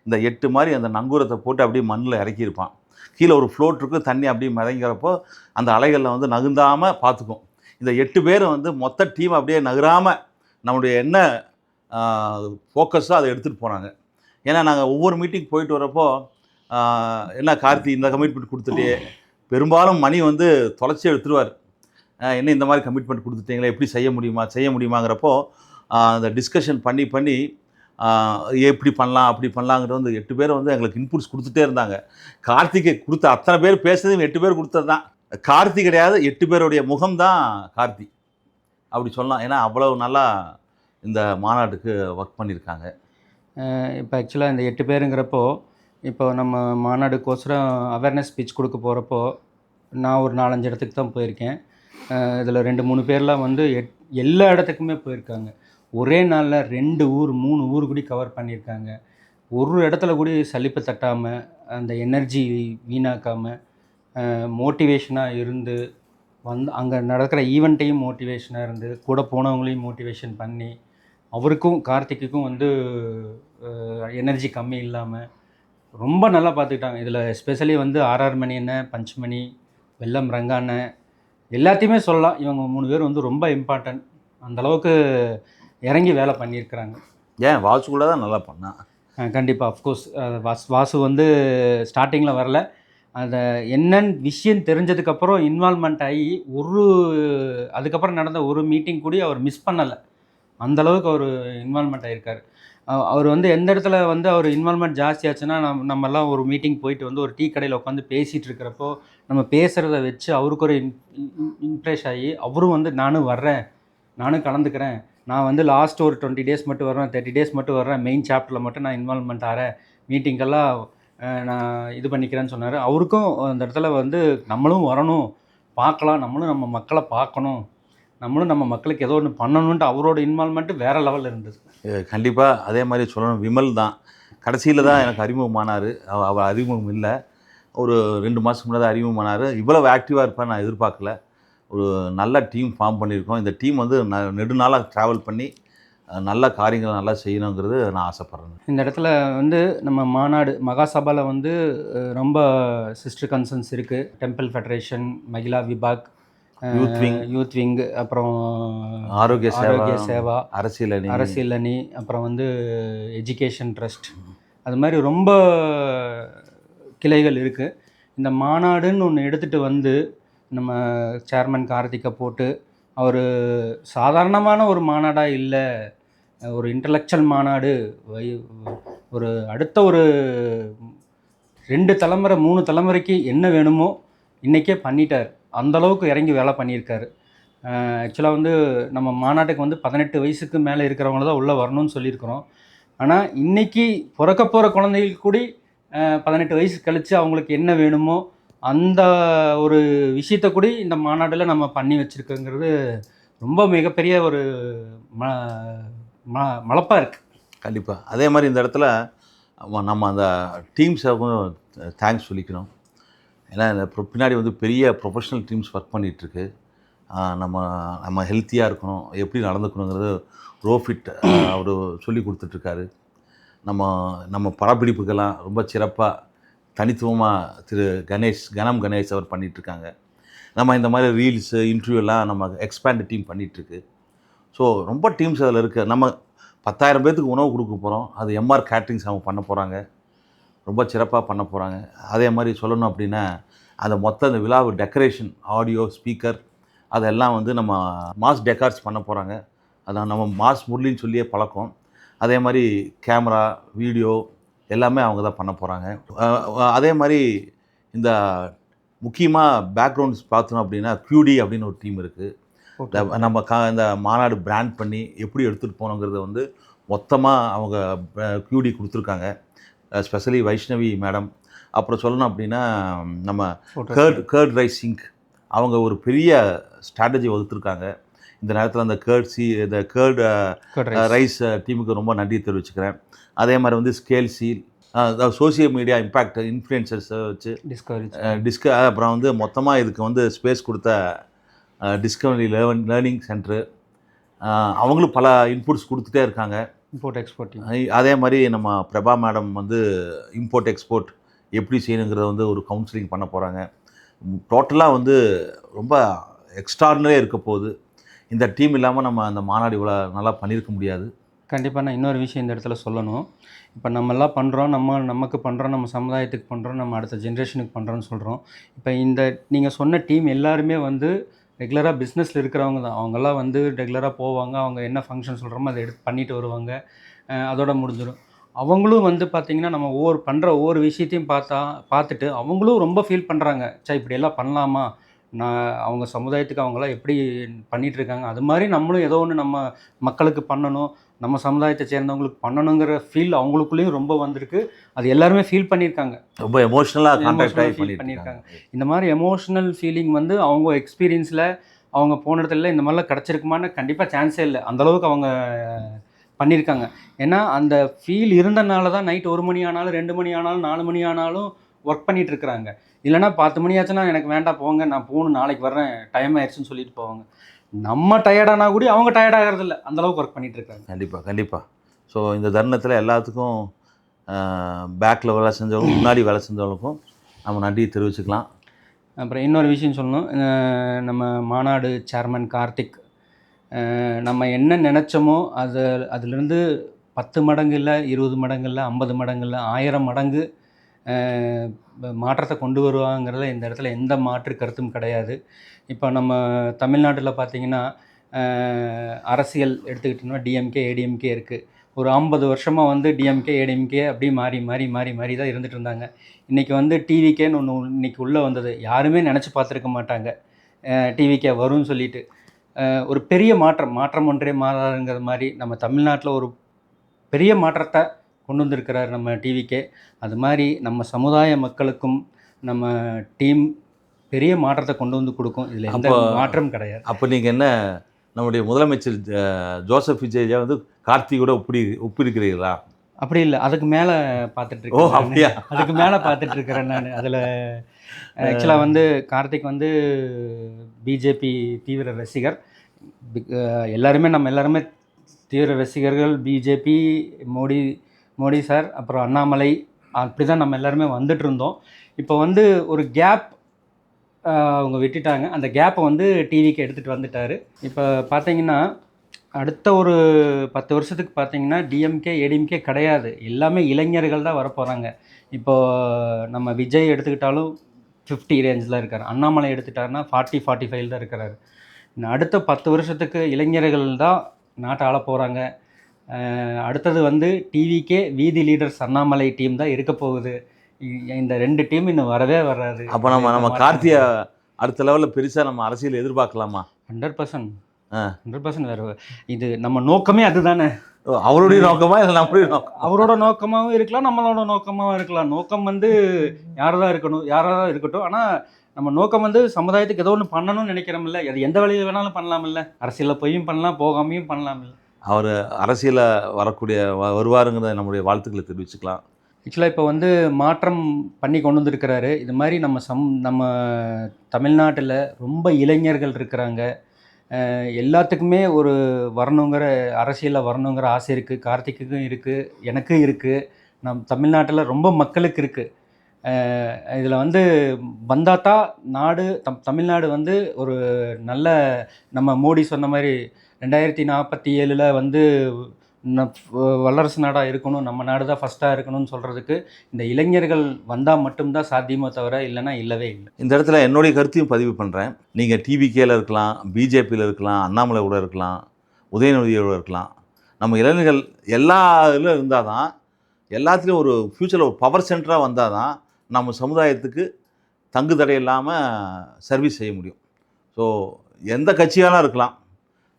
இந்த 8 மாதிரி அந்த நங்கூரத்தை போட்டு அப்படியே மண்ணில் இறக்கியிருப்பான். கீழே ஒரு ஃப்ளோட் இருக்குது, தண்ணி அப்படியே மிதங்கிறப்போ அந்த அலைகளில் வந்து நகுந்தாமல் பார்த்துக்கும். இந்த 8 பேரும் வந்து மொத்த டீம் அப்படியே நகராமல் நம்முடைய என்ன ஃபோக்கஸாக அதை எடுத்துகிட்டு போனாங்க. ஏன்னா நாங்கள் ஒவ்வொரு மீட்டிங் போயிட்டு வரப்போ, என்ன கார்த்தி இந்த கமிட்மெண்ட் கொடுத்துட்டே, பெரும்பாலும் மணி வந்து தொலைச்சி எடுத்துருவார். என்ன இந்த மாதிரி கமிட்மெண்ட் கொடுத்துட்டீங்களே, எப்படி செய்ய முடியுமாங்கிறப்போ அந்த டிஸ்கஷன் பண்ணி எப்படி பண்ணலாம் அப்படி பண்ணலாங்கிறது வந்து 8 பேர் வந்து எங்களுக்கு இன்புட்ஸ் கொடுத்துட்டே இருந்தாங்க. கார்த்திகை கொடுத்த அத்தனை பேர் பேசுனது 8 பேர் கொடுத்தது தான். கார்த்தி கிடையாது, 8 பேருடைய முகம்தான் கார்த்தி அப்படி சொல்லலாம். ஏன்னா அவ்வளவு நல்லா இந்த மாநாட்டுக்கு ஒர்க் பண்ணியிருக்காங்க. இப்போ ஆக்சுவலாக இந்த 8 பேருங்கிறப்போ, இப்போ நம்ம மாநாடுக்கோசரம் அவேர்னஸ் ஸ்பீச் கொடுக்க போகிறப்போ, நான் ஒரு 4-5 இடத்துக்கு தான் போயிருக்கேன். இதில் 2-3 பேர்லாம் வந்து எல்லா இடத்துக்குமே போயிருக்காங்க. ஒரே நாளில் 2 ஊர் 3 ஊர் கூட கவர் பண்ணியிருக்காங்க. ஒரு இடத்துல கூட சலிப்பு தட்டாமல், அந்த எனர்ஜி வீணாக்காமல், மோட்டிவேஷனாக இருந்து அங்கே நடக்கிற ஈவெண்ட்டையும் மோட்டிவேஷனாக இருந்து, கூட போனவங்களையும் மோட்டிவேஷன் பண்ணி, அவருக்கும் கார்த்திக்குக்கும் வந்து எனர்ஜி கம்மி இல்லாமல் ரொம்ப நல்லா பார்த்துக்கிட்டாங்க. இதில் எஸ்பெஷலி வந்து ஆர்ஆர் மணி அண்ணன், பஞ்சுமணி, வெல்லம் ரங்கா அண்ணன் எல்லாத்தையுமே சொல்லலாம். இவங்க 3 பேர் வந்து ரொம்ப இம்பார்ட்டன்ட். அந்தளவுக்கு இறங்கி வேலை பண்ணியிருக்கிறாங்க. ஏன் வாசு கூட தான் நல்லா பண்ணான். கண்டிப்பாக அஃப்கோர்ஸ். வாசு வந்து ஸ்டார்டிங்கில் வரல, அதை என்னன்னு விஷயம் தெரிஞ்சதுக்கப்புறம் இன்வால்மெண்ட் ஆகி அதுக்கப்புறம் நடந்த ஒரு மீட்டிங் கூட அவர் மிஸ் பண்ணலை. அந்தளவுக்கு அவர் இன்வால்மெண்ட் ஆகியிருக்கார். அவர் வந்து எந்த இடத்துல வந்து அவர் இன்வால்மெண்ட் ஜாஸ்தி ஆச்சுன்னா, நம்மெல்லாம் ஒரு மீட்டிங் போயிட்டு வந்து ஒரு டீ கடையில் உட்காந்து பேசிகிட்டு இருக்கிறப்போ, நம்ம பேசுகிறத வச்சு அவருக்கு ஒரு இம்ப்ரெஸ் ஆகி, அவரும் வந்து நானும் வர்றேன், நானும் கலந்துக்கிறேன், நான் வந்து லாஸ்ட் ஒரு 20 டேஸ் மட்டும் வர்றேன், 30 டேஸ் மட்டும் வர்றேன், மெயின் சாப்டரில் மட்டும் நான் இன்வால்மெண்ட் ஆகிறேன், மீட்டிங்கெல்லாம் நான் இது பண்ணிக்கிறேன்னு சொன்னார். அவருக்கும் அந்த இடத்துல வந்து நம்மளும் வரணும், பார்க்கலாம், நம்மளும் நம்ம மக்களை பார்க்கணும், நம்மளும் நம்ம மக்களுக்கு ஏதோ ஒன்று பண்ணணுன்ட்டு அவரோட இன்வால்மெண்ட்டு வேறு லெவலில் இருந்தது. கண்டிப்பாக அதே மாதிரி சொல்லணும். விமல் தான் கடைசியில் தான் எனக்கு அறிமுகமானார். அவர் அறிமுகம் இல்லை, ஒரு 2 மாதத்துக்கு முன்னாடி அறிமுகமானார். இவ்வளவு ஆக்டிவாக இருப்பார் நான் எதிர்பார்க்கல. ஒரு நல்ல டீம் ஃபார்ம் பண்ணியிருக்கோம். இந்த டீம் வந்து நெடுநாளாக ட்ராவல் பண்ணி நல்ல காரியங்களை நல்லா செய்யணுங்கிறது நான் ஆசைப்பட்றேன். இந்த இடத்துல வந்து நம்ம மாநாடு மகாசபாவில் வந்து ரொம்ப சிஸ்டர் கன்சர்ன்ஸ் இருக்குது. Temple federation, Mahila Vibhag, youth wing, அப்புறம் ஆரோக்கிய சேவா, அரசியல் அணி, அப்புறம் வந்து எஜுகேஷன் ட்ரஸ்ட், அது மாதிரி ரொம்ப கிளைகள் இருக்குது. இந்த மாநாடுன்னு ஒன்று எடுத்துகிட்டு வந்து நம்ம சேர்மன் கார்த்திகை போட்டு, அவர் சாதாரணமான ஒரு மாநாடாக இல்லை, ஒரு இன்டலெக்சுவல் மாநாடு, ஒரு அடுத்த ஒரு 2 தலைமுறை 3 தலைமுறைக்கு என்ன வேணுமோ இன்றைக்கே பண்ணிட்டார். அந்தளவுக்கு இறங்கி வேலை பண்ணியிருக்காரு. ஆக்சுவலாக வந்து நம்ம மாநாட்டுக்கு வந்து 18 வயசுக்கு மேலே இருக்கிறவங்கள தான் உள்ளே வரணும்னு சொல்லியிருக்கிறோம். ஆனால் இன்றைக்கி பிறக்க போகிற குழந்தைகளுக்கு கூட 18 வயசு கழித்து அவங்களுக்கு என்ன வேணுமோ அந்த ஒரு விஷயத்தை கூட இந்த மாநாட்டில் நம்ம பண்ணி வச்சுருக்கோங்கிறது ரொம்ப மிகப்பெரிய ஒரு மலப்பாக இருக்குது. கண்டிப்பாக. அதே மாதிரி இந்த இடத்துல நம்ம அந்த டீம்ஸுக்கும் தேங்க்ஸ் சொல்லிக்கணும். ஏன்னா இந்த பின்னாடி வந்து பெரிய ப்ரொஃபஷ்னல் டீம்ஸ் ஒர்க் பண்ணிகிட்ருக்கு. நம்ம நம்ம ஹெல்த்தியாக இருக்கணும், எப்படி நடந்துக்கணுங்கிறது ரோஃபிட் அவர் சொல்லி கொடுத்துட்ருக்காரு. நம்ம நம்ம படப்பிடிப்புக்கெல்லாம் ரொம்ப சிறப்பாக தனித்துவமாக கணம் கணேஷ் அவர் பண்ணிகிட்ருக்காங்க. நம்ம இந்த மாதிரி ரீல்ஸு இன்டர்வியூலாம் நம்ம எக்ஸ்பேண்ட் டீம் பண்ணிகிட்ருக்கு. ஸோ ரொம்ப டீம்ஸ் அதில் இருக்குது. நம்ம 10,000 பேர்த்துக்கு உணவு கொடுக்க போகிறோம். அது எம்ஆர் கேட்ரிங்ஸ் அவங்க பண்ண போகிறாங்க, ரொம்ப சிறப்பாக பண்ண போகிறாங்க. அதே மாதிரி சொல்லணும் அப்படின்னா அந்த மொத்த அந்த விழாவு டெக்கரேஷன், ஆடியோ, ஸ்பீக்கர் அதெல்லாம் வந்து நம்ம மாஸ் டெக்கார்ஸ் பண்ண போகிறாங்க. அதான் நம்ம மாஸ் முரளின்னு சொல்லியே பழக்கம். அதே மாதிரி கேமரா, வீடியோ எல்லாமே அவங்க தான் பண்ண போகிறாங்க. அதே மாதிரி இந்த முக்கியமாக பேக்ரவுண்ட்ஸ் பார்த்தோம் அப்படின்னா QD அப்படின்னு ஒரு டீம் இருக்குது. நம்ம இந்த மாநாடு பிராண்ட் பண்ணி எப்படி எடுத்துகிட்டு போகணுங்கிறத வந்து மொத்தமாக அவங்க QD கொடுத்துருக்காங்க. Specially Vaishnavi madam. அப்புறம் சொல்லணும் அப்படின்னா நம்ம கேர்ட் ரைஸ் சிங்க் அவங்க ஒரு பெரிய ஸ்ட்ராட்டஜி வகுத்துருக்காங்க. இந்த நேரத்தில் அந்த கேர்ட் ரைஸ் டீமுக்கு ரொம்ப நன்றி தெரிவிச்சுக்கிறேன். அதே மாதிரி வந்து scale seal, social media impact இன்ஃப்ளூயன்சர்ஸை வச்சு அப்புறம் வந்து மொத்தமாக இதுக்கு வந்து ஸ்பேஸ் கொடுத்த டிஸ்கவரி லேர்னிங் சென்டரு அவங்களும் பல இன்புட்ஸ் கொடுத்துட்டே இருக்காங்க. Import export. அதே மாதிரி நம்ம பிரபா மேடம் வந்து இம்போர்ட் எக்ஸ்போர்ட் எப்படி செய்யணுங்கிறத வந்து ஒரு கவுன்சிலிங் பண்ண போகிறாங்க. டோட்டலாக வந்து ரொம்ப எக்ஸ்ட்ராடினரியாக இருக்க போகுது. இந்த டீம் இல்லாமல் நம்ம அந்த மாநாடு இவ்வளோ நல்லா பண்ணியிருக்க முடியாது. கண்டிப்பாக நான் இன்னொரு விஷயம் இந்த இடத்துல சொல்லணும். இப்போ நம்மெல்லாம் பண்ணுறோம், நமக்கு பண்ணுறோம், நம்ம சமுதாயத்துக்கு பண்ணுறோம், நம்ம அடுத்த ஜென்ரேஷனுக்கு பண்ணுறோன்னு சொல்கிறோம். இப்போ இந்த நீங்கள் சொன்ன டீம் எல்லாருமே வந்து ரெகுலராக பிஸ்னஸில் இருக்கிறவங்க தான். அவங்கெல்லாம் வந்து ரெகுலராக போவாங்க, அவங்க என்ன ஃபங்க்ஷன் சொல்கிறோமோ அதை எடுத்து பண்ணிட்டு வருவாங்க, அதோட முடிஞ்சிடும். அவங்களும் வந்து பார்த்திங்கன்னா நம்ம ஒவ்வொரு விஷயத்தையும் பார்த்துட்டு அவங்களும் ரொம்ப ஃபீல் பண்ணுறாங்க. இப்படியெல்லாம் பண்ணலாமா, அவங்க சமுதாயத்துக்கு அவங்களாம் எப்படி பண்ணிகிட்ருக்காங்க, அது மாதிரி நம்மளும் ஏதோ ஒன்று நம்ம மக்களுக்கு பண்ணணும், நம்ம சமுதாயத்தை சேர்ந்தவங்களுக்கு பண்ணணுங்கிற ஃபீல் அவங்களுக்குள்ளேயும் ரொம்ப வந்திருக்கு. அது எல்லாருமே ஃபீல் பண்ணியிருக்காங்க, ரொம்ப எமோஷ்னலாக ஃபீல் பண்ணியிருக்காங்க. இந்த மாதிரி எமோஷ்னல் ஃபீலிங் வந்து அவங்க எக்ஸ்பீரியன்ஸில் அவங்க போன இடத்துல இந்த மாதிரிலாம் கிடச்சிருக்குமான்னு கண்டிப்பாக சான்ஸே இல்லை. அந்தளவுக்கு அவங்க பண்ணியிருக்காங்க. ஏன்னா அந்த ஃபீல் இருந்தனால தான் நைட் 1 மணி ஆனாலும் 2 மணி ஆனாலும் 4 மணி ஆனாலும் ஒர்க் பண்ணிகிட்ருக்குறாங்க. இல்லைனா 10 மணி ஆச்சுன்னா எனக்கு வேண்டாம் போங்க, நான் போகணும், நாளைக்கு வர்றேன், டைம் ஆயிடுச்சுன்னு சொல்லிட்டு போவாங்க. நம்ம டயர்டானா கூட அவங்க டயர்டாகிறதில்ல, அந்தளவுக்கு ஒர்க் பண்ணிகிட்ருக்காங்க. கண்டிப்பாக. ஸோ இந்த தருணத்தில் எல்லாத்துக்கும் பேக்கில் வேலை செஞ்சவங்க, முன்னாடி வேலை செஞ்சவங்களுக்கும் நம்ம நன்றியை தெரிவிச்சுக்கலாம். அப்புறம் இன்னொரு விஷயம் சொல்லணும். நம்ம மாநாடு சேர்மன் கார்த்திக், நம்ம என்ன நினச்சோமோ அதுலேருந்து 10 மடங்கு இல்லை, 20 மடங்கு இல்லை, 50 மடங்கு இல்லை, 1000 மடங்கு மாற்றத்தை கொண்டு வருவாங்கிறத இந்த இடத்துல எந்த மாற்று கருத்தும் கிடையாது. இப்போ நம்ம தமிழ்நாட்டில் பார்த்திங்கன்னா அரசியல் எடுத்துக்கிட்டோம்னா டிஎம்கே ஏடிஎம்கே இருக்குது. ஒரு 50 வருஷமாக வந்து டிஎம்கே ஏடிஎம்கே அப்படியே மாறி தான் இருந்துகிட்டு இருந்தாங்க. இன்றைக்கி வந்து டிவிகேன்னு ஒன்று இன்றைக்கி உள்ளே வந்தது. யாருமே நினச்சி பார்த்துருக்க மாட்டாங்க டிவிகே வரும்னு சொல்லிட்டு. ஒரு பெரிய மாற்றம் ஒன்றே மாறாதுங்கிற மாதிரி நம்ம தமிழ்நாட்டில் ஒரு பெரிய மாற்றத்தை கொண்டு வந்திருக்கிறார் நம்ம டிவிகே. அது மாதிரி நம்ம சமுதாய மக்களுக்கும் நம்ம டீம் பெரிய மாற்றத்தை கொண்டு வந்து கொடுக்கும். இதில் எந்த மாற்றம் கிடையாது. அப்போ நீங்கள் என்ன நம்முடைய முதலமைச்சர் ஜோசப் விஜயா வந்து கார்த்திகோட ஒப்பிருக்கிறீர்களா? அப்படி இல்லை, அதுக்கு மேலே பார்த்துட்ருக்கேன். அப்படியா? அதுக்கு மேலே பார்த்துட்ருக்கிறேன் நான். அதில் ஆக்சுவலாக வந்து கார்த்திக் வந்து பிஜேபி தீவிர ரசிகர். நம்ம எல்லாருமே தீவிர ரசிகர்கள். பிஜேபி, மோடி சார், அப்புறம் அண்ணாமலை, அப்படி தான் நம்ம எல்லாருமே வந்துட்டு இருந்தோம். இப்போ வந்து ஒரு கேப் அவங்க விட்டுட்டாங்க. அந்த கேப்பை வந்து டிவிக்கு எடுத்துகிட்டு வந்துட்டார். இப்போ பார்த்தீங்கன்னா அடுத்த ஒரு 10 வருஷத்துக்கு பார்த்தீங்கன்னா டிஎம்கே ஏடிஎம்கே கிடையாது, எல்லாமே இளைஞர்கள் தான் வரப்போகிறாங்க. இப்போது நம்ம விஜய் எடுத்துக்கிட்டாலும் 50 ரேஞ்சில் இருக்கார். அண்ணாமலை எடுத்துக்கிட்டாருன்னா 40-45 தான் இருக்கிறாரு. அடுத்த 10 வருஷத்துக்கு இளைஞர்கள் தான் நாட்டை ஆள போகிறாங்க. அடுத்தது வந்து டிவிக்கே வீதி லீடர்ஸ் அண்ணாமலை டீம் தான் இருக்க போகுது. இந்த 2 டீம் இன்னும் வரவே வராது. அப்போ நம்ம கார்த்தியை அடுத்த லெவலில் பெருசாக நம்ம அரசியல் எதிர்பார்க்கலாமா? 100% வேறு. இது நம்ம நோக்கமே அதுதானே. அவருடைய நோக்கமா இல்லை நம்மளுடைய நோக்கம்? அவரோட நோக்கமாகவும் இருக்கலாம், நம்மளோட நோக்கமாகவும் இருக்கலாம். நோக்கம் வந்து யாராக இருக்கட்டும். ஆனால் நம்ம நோக்கம் வந்து சமுதாயத்துக்கு ஏதோ ஒன்று பண்ணணும்னு நினைக்கிறோம்ல. அது எந்த வழியில் வேணாலும் பண்ணலாமில்ல. அரசியலில் போயும் பண்ணலாம், போகாமையும் பண்ணலாமில்ல. அவர் அரசியலில் வரக்கூடிய வருவாருங்கிறத நம்முடைய வாழ்த்துக்களை தெரிவிச்சுக்கலாம். ஆக்சுவலாக இப்போ வந்து மாற்றம் பண்ணி கொண்டு வந்திருக்கிறாரு. இது மாதிரி நம்ம தமிழ்நாட்டில் ரொம்ப இளைஞர்கள் இருக்கிறாங்க. எல்லாத்துக்குமே ஒரு வரணுங்கிற அரசியலில் வரணுங்கிற ஆசை இருக்குது. கார்த்திக்குக்கும் இருக்குது, எனக்கும் இருக்குது, தமிழ்நாட்டில் ரொம்ப மக்களுக்கு இருக்குது. இதில் வந்து வந்தால் தான் தமிழ்நாடு வந்து ஒரு நல்ல, நம்ம மோடி சொன்ன மாதிரி 2047 வந்து வல்லரசு நாடாக இருக்கணும், நம்ம நாடு தான் ஃபஸ்ட்டாக இருக்கணும்னு சொல்கிறதுக்கு இந்த இளைஞர்கள் வந்தால் மட்டும்தான் சாத்தியமோ தவிர இல்லைன்னா இல்லவே இல்லை. இந்த இடத்துல என்னுடைய கருத்தையும் பதிவு பண்ணுறேன். நீங்கள் டிவிகேல இருக்கலாம், பிஜேபியில் இருக்கலாம், அண்ணாமலை கூட இருக்கலாம், உதயநிதியோட இருக்கலாம். நம்ம இளைஞர்கள் எல்லா இதில் இருந்தால் தான், எல்லாத்துலேயும் ஒரு ஃப்யூச்சரில் ஒரு பவர் சென்டராக வந்தால் தான் நம்ம சமுதாயத்துக்கு தங்கு தடை இல்லாமல் சர்வீஸ் செய்ய முடியும். ஸோ எந்த கட்சியாலும் இருக்கலாம்,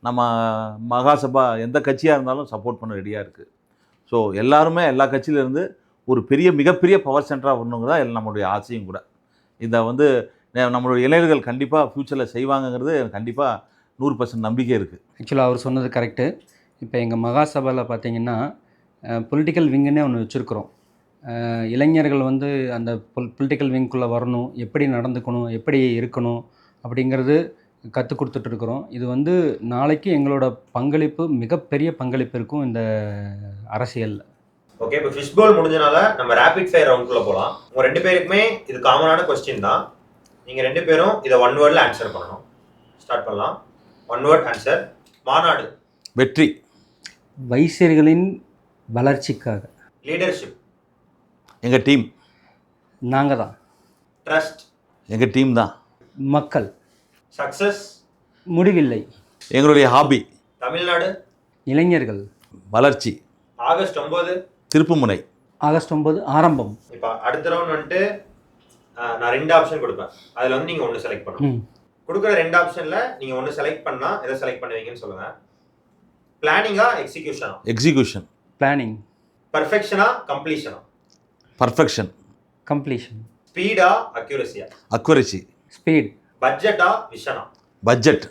நம்ம மகாசபா எந்த கட்சியாக இருந்தாலும் சப்போர்ட் பண்ண ரெடியாக இருக்குது. ஸோ எல்லாருமே எல்லா கட்சியிலேருந்து ஒரு மிகப்பெரிய பவர் சென்டராக வரணுங்க தான் நம்மளுடைய ஆசையும் கூட. இதை வந்து நம்மளுடைய இளைஞர்கள் கண்டிப்பாக ஃப்யூச்சரில் செய்வாங்கங்கிறது எனக்கு கண்டிப்பாக 100% நம்பிக்கை இருக்குது. ஆக்சுவலாக அவர் சொன்னது கரெக்டு. இப்போ எங்கள் மகாசபாவில் பார்த்தீங்கன்னா பொலிட்டிக்கல் விங்குன்னே ஒன்று வச்சுருக்குறோம். இளைஞர்கள் வந்து அந்த பொலிட்டிக்கல் விங்குக்குள்ளே வரணும், எப்படி நடந்துக்கணும், எப்படி இருக்கணும் அப்படிங்கிறது கற்றுக் கொடுத்துட்ருக்குறோம். இது வந்து நாளைக்கு எங்களோட பங்களிப்பு, மிகப்பெரிய பங்களிப்பு இருக்கும் இந்த அரசியலில். ஓகே, இப்போ ஃபிஷ்பால் முடிஞ்சனால நம்ம ரேபிட் ஃபயர் ரவுண்டுக்குள்ளே போகலாம். உங்கள் 2 பேருக்குமே இது காமனான கொஸ்டின் தான். நீங்கள் 2 பேரும் இதை 1 வேர்டில் ஆன்சர் பண்ணணும். ஸ்டார்ட் பண்ணலாம். 1 வேர்ட் ஆன்சர். மாநாடு. வெற்றி. வைசியர்களின் வளர்ச்சிக்காக. லீடர்ஷிப். எங்கள் டீம். நாங்கள் தான். ட்ரஸ்ட். எங்கள் டீம் தான். மக்கள். சக்ஸஸ். முடிவில்லை. எங்களுடைய ஹாபி. தமிழ்நாடு. இளைஞர்கள். வளர்ச்சி. ஆகஸ்ட் 9. திருப்புமுனை. ஆகஸ்ட் 9 ஆரம்பம். இப்போ அடுத்த ரவுண்ட் வந்துட்டு நான் 2 ஆப்ஷன் கொடுப்பேன். அதில் வந்து நீங்கள் 1 செலக்ட் பண்ணணும். கொடுக்குற 2 ஆப்ஷனில் நீங்கள் 1 செலக்ட் பண்ணால் எதை செலக்ட் பண்ணுவீங்கன்னு சொல்லுங்கள். பிளானிங்கா எக்ஸிக்யூஷனா? எக்ஸிக்யூஷன். பிளானிங். பர்ஃபெக்ஷனா கம்ப்ளீஷனா? பர்ஃபெக்ஷன். கம்ப்ளீஷன். ஸ்பீடா அக்யூரசியா? அக்யூரசி. ஸ்பீட். பட்ஜெட்டா விஷனா? பட்ஜெட்.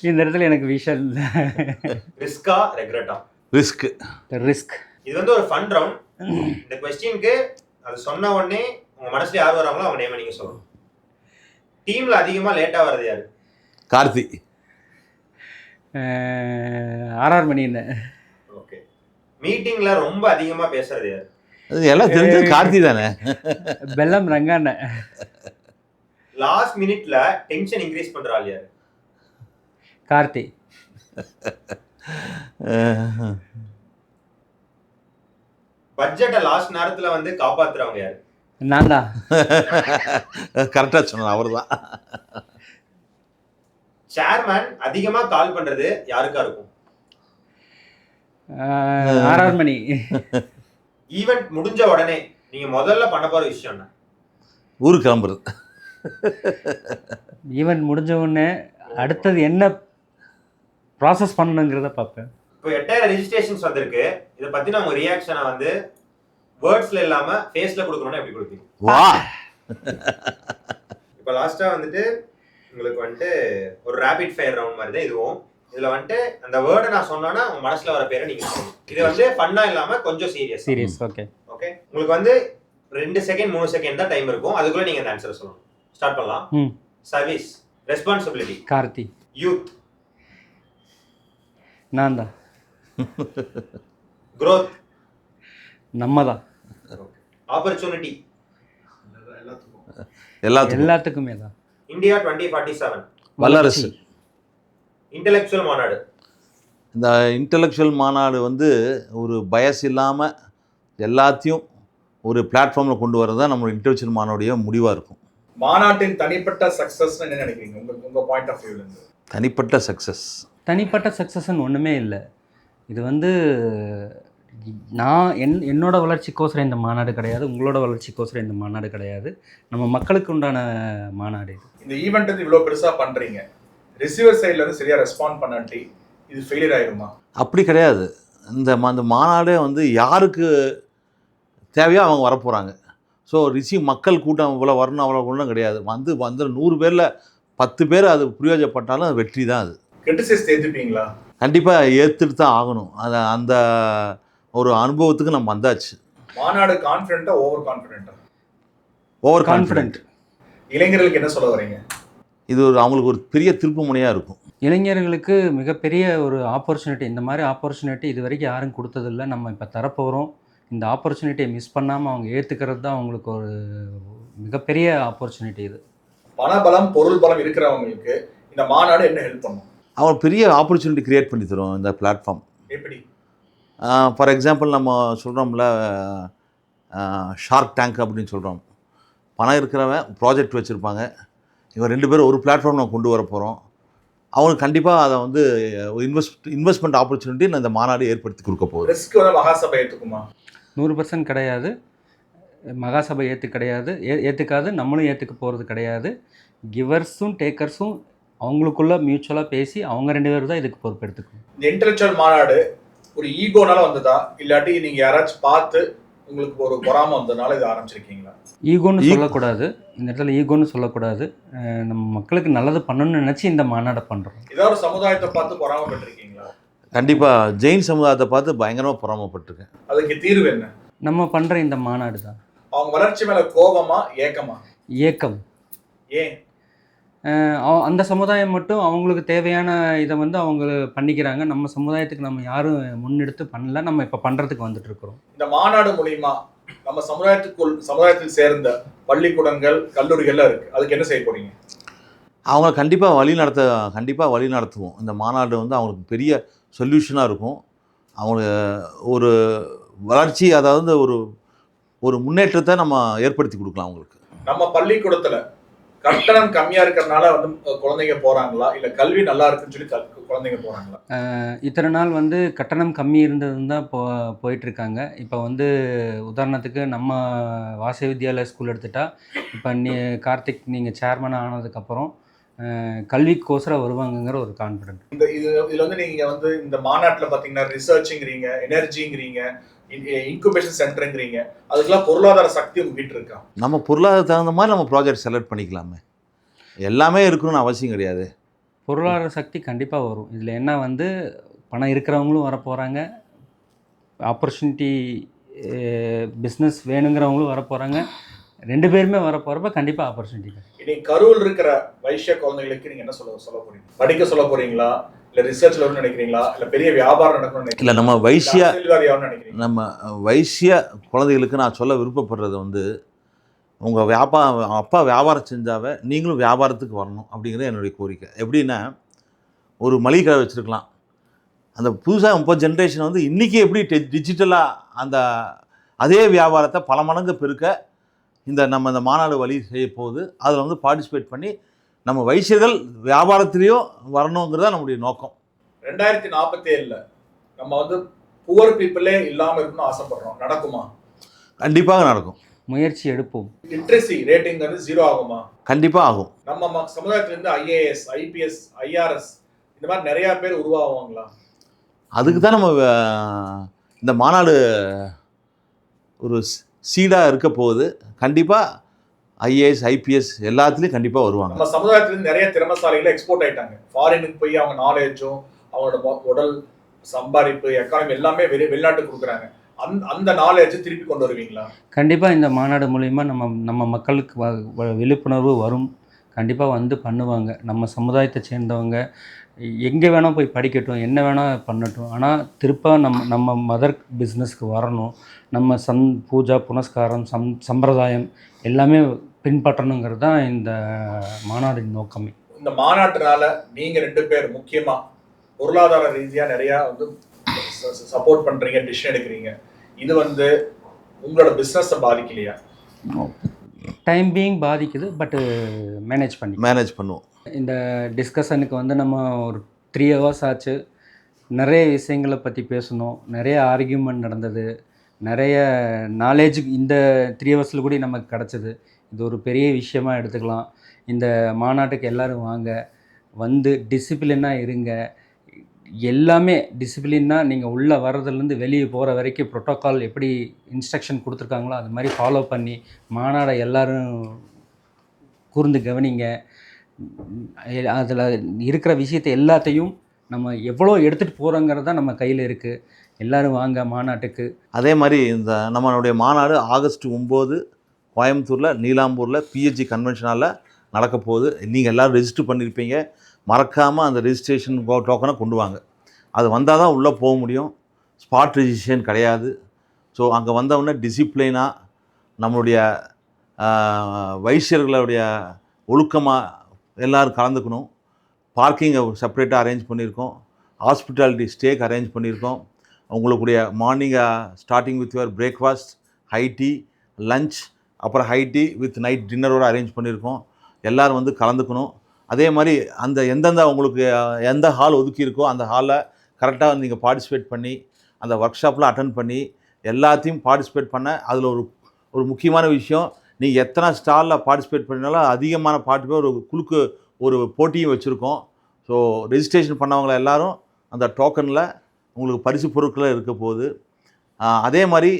இந்த இடத்துல எனக்கு விஷன். ரிஸ்கா ரெக்ரெட்டா? ரிஸ்க். ரிஸ்க். இது வந்து ஒரு ஃபன் ரவுண்ட். இந்த क्वेश्चनக்கு அது சொன்ன உடனே உங்க மனசுல யார் வராங்களோ அவங்க நேமை நீங்க சொல்லணும். டீம்ல அதிகமா லேட்டா வரது யாரு? கார்த்தி. ஆர்ஆர் மணின்னு. ஓகே. மீட்டிங்ல ரொம்ப அதிகமா பேசுறது யாரு? அது எல்லாம் தெரிஞ்சது கார்த்தி தானே. பெல்லம் ரங்கான. லாஸ்ட் மினிட்ல டென்ஷன் இன்க்ரீஸ் பண்ற ஆள் யாரு? கார்த்தி. பட்ஜெட்டை லாஸ்ட் நேரத்துல வந்து காப்பாத்துறவங்க யாரு? நான் தான். கரெக்டாக சொன்னேன், அவர் தான். சேர்மேன் அதிகமா கால் பண்றது யாருக்கா இருக்கும்? ஆர்ஆர் மணி. ஈவென்ட் முடிஞ்ச உடனே நீங்க முதல்ல பண்ண போற விஷயம் என்ன? ஊருக்கு கிளம்புறது. ஈவென்ட் முடிஞ்ச உடனே அடுத்தது என்ன ப்ராசஸ் பண்ணணுங்கிறத பார்ப்பேன். இப்போ 8000 ரெஜிஸ்ட்ரேஷன்ஸ் வந்திருக்கு. இதை பத்தி நம்ம ரியாக்ஷனை வந்து வேர்ட்ஸ்ல இல்லாம ஃபேஸ்ல கொடுக்கணும்னா எப்படி கொடுப்பீங்க? வா. இப்போ லாஸ்டா வந்துட்டு உங்களுக்கு வந்துட்டு ஒரு ரேபிட் ஃபயர் ரவுண்ட் மாதிரி தான் இதுவும். இதுல வந்துட்டு அந்த வேர்டை நான் சொன்னேன்னா உங்க மனசுல வர பேரை நீங்க சொல்லணும். இது வந்து ஃபன்னா இல்லாம கொஞ்சம் சீரியஸ். ஓகே. ஓகே, உங்களுக்கு வந்து 2 செகண்ட் 3 செகண்ட் தான் டைம் இருக்கும். அதுக்குள்ள நீங்க அந்த ஆன்சர் சொல்லணும். ஸ்டார்ட் பண்ணலாம். சர்வீஸ். ரெஸ்பான்சிபிலிட்டி. கார்த்தி. யூத். நான் தான். growth. நம்ம தான். ஆப்பர்ச்சுனிட்டி. எல்லாத்துக்குமே தான். இந்தியா 2047. வல்லரசு. இன்டெலெக்சுவல் மாநாடு. இந்த இன்டெலெக்சுவல் மாநாடு வந்து ஒரு பயஸ் இல்லாமல் எல்லாத்தையும் ஒரு பிளாட்ஃபார்மில் கொண்டு வரது தான் நம்ம இன்டெலெக்சுவல் மாநாடுடைய முடிவாக இருக்கும். மாநாட்டின் தனிப்பட்ட சக்ஸஸ் என்ன நினைக்கிறீங்க உங்க பாயிண்ட் ஆஃப் வியூல இருந்து? தனிப்பட்ட சக்ஸஸ்ன்னு ஒன்றுமே இல்லை. இது வந்து நான் என்னோட வளர்ச்சிக்கோசரம் இந்த மாநாடு கிடையாது, உங்களோட வளர்ச்சிக்கோசரம் இந்த மாநாடு கிடையாது, நம்ம மக்களுக்கு உண்டான மாநாடு இது. இந்த ஈவெண்ட் வந்து இவ்வளோ பெருசாக பண்ணுறீங்க, ரிசீவர் சைடில் இருந்து சரியாக ரெஸ்பாண்ட் பண்ணாட்டி இது ஃபெயிலியர் ஆகிடுமா? அப்படி கிடையாது. அந்த மாநாடே வந்து யாருக்கு தேவையோ அவங்க வரப்போகிறாங்க. ஸோ மக்கள் கூட்டம் இவ்வளோ வரணும் அவ்வளோ கூட்டம் கிடையாது. வந்து 100 பேரில் 10 பேர் அது பிரயோஜனப்பட்டாலும் அது வெற்றி தான். அது கிரிட்டிசைஸ் ஏத்துப்பீங்களா? கண்டிப்பாக ஏற்றுட்டு தான் ஆகணும். அந்த ஒரு அனுபவத்துக்கு நம்ம வந்தாச்சு. மாநாடு கான்ஃபிடென்ட்டா ஓவர் கான்ஃபிடென்ட்டா? Over confident. இளைஞர்களுக்கு என்ன சொல்ல வரீங்க? இது அவங்களுக்கு ஒரு பெரிய திருப்பு முனையாக இருக்கும். இளைஞர்களுக்கு மிகப்பெரிய ஒரு ஆப்பர்ச்சுனிட்டி. இந்த மாதிரி ஆப்பர்ச்சுனிட்டி இது வரைக்கும் யாரும் கொடுத்ததில்ல. நம்ம இப்போ தரப்போகிறோம். இந்த ஆப்பர்ச்சுனிட்டியை மிஸ் பண்ணாமல் அவங்க ஏற்றுக்கிறது தான் அவங்களுக்கு ஒரு மிகப்பெரிய ஆப்பர்ச்சுனிட்டி இது. பணபலம் பொருள் பலம் இருக்கிறவங்களுக்கு இந்த மாநாடு என்ன ஹெல்ப் பண்ணும்? அவங்க பெரிய ஆப்பர்ச்சுனிட்டி கிரியேட் பண்ணி தரும் இந்த பிளாட்ஃபார்ம். எப்படி? ஃபார் எக்ஸாம்பிள் நம்ம சொல்கிறோம்ல, ஷார்க் டேங்க் அப்படின்னு சொல்கிறோம். பணம் இருக்கிறவன் ப்ராஜெக்ட் வச்சுருப்பாங்க. இவன் 2 பேரும் ஒரு பிளாட்ஃபார்ம் நம்ம கொண்டு வர போகிறோம். அவங்களுக்கு கண்டிப்பாக அதை வந்து இன்வெஸ்ட்மெண்ட் ஆப்பர்ச்சுனிட்டி இந்த மாநாடு ஏற்படுத்தி கொடுக்க போகுது. ரிஸ்க் வந்து மகாசபை ஏற்றுக்குமா? 100% கிடையாது. மகாசபை ஏற்றுக்காது. நம்மளும் ஏற்றுக்க போகிறது கிடையாது. கிவர்ஸும் டேக்கர்ஸும் அவங்களுக்குள்ள மியூச்சுவலாக பேசி அவங்க 2 பேரும் தான் இதுக்கு பொறுப்பெடுத்துக்கணும். இந்த இன்டெலெக்சுவல் மாநாடு ஒரு ஈகோனால வந்ததா, இல்லாட்டி நீங்கள் யாராச்சும் பார்த்து உங்களுக்கு ஒரு பொறாமை வந்ததுனால இது ஆரம்பிச்சிருக்கீங்களா? ஈகோன்னு சொல்லக்கூடாது. இந்த இடத்துல ஈகோன்னு சொல்லக்கூடாது. நம்ம மக்களுக்கு நல்லது பண்ணணும்னு நினச்சி இந்த மாநாடை பண்ணுறோம். ஏதாவது ஒரு சமுதாயத்தை பார்த்து பொறாமப்பட்டிருக்கீங்களா? கண்டிப்பாக ஜெயின் சமுதாயத்தை பார்த்து பயங்கரமாக பொறாமப்பட்டிருக்கேன். அதுக்கு தீர்வு என்ன? நம்ம பண்ணுற இந்த மாநாடு தான். அவங்க வளர்ச்சி மேலே கோபமா ஏக்கமா? ஏக்கம். ஏன்? அந்த சமுதாயம் மட்டும் அவங்களுக்கு தேவையான இதை வந்து அவங்க பண்ணிக்கிறாங்க. நம்ம சமுதாயத்துக்கு நம்ம யாரும் முன்னெடுத்து பண்ணல. நம்ம இப்போ பண்ணுறதுக்கு வந்துட்டு இருக்கிறோம். இந்த மாநாடு மூலியமா நம்ம சமுதாயத்தில் சேர்ந்த பள்ளிக்கூடங்கள் கல்லூரிகள்லாம் இருக்கு, அதுக்கு என்ன செய்ய போறீங்க? அவங்க கண்டிப்பாக வழி நடத்துவோம். இந்த மாநாடு வந்து அவங்களுக்கு பெரிய சொல்யூஷனாக இருக்கும். அவங்களுக்கு ஒரு வளர்ச்சி, அதாவது ஒரு முன்னேற்றத்தை நம்ம ஏற்படுத்தி கொடுக்கலாம் அவங்களுக்கு. நம்ம பள்ளிக்கூடத்தில் கட்டணம் கம்மியா இருக்கிறதுனால வந்து குழந்தைங்க போறாங்களா, இல்ல கல்வி நல்லா இருக்குன்னு சொல்லி குழந்தைங்க போறாங்களா? இத்தனை நாள் வந்து கட்டணம் கம்மி இருந்ததுன்னு தான் போயிட்டுருக்காங்க. இப்போ வந்து உதாரணத்துக்கு நம்ம வாசவி வித்யாலயா ஸ்கூல் எடுத்துட்டா, இப்போ கார்த்திக் நீங்கள் சேர்மனாக ஆனதுக்கப்புறம் கல்விக்கோசரம் வருவாங்கங்கிற ஒரு கான்ஃபிடென்ட். இதில் வந்து நீங்கள் வந்து இந்த மாநாட்டில் பார்த்தீங்கன்னா ரிசர்ச்சுங்கிறீங்க, எனர்ஜிங்கிறீங்க, இன்குபேஷன் சென்டருங்கிறீங்க, அதுக்கெல்லாம் பொருளாதார சக்தி உங்ககிட்ட இருக்கா? நம்ம பொருளாதார தகுந்த மாதிரி நம்ம ப்ராஜெக்ட் செலக்ட் பண்ணிக்கலாமே. எல்லாமே இருக்கணும்னு அவசியம் கிடையாது. பொருளாதார சக்தி கண்டிப்பாக வரும். இதில் என்ன வந்து பணம் இருக்கிறவங்களும் வரப்போகிறாங்க, ஆப்பர்ச்சுனிட்டி பிஸ்னஸ் வேணுங்கிறவங்களும் வரப்போகிறாங்க. 2 பேருமே வரப்போகிறப்ப கண்டிப்பாக ஆப்பர்ச்சுனிட்டி. இன்னைக்கு கரூர் இருக்கிற வைஷ்ய குழந்தைகளுக்கு நீங்கள் என்ன சொல்ல போறீங்க? படிக்க சொல்ல போறீங்களா, இல்லை ரிசர்ச்ல வரும்னு நினைக்கிறீங்களா, இல்லை பெரிய வியாபாரம் நடக்கணும்னு நினைக்கிறீங்களா? இல்லை, நம்ம வைஷ்ய குழந்தைகளுக்கு நான் சொல்ல விருப்பப்படுறது வந்து, உங்கள் அப்பா வியாபாரம் செஞ்சாவே நீங்களும் வியாபாரத்துக்கு வரணும் அப்படிங்கிறது என்னுடைய கோரிக்கை. எப்படின்னா, ஒரு மளிகை கடை வச்சுருக்கலாம். அந்த புதுசாக 30 ஜென்ரேஷன் வந்து இன்றைக்கி எப்படி டிஜிட்டலாக அதே வியாபாரத்தை பல மடங்கு பெருக்க நம்ம இந்த மாநாடு வழி செய்ய போகுது. அதில் வந்து பார்ட்டிசிபேட் பண்ணி நம்ம வைசியர்கள் வியாபாரத்திலேயும் வரணுங்கிறதா நம்முடைய நோக்கம். 2047 நம்ம வந்து புவர் பீப்புளே இல்லாமல் இருக்கணும்னு ஆசைப்படுறோம். நடக்குமா? கண்டிப்பாக நடக்கும். முயற்சி எடுப்போம். லிட்ரஸி ரேட்டிங் வந்து 0 ஆகுமா? கண்டிப்பாக ஆகும். நம்ம சமுதாயத்திலேருந்து IAS, IPS, IRS இந்த மாதிரி நிறையா பேர் உருவாகுவாங்களா? அதுக்கு தான் நம்ம இந்த மாநாடு ஒரு சீடாக இருக்க போகுது. கண்டிப்பாக IAS, IPS எல்லாத்துலேயும் கண்டிப்பாக வருவாங்க. நம்ம சமுதாயத்திலேருந்து நிறைய திறமசாலிகளை எக்ஸ்போர்ட் ஆகிட்டாங்க. ஃபாரினுக்கு போய் அவங்க நாலேஜும் அவங்களோட உடல் சம்பாதிப்பு எக்கானமி எல்லாமே வெளிநாட்டுக்கு கொடுக்குறாங்க. அந்த நாலேஜை திருப்பி கொண்டு வருவீங்களா? கண்டிப்பாக இந்த மாநாடு மூலிமா நம்ம மக்களுக்கு விழிப்புணர்வு வரும். கண்டிப்பாக வந்து பண்ணுவாங்க. நம்ம சமுதாயத்தை சேர்ந்தவங்க எங்கே வேணால் போய் படிக்கட்டும், என்ன வேணால் பண்ணட்டும். ஆனால் திருப்ப நம்ம மதர் பிஸ்னஸ்க்கு வரணும். நம்ம பூஜா புனஸ்காரம் சம்பிரதாயம் எல்லாமே பின்பற்றணுங்கிறது தான் இந்த மாநாடின் நோக்கமே. இந்த மாநாட்டினால நீங்கள் 2 பேர் முக்கியமாக பொருளாதார ரீதியாக நிறையா வந்து சப்போர்ட் பண்ணுறீங்க, டிசிஷன் எடுக்கிறீங்க. இது வந்து உங்களோட பிஸ்னஸை பாதிக்கலையா? டைம் பீயிங் பாதிக்குது, பட்டு மேனேஜ் பண்ணுவோம். இந்த டிஸ்கஷனுக்கு வந்து நம்ம ஒரு 3 hours ஆச்சு. நிறைய விஷயங்களை பற்றி பேசணும். நிறைய ஆர்கியூமெண்ட் நடந்தது. நிறைய நாலேஜ் இந்த 3 hours கூட நமக்கு கிடச்சிது. இது ஒரு பெரிய விஷயமாக எடுத்துக்கலாம். இந்த மாநாட்டுக்கு எல்லோரும் வாங்க, வந்து டிசிப்ளினாக இருங்க. எல்லாமே டிசிப்ளினாக நீங்கள் உள்ளே வர்றதுலேருந்து வெளியே போகிற வரைக்கும் ப்ரோட்டோக்கால் எப்படி இன்ஸ்ட்ரக்ஷன் கொடுத்துருக்காங்களோ அது மாதிரி ஃபாலோ பண்ணி மாநாடை எல்லோரும் கூர்ந்து கவனிங்க. அதில் இருக்கிற விஷயத்தை எல்லாத்தையும் நம்ம எவ்வளோ எடுத்துகிட்டு போகிறோங்கிறது தான் நம்ம கையில் இருக்குது. எல்லோரும் வாங்க மாநாட்டுக்கு. அதே மாதிரி இந்த நம்மளுடைய மாநாடு ஆகஸ்ட் 9 கோயம்புத்தூரில் நீலாம்பூரில் பிஹெச்சி கன்வென்ஷன் ஹாலில் நடக்க போகுது. நீங்கள் எல்லோரும் ரெஜிஸ்டர் பண்ணியிருப்பீங்க. மறக்காமல் அந்த ரெஜிஸ்ட்ரேஷன் டோக்கனை கொண்டு வாங்க. அது வந்தால் தான் உள்ளே போக முடியும். ஸ்பாட் ரெஜிஸ்ட்ரேஷன் கிடையாது. ஸோ அங்கே வந்தவுடனே டிசிப்ளினாக நம்மளுடைய வைசியர்களுடைய ஒழுக்கமாக எல்லோரும் கலந்துக்கணும். பார்க்கிங்கை செப்பரேட்டாக அரேஞ்ச் பண்ணியிருக்கோம். ஹாஸ்பிட்டாலிட்டி ஸ்டேக்கு அரேஞ்ச் பண்ணியிருக்கோம். உங்களுடைய மார்னிங்கை starting with your breakfast, high tea, lunch, அப்புறம் ஹை டீ வித் நைட் டின்னரோடு அரேஞ்ச் பண்ணியிருக்கோம். எல்லோரும் வந்து கலந்துக்கணும். அதே மாதிரி அந்த எந்தெந்த உங்களுக்கு எந்த ஹால் ஒதுக்கி இருக்கோ அந்த ஹாலில் கரெக்டாக நீங்கள் பார்ட்டிசிபேட் பண்ணி அந்த ஒர்க் ஷாப்பில் அட்டன் பண்ணி எல்லாத்தையும் பார்ட்டிசிபேட் பண்ண. அதில் ஒரு முக்கியமான விஷயம், நீங்கள் எத்தனை ஸ்டாலில் பார்ட்டிசிபேட் பண்ணினாலும் அதிகமான பார்ட்டிசிபேட் ஒரு குழுக்கு ஒரு போட்டியும் வச்சுருக்கோம். ஸோ ரெஜிஸ்ட்ரேஷன் பண்ணவங்கள எல்லோரும் அந்த டோக்கனில் உங்களுக்கு பரிசு பொருட்கள் இருக்க போகுது. அதே மாதிரி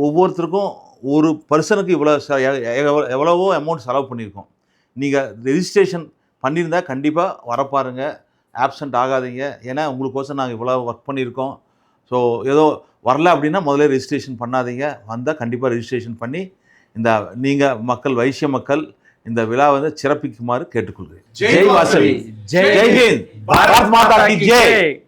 ஒவ்வொருத்தருக்கும் ஒரு பர்சனுக்கு எவ்வளவோ அமௌண்ட் செலவு பண்ணியிருக்கோம். நீங்கள் ரெஜிஸ்ட்ரேஷன் பண்ணியிருந்தால் கண்டிப்பாக வர பாருங்கள், ஆப்சண்ட் ஆகாதீங்க. ஏன்னா உங்களுக்கோசம் நாங்கள் இவ்வளோ ஒர்க் பண்ணியிருக்கோம். ஸோ ஏதோ வரல அப்படின்னா முதல்ல ரெஜிஸ்ட்ரேஷன் பண்ணாதீங்க. வந்தால் கண்டிப்பாக ரெஜிஸ்ட்ரேஷன் பண்ணி இந்த நீங்கள் மக்கள், வைசிய மக்கள் இந்த விழா வந்து சிறப்பிக்குமாறு கேட்டுக்கொள்கிறேன். ஜெய் வாசவி, ஜெய் ஹிந்த், பாரத் மாதா கி ஜெய்.